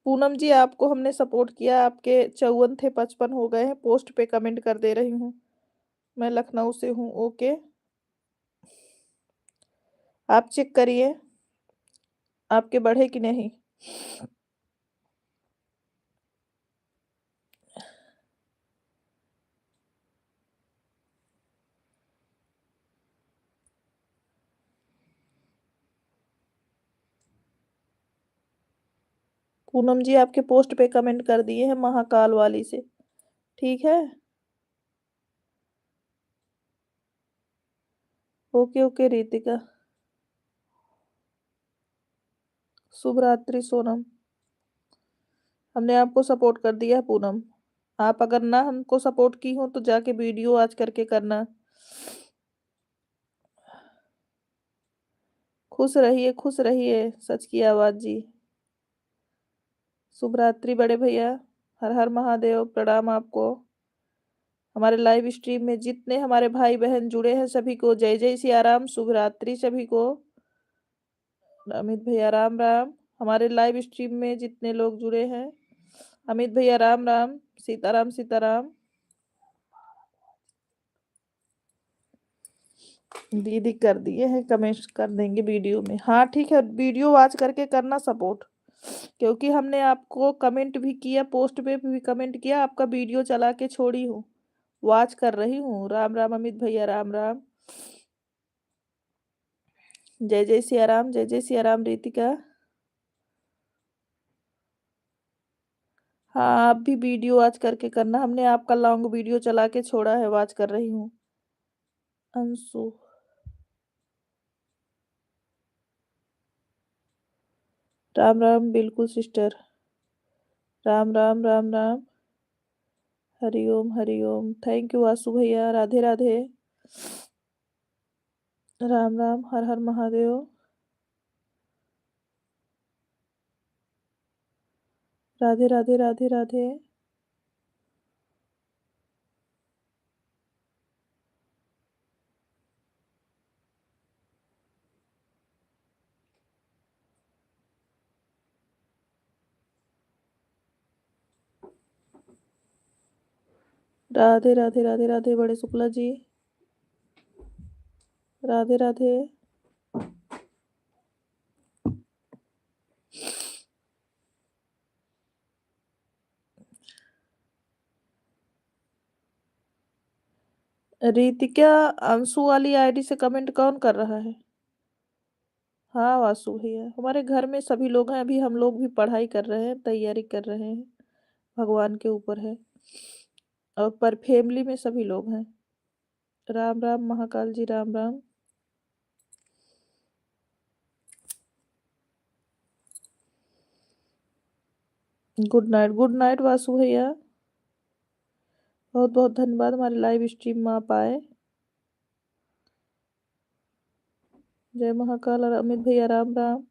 पूनम जी आपको हमने सपोर्ट किया, आपके 54 थे 55 हो गए हैं, पोस्ट पे कमेंट कर दे रही हूँ। मैं लखनऊ से हूँ, ओके। आप चेक करिए आपके बढ़े कि नहीं। पूनम जी आपके पोस्ट पे कमेंट कर दिए हैं महाकाल वाली से, ठीक है। ओके ओके रितिका, शुभ रात्रि सोनम। हमने आपको सपोर्ट कर दिया है पूनम। आप अगर ना हमको सपोर्ट की हो तो जाके वीडियो आज करके करना। खुश रहिए सच की आवाज जी। शुभ रात्रि बड़े भैया, हर हर महादेव, प्रणाम आपको। हमारे लाइव स्ट्रीम में जितने हमारे भाई बहन जुड़े हैं सभी को जय जय सिया राम, शुभ रात्रि सभी को। अमित भैया राम राम। हमारे लाइव स्ट्रीम में जितने लोग जुड़े हैं, अमित भैया राम राम, सीताराम सीताराम। दीदी कर दिए हैं, कमेंट कर देंगे वीडियो में। हाँ ठीक है, वीडियो वॉच करके करना सपोर्ट, क्योंकि हमने आपको कमेंट भी किया, पोस्ट पे भी कमेंट किया, आपका वीडियो चला के छोड़ी हूँ, वॉच कर रही हूँ। राम राम अमित भैया राम राम, जय जय सिया राम, जय जय सिया राम रितिका। हाँ आप भी वीडियो वॉच करके करना, हमने आपका लॉन्ग वीडियो चला के छोड़ा है, वॉच कर रही हूँ। अंशु, राम राम बिल्कुल sister, Ram Ram Ram Ram, Hari Om, thank you Vasu भैया, राधे राधे, राम राम, हर हर महादेव, राधे राधे राधे राधे, राधे राधे राधे राधे बड़े शुक्ला जी, राधे राधे। रितिका, अंशु वाली आईडी से कमेंट कौन कर रहा है। हाँ वासु भैया, हमारे घर में सभी लोग हैं, अभी हम लोग भी पढ़ाई कर रहे हैं, तैयारी कर रहे हैं, भगवान के ऊपर है, और पर फैमिली में सभी लोग हैं। राम राम महाकाल जी, राम राम। गुड नाइट वासु भैया, बहुत बहुत धन्यवाद हमारे लाइव स्ट्रीम में आप आए। जय महाकाल और अमित भैया राम राम,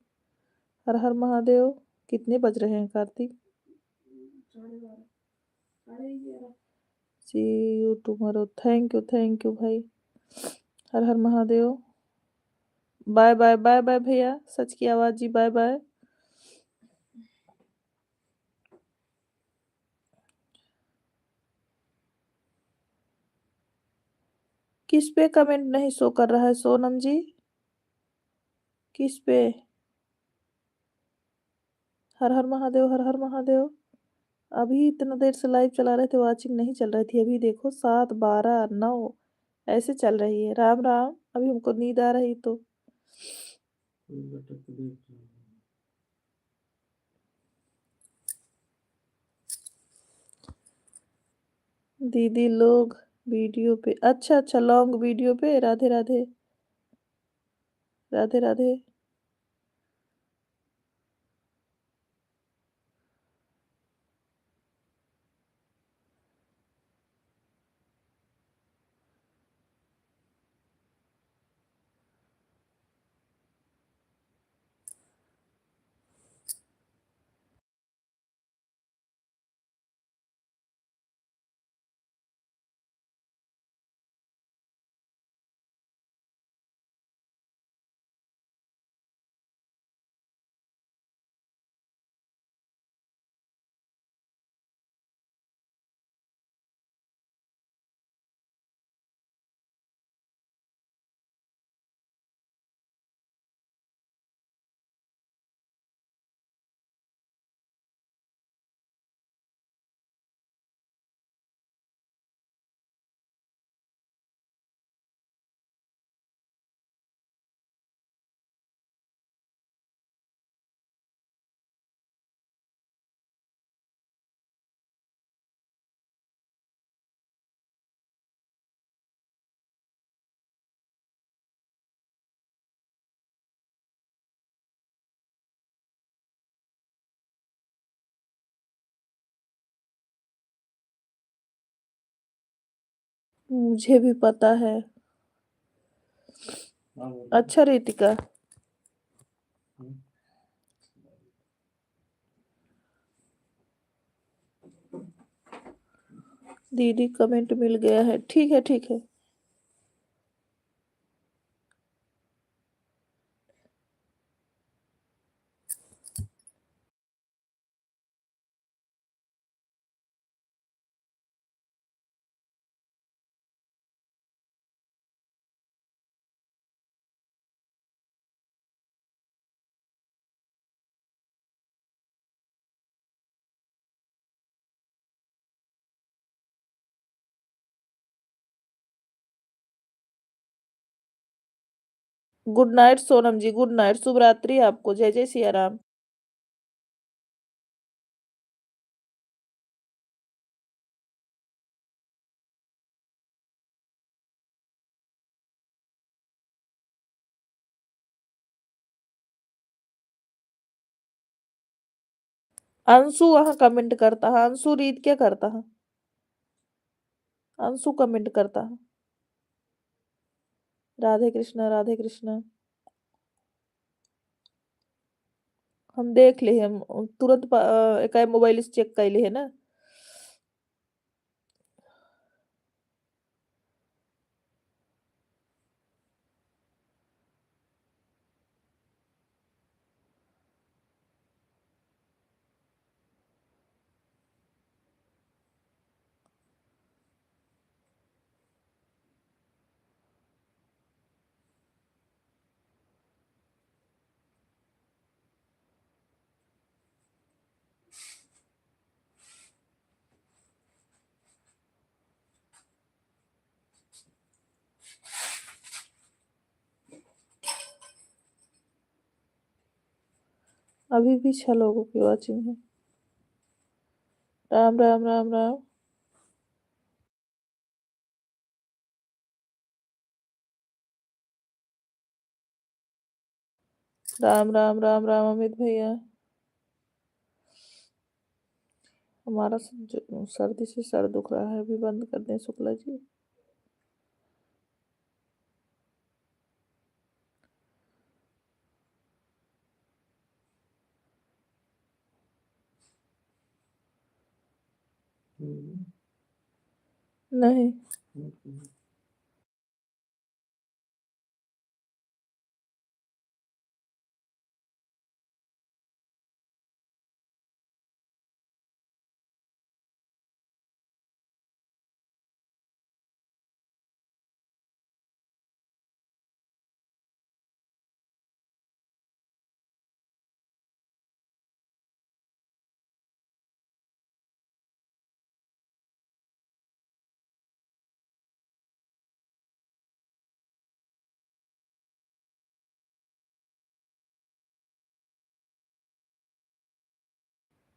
हर हर महादेव। कितने बज रहे हैं Kartik. See you tomorrow, thank you भाई, हर हर Mahadev. Bye bye bye bye भैया, सच की आवाज जी, बाय बाय। किस पे कमेंट नहीं शो कर रहा है सोनम जी, किस पे। हर हर महादेव, हर हर महादेव। अभी इतना देर से लाइव चला रहे थे, वाचिंग नहीं चल रही थी, अभी देखो 7 12 9 ऐसे चल रही है। राम राम, अभी हमको नींद आ रही तो। दीदी लोग वीडियो पे, अच्छा अच्छा लॉन्ग वीडियो पे, राधे राधे, राधे राधे। मुझे भी पता है। अच्छा रितिका, दीदी कमेंट मिल गया है, ठीक है ठीक है। गुड नाइट सोनम जी, गुड नाइट, शुभ रात्रि आपको, जय जय सिया राम। अंशु वहाँ कमेंट करता है, अंशु रीत क्या करता है, अंशु कमेंट करता है। राधे कृष्णा राधे कृष्णा। हम देख ले, हम तुरंत एक मोबाइल से चेक कर ले है ना। अभी भी 6 लोगों की वॉचिंग है। राम राम राम राम। राम राम राम राम अमित भैया। हमारा सर्दी से सर दुख रहा है, अभी बंद कर दें शुक्ला जी। नहीं।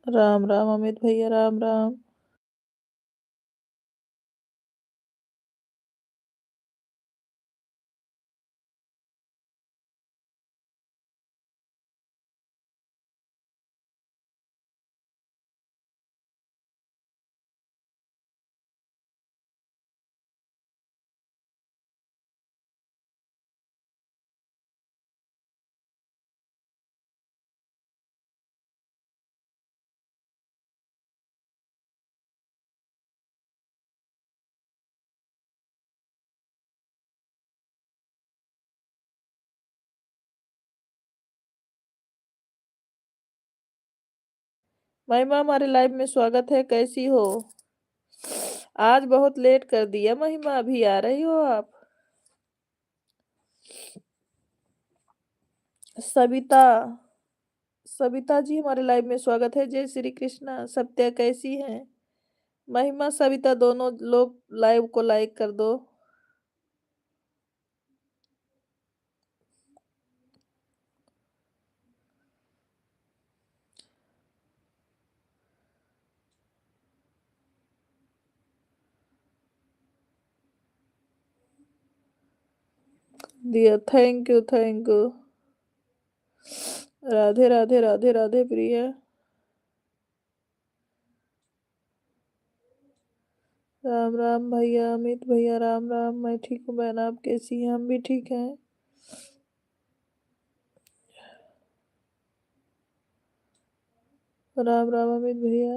राम राम अमित भैया, राम राम। महिमा हमारे लाइव में स्वागत है, कैसी हो? आज बहुत लेट कर दिया महिमा, अभी आ रही हो आप? सविता, सविता जी हमारे लाइव में स्वागत है, जय श्री कृष्णा। सत्या कैसी हैं? महिमा सविता दोनों लोग लाइव को लाइक कर दो। दिया, thank you thank you. Radhe Radhe Radhe Radhe Priya. Ram Ram भैया, अमित भैया, राम राम। मैं ठीक हूँ बहन, आप कैसी हैं? हम भी ठीक हैं। राम राम अमित भैया।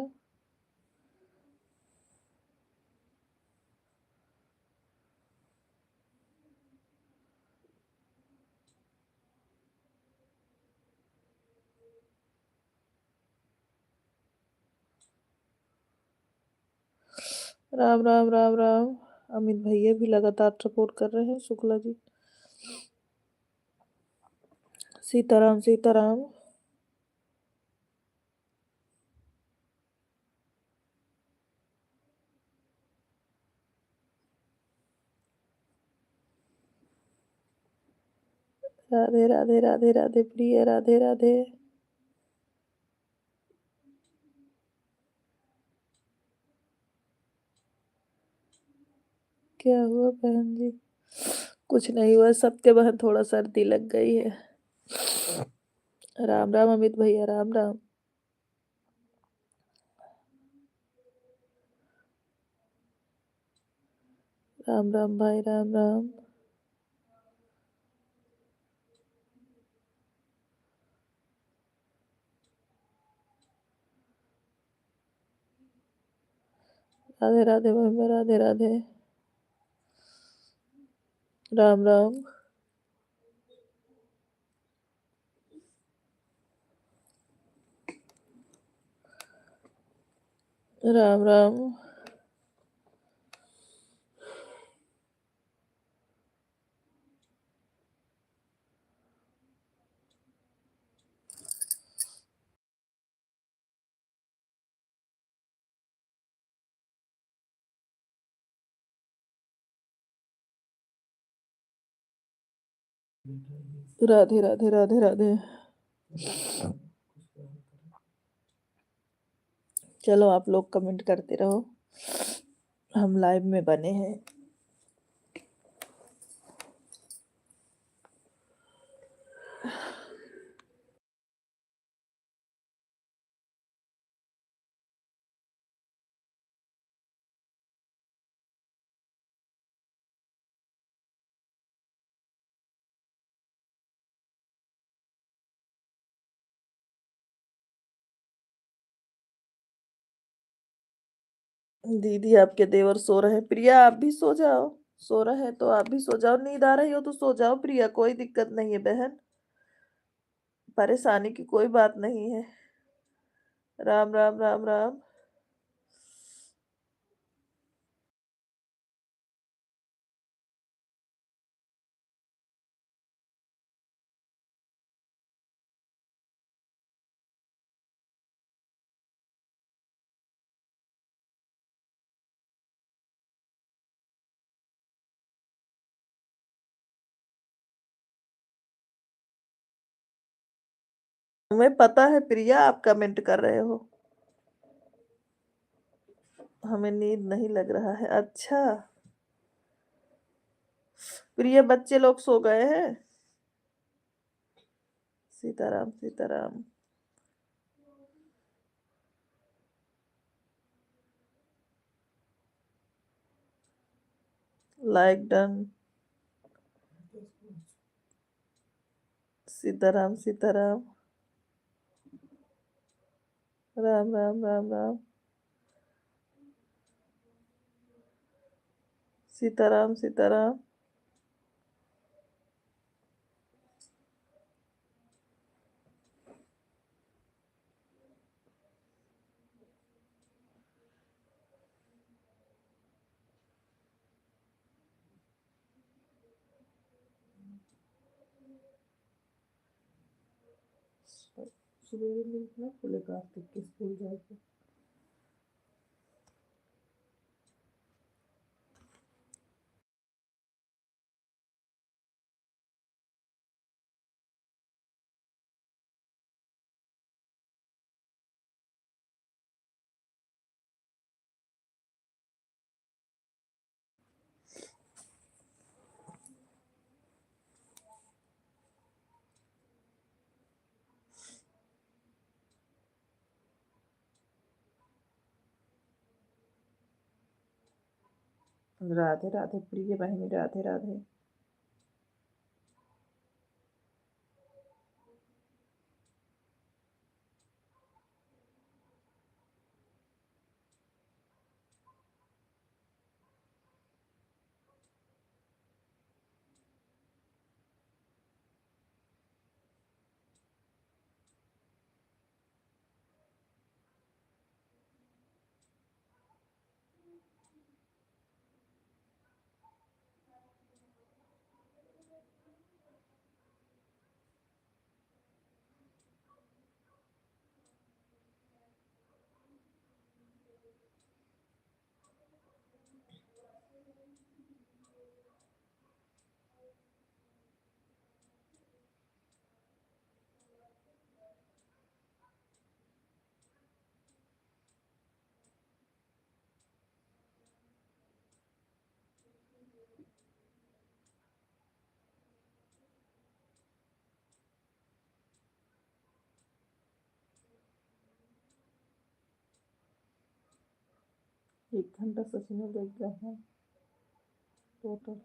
राम राम राम राम। अमित भैया भी लगातार सपोर्ट कर रहे हैं। शुक्ला जी, सीताराम सीताराम। राधे राधे राधे राधे प्रिय, राधे राधे। क्या हुआ बहन जी? कुछ नहीं हुआ सत्य बहन, थोड़ा सर्दी लग गई है। राम राम अमित भैया, राम राम। राम राम भाई, राम राम। राधे राधे भाई, राधे राधे। राम राम। राम राम। राधे राधे राधे राधे। चलो आप लोग कमेंट करते रहो, हम लाइव में बने हैं। दीदी आपके देवर सो रहे हैं। प्रिया आप भी सो जाओ। सो रहे हैं तो आप भी सो जाओ। नींद आ रही हो तो सो जाओ प्रिया, कोई दिक्कत नहीं है बहन। परेशानी की कोई बात नहीं है। राम राम राम राम। हमें पता है प्रिया, आप कमेंट कर रहे हो। हमें नींद नहीं लग रहा है। अच्छा प्रिया, बच्चे लोग सो गए हैं। सीताराम सीताराम। Like done. सीताराम सीताराम। राम राम राम राम। सीताराम सीताराम। सवेरे मिलना खुले कार्तिक के स्कूल जाके। राधे राधे प्रिय बहिनी, राधे राधे। एक घंटा सची में देख गया है टोटल।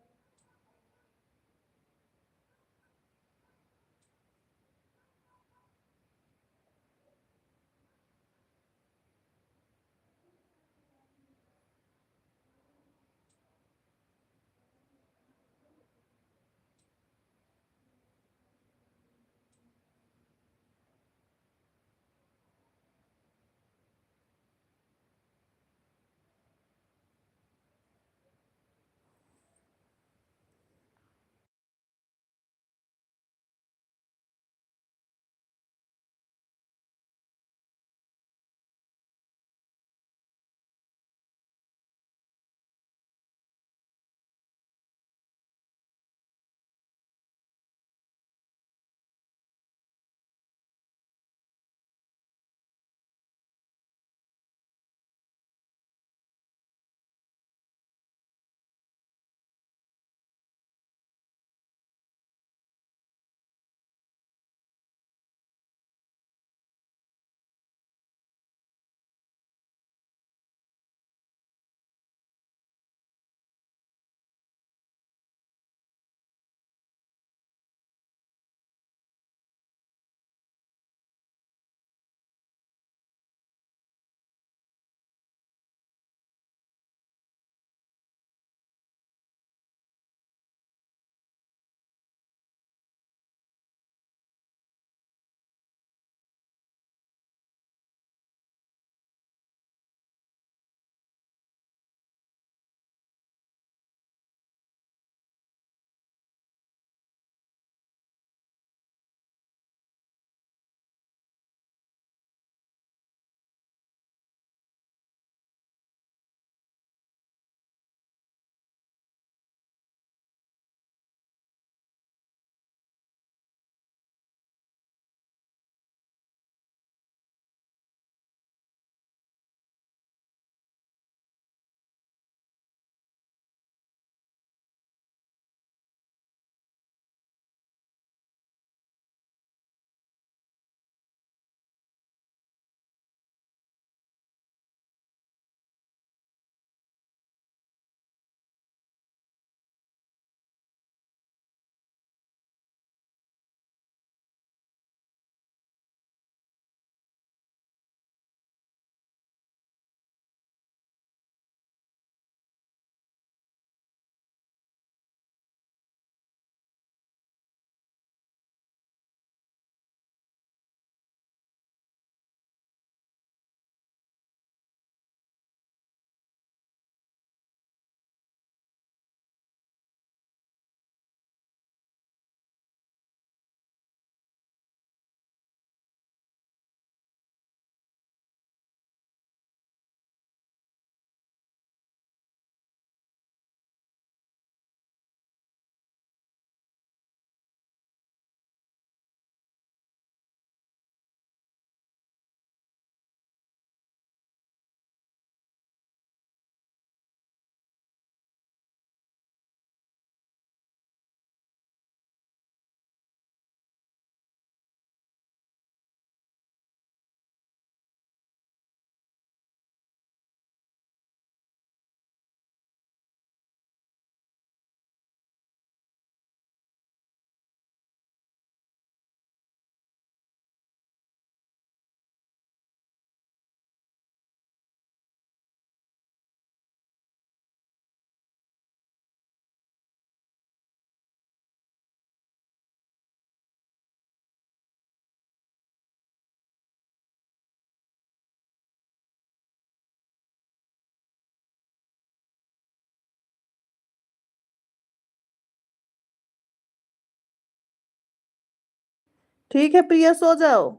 ठीक है प्रिया, सो जाओ।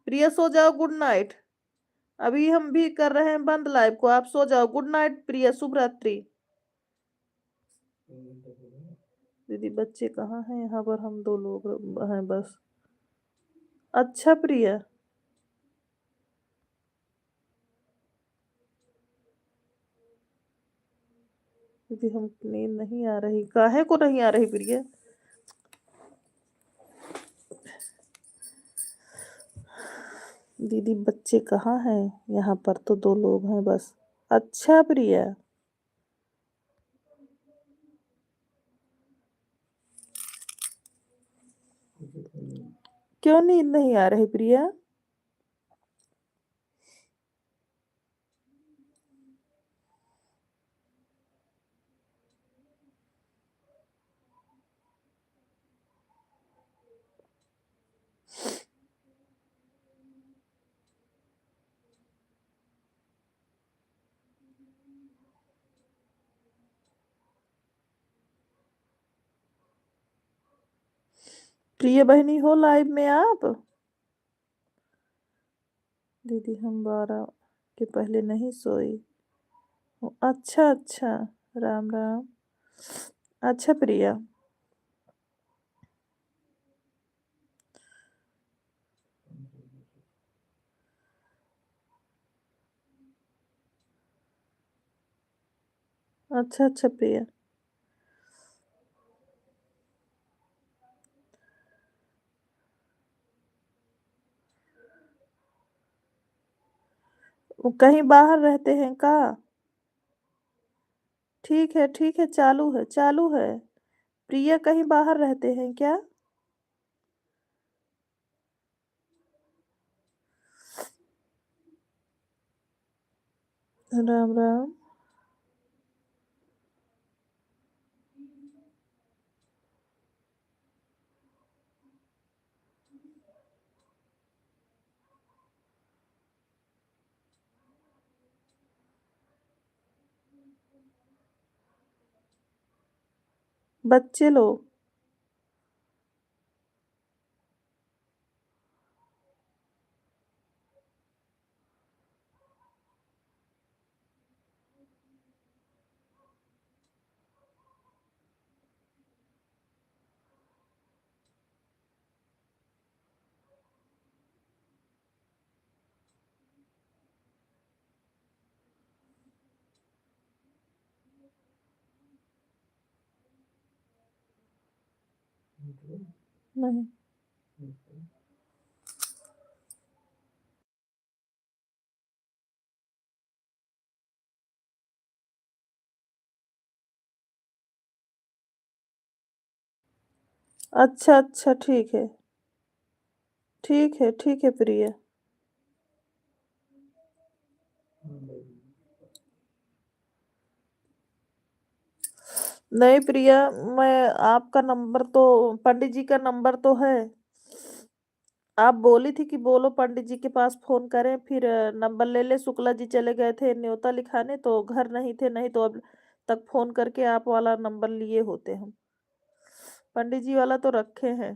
प्रिया सो जाओ, गुड नाइट। अभी हम भी कर रहे हैं बंद लाइव को, आप सो जाओ। गुड नाइट प्रिया, शुभ रात्रि। दीदी बच्चे कहाँ हैं? यहाँ पर हम दो लोग हैं बस। अच्छा प्रिया, दीदी हम नींद नहीं आ रही, काहे को नहीं आ रही प्रिया? दीदी बच्चे कहाँ हैं? यहाँ पर तो दो लोग हैं बस। अच्छा प्रिया, क्यों नींद नहीं आ रही प्रिया? प्रिय बहनी हो लाइव में आप? दीदी हम 12 के पहले नहीं सोई हूँ। अच्छा अच्छा, राम राम। अच्छा प्रिया, अच्छा अच्छा प्रिया। वो कहीं बाहर रहते हैं का? ठीक है, चालू है चालू है। प्रिया कहीं बाहर रहते हैं क्या? राम राम। बच्चे लोग नहीं। अच्छा अच्छा, ठीक है प्रिया। नहीं प्रिया, मैं आपका नंबर तो, पंडित जी का नंबर तो है। आप बोली थी कि बोलो पंडित जी के पास फोन करें, फिर नंबर ले ले। शुक्ला जी चले गए थे न्योता लिखाने, तो घर नहीं थे, नहीं तो अब तक फोन करके आप वाला नंबर लिए होते हम। पंडित जी वाला तो रखे हैं।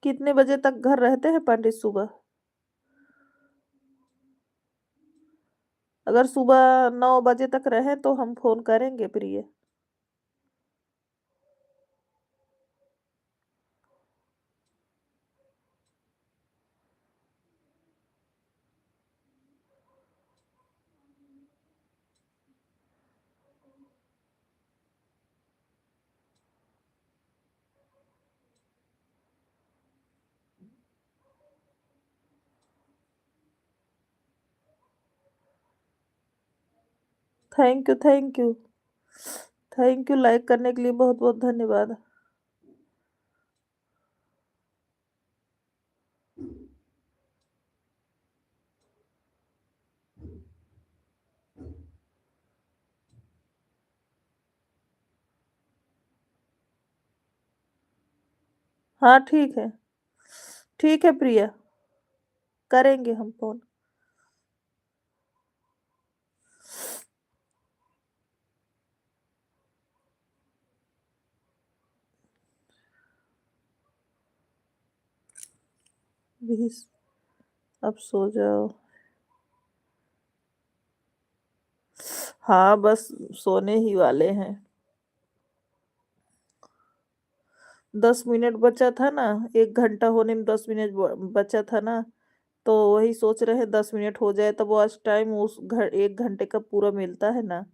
कितने बजे तक घर रहते हैं पंडित सुबह? अगर सुबह 9 बजे तक रहे तो हम फोन करेंगे प्रिय। Thank you thank you thank you, like करने के लिए बहुत बहुत धन्यवाद। हाँ ठीक है प्रिया, करेंगे हम फोन। भी अब सो जाओ। हाँ, बस सोने ही वाले हैं। 10 मिनट बचा था ना, 1 घंटा होने में 10 मिनट ब बचा था ना, तो वही सोच रहे हैं 10 मिनट हो जाए तब वॉच टाइम उस घ 1 घंटे का पूरा मिलता है ना।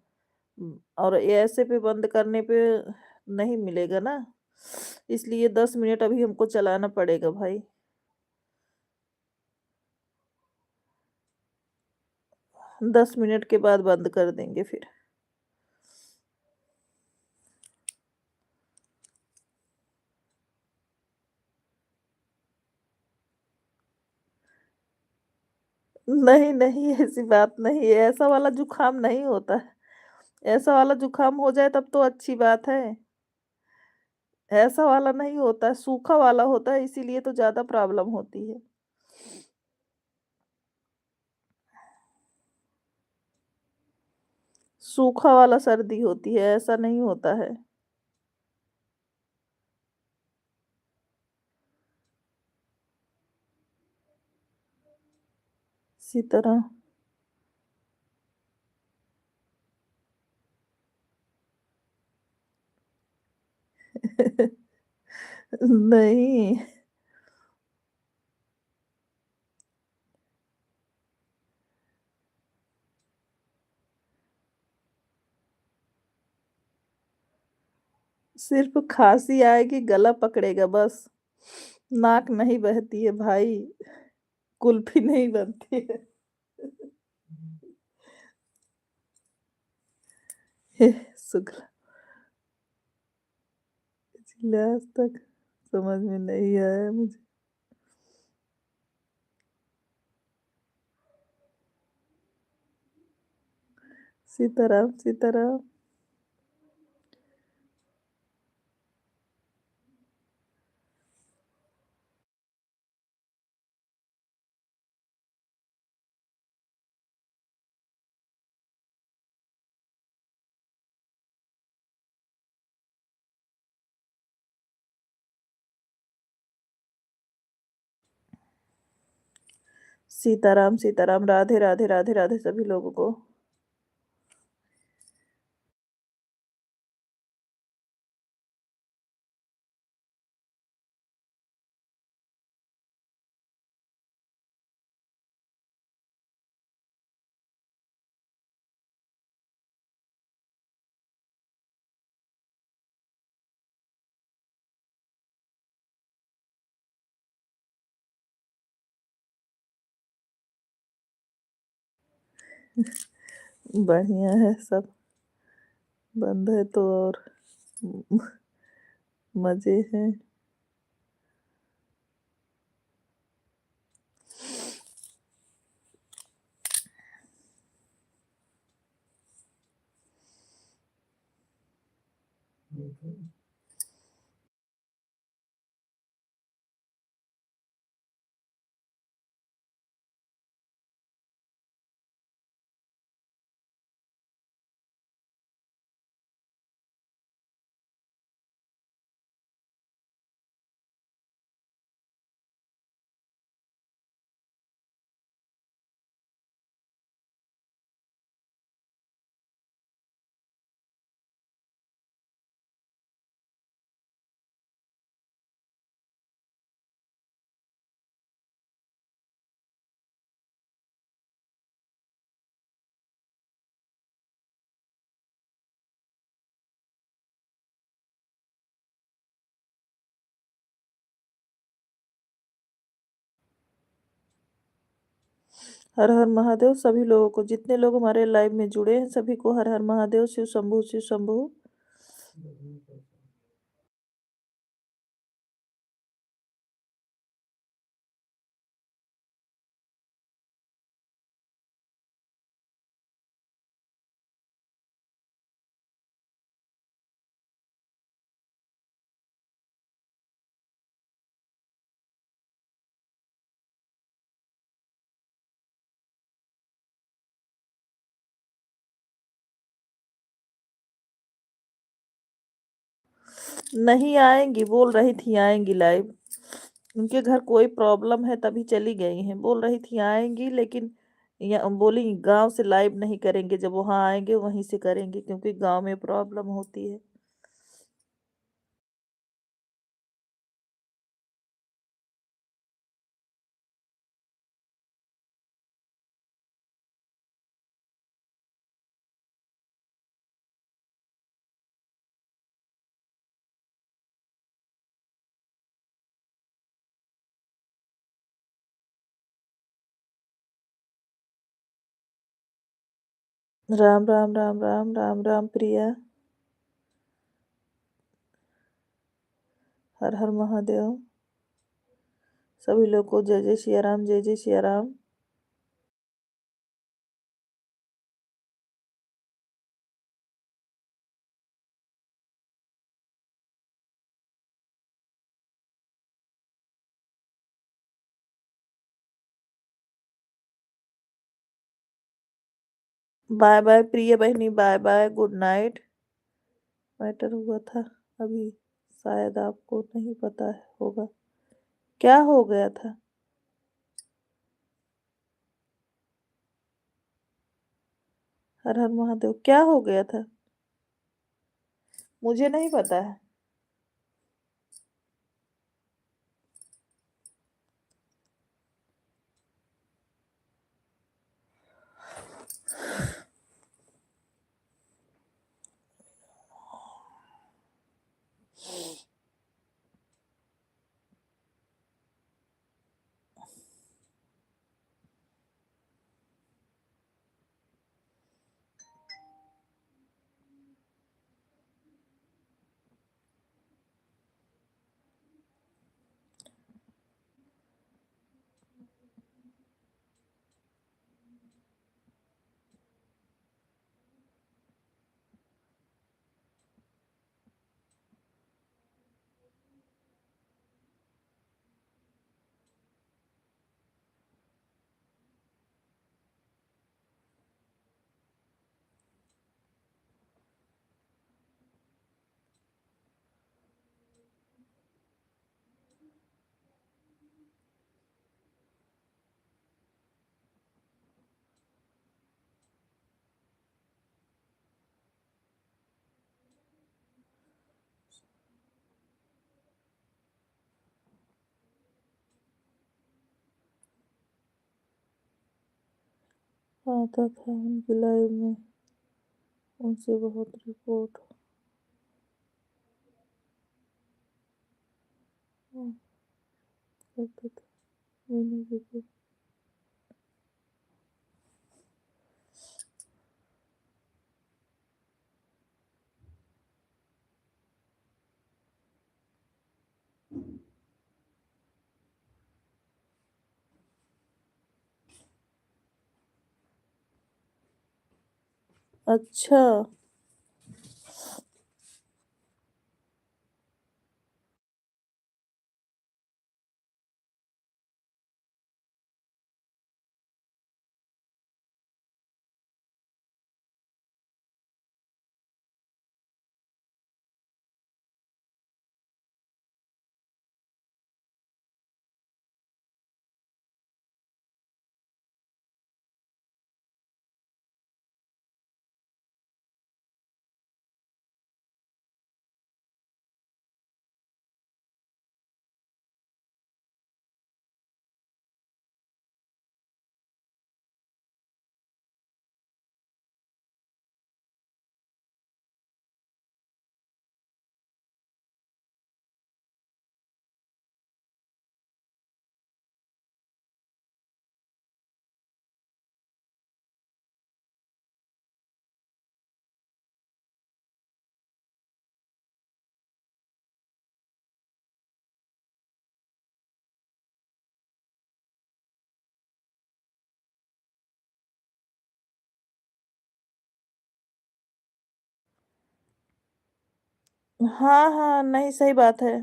और ये ऐसे पे बंद करने पे नहीं मिलेगा ना, इसलिए 10 मिनट अभी हमको चलाना पड़ेगा भाई। 10 मिनट के बाद बंद कर देंगे फिर। नहीं, नहीं ऐसी बात नहीं है, ऐसा वाला जुकाम नहीं होता है। ऐसा वाला जुकाम हो जाए तब तो अच्छी बात है। ऐसा वाला नहीं होता है, सूखा वाला होता है इसीलिए तो ज़्यादा प्रॉब्लम होती है। सूखा वाला सर्दी होती है, ऐसा नहीं होता है। इसी तरह नहीं, सिर्फ़ खाँसी आएगी, गला पकड़ेगा बस। नाक नहीं बहती है भाई, कुल्फ़ी नहीं बनती है। हे शुक्र, इसलिए आज तक समझ में नहीं आया मुझे। सीताराम, सीताराम। सीताराम, सीताराम, राधे, राधे, राधे, राधे सभी लोगों को। बढ़िया है सब, बंद है तो और म मज़े हैं। हर हर महादेव सभी लोगों को, जितने लोग हमारे लाइव में जुड़े हैं सभी को हर हर महादेव, शिव शंभू, शिव शंभू। नहीं आएँगी, बोल रही थी आएँगी लाइव, उनके घर कोई प्रॉब्लम है तभी चली गई हैं। बोल रही थी आएँगी, लेकिन या बोली गाँव से लाइव नहीं करेंगे, जब वहाँ आएँगे वहीं से करेंगे क्योंकि गाँव में प्रॉब्लम होती है। राम, राम, राम, राम, राम, राम प्रिया। हर हर महादेव। सभी लोग को जय जय सिया राम, जय जय सिया राम। बाय बाय प्रिय बहनी, bye bye, good night. Matter हुआ था अभी, शायद आपको नहीं पता होगा। क्या हो गया था? हर हर महादेव, क्या हो गया था? मुझे नहीं पता है। आता था उनकी लाइव में, उनसे बहुत रिपोर्ट करता था। मैंने भी अच्छा। हाँ, हाँ, नहीं सही बात है।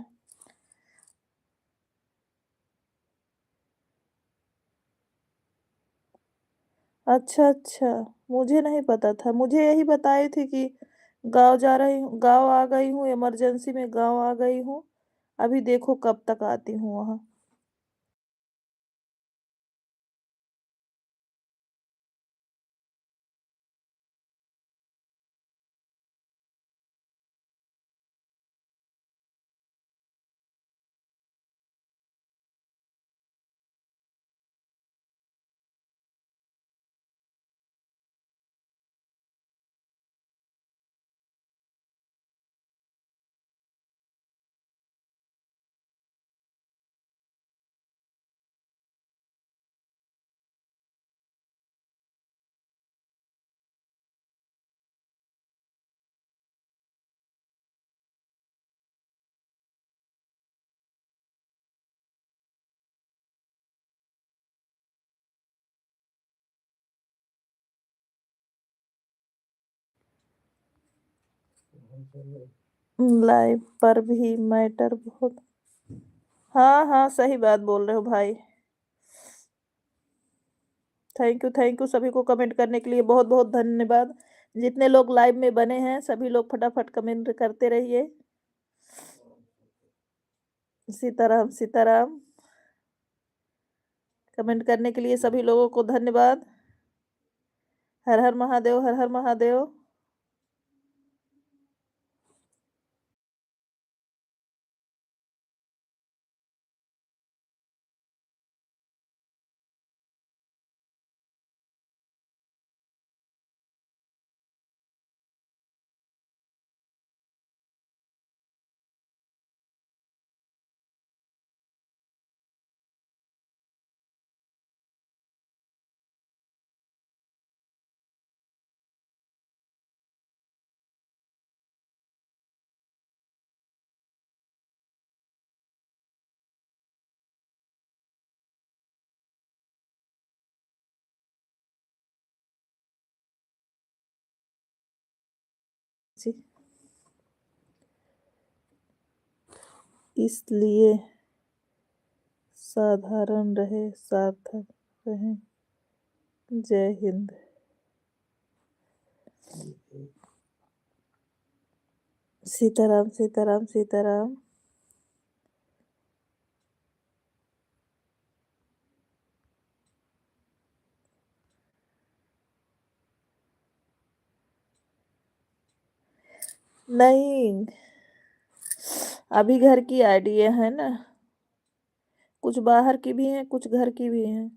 अच्छा, अच्छा, मुझे नहीं पता था। मुझे यही बताई थी कि गाँव जा रही हूँ, गाँव आ गई हूँ, इमरजेंसी में गाँव आ गई हूँ। अभी देखो कब तक आती हूँ वहाँ। लाइव पर भी मैटर बहुत। हाँ हाँ, सही बात बोल रहे हो भाई। थैंक यू सभी को कमेंट करने के लिए, बहुत बहुत धन्यवाद। जितने लोग लाइव में बने हैं सभी लोग फटाफट कमेंट करते रहिए। सीताराम सीताराम। कमेंट करने के लिए सभी लोगों को धन्यवाद। हर हर महादेव, हर हर महादेव। जी, इसलिए साधारण रहे, सार्थक रहे। जय हिंद। सीताराम सीताराम सीताराम। नहीं, अभी घर की आइडिया है ना, कुछ बाहर की भी हैं, कुछ घर की भी हैं।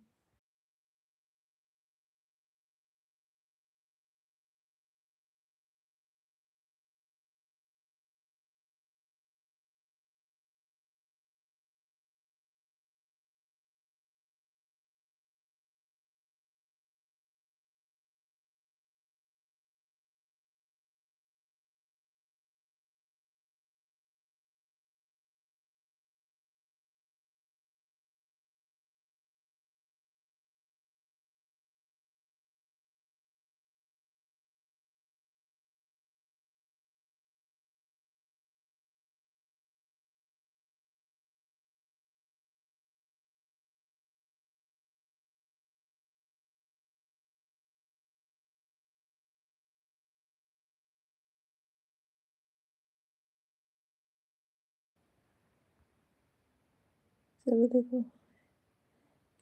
चलो देखो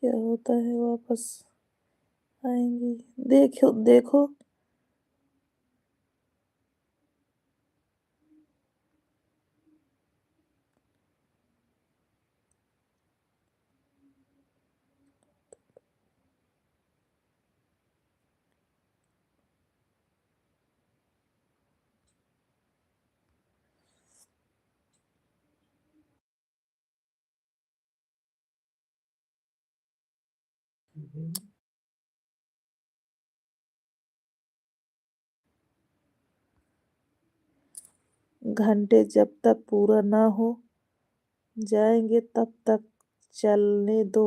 क्या होता है, वापस आएंगी। देखो देखो। घंटे जब तक पूरा ना हो जाएंगे तब तक चलने दो।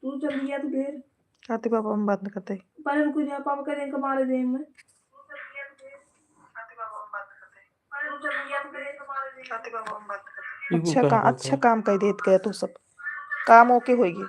तू चल लिया तो फिर आते पापा हम बात करते हैं। पर रुक जा पापा करें कमाल दे में अच्छा काम कर देत गया तो सब काम ओके होगी।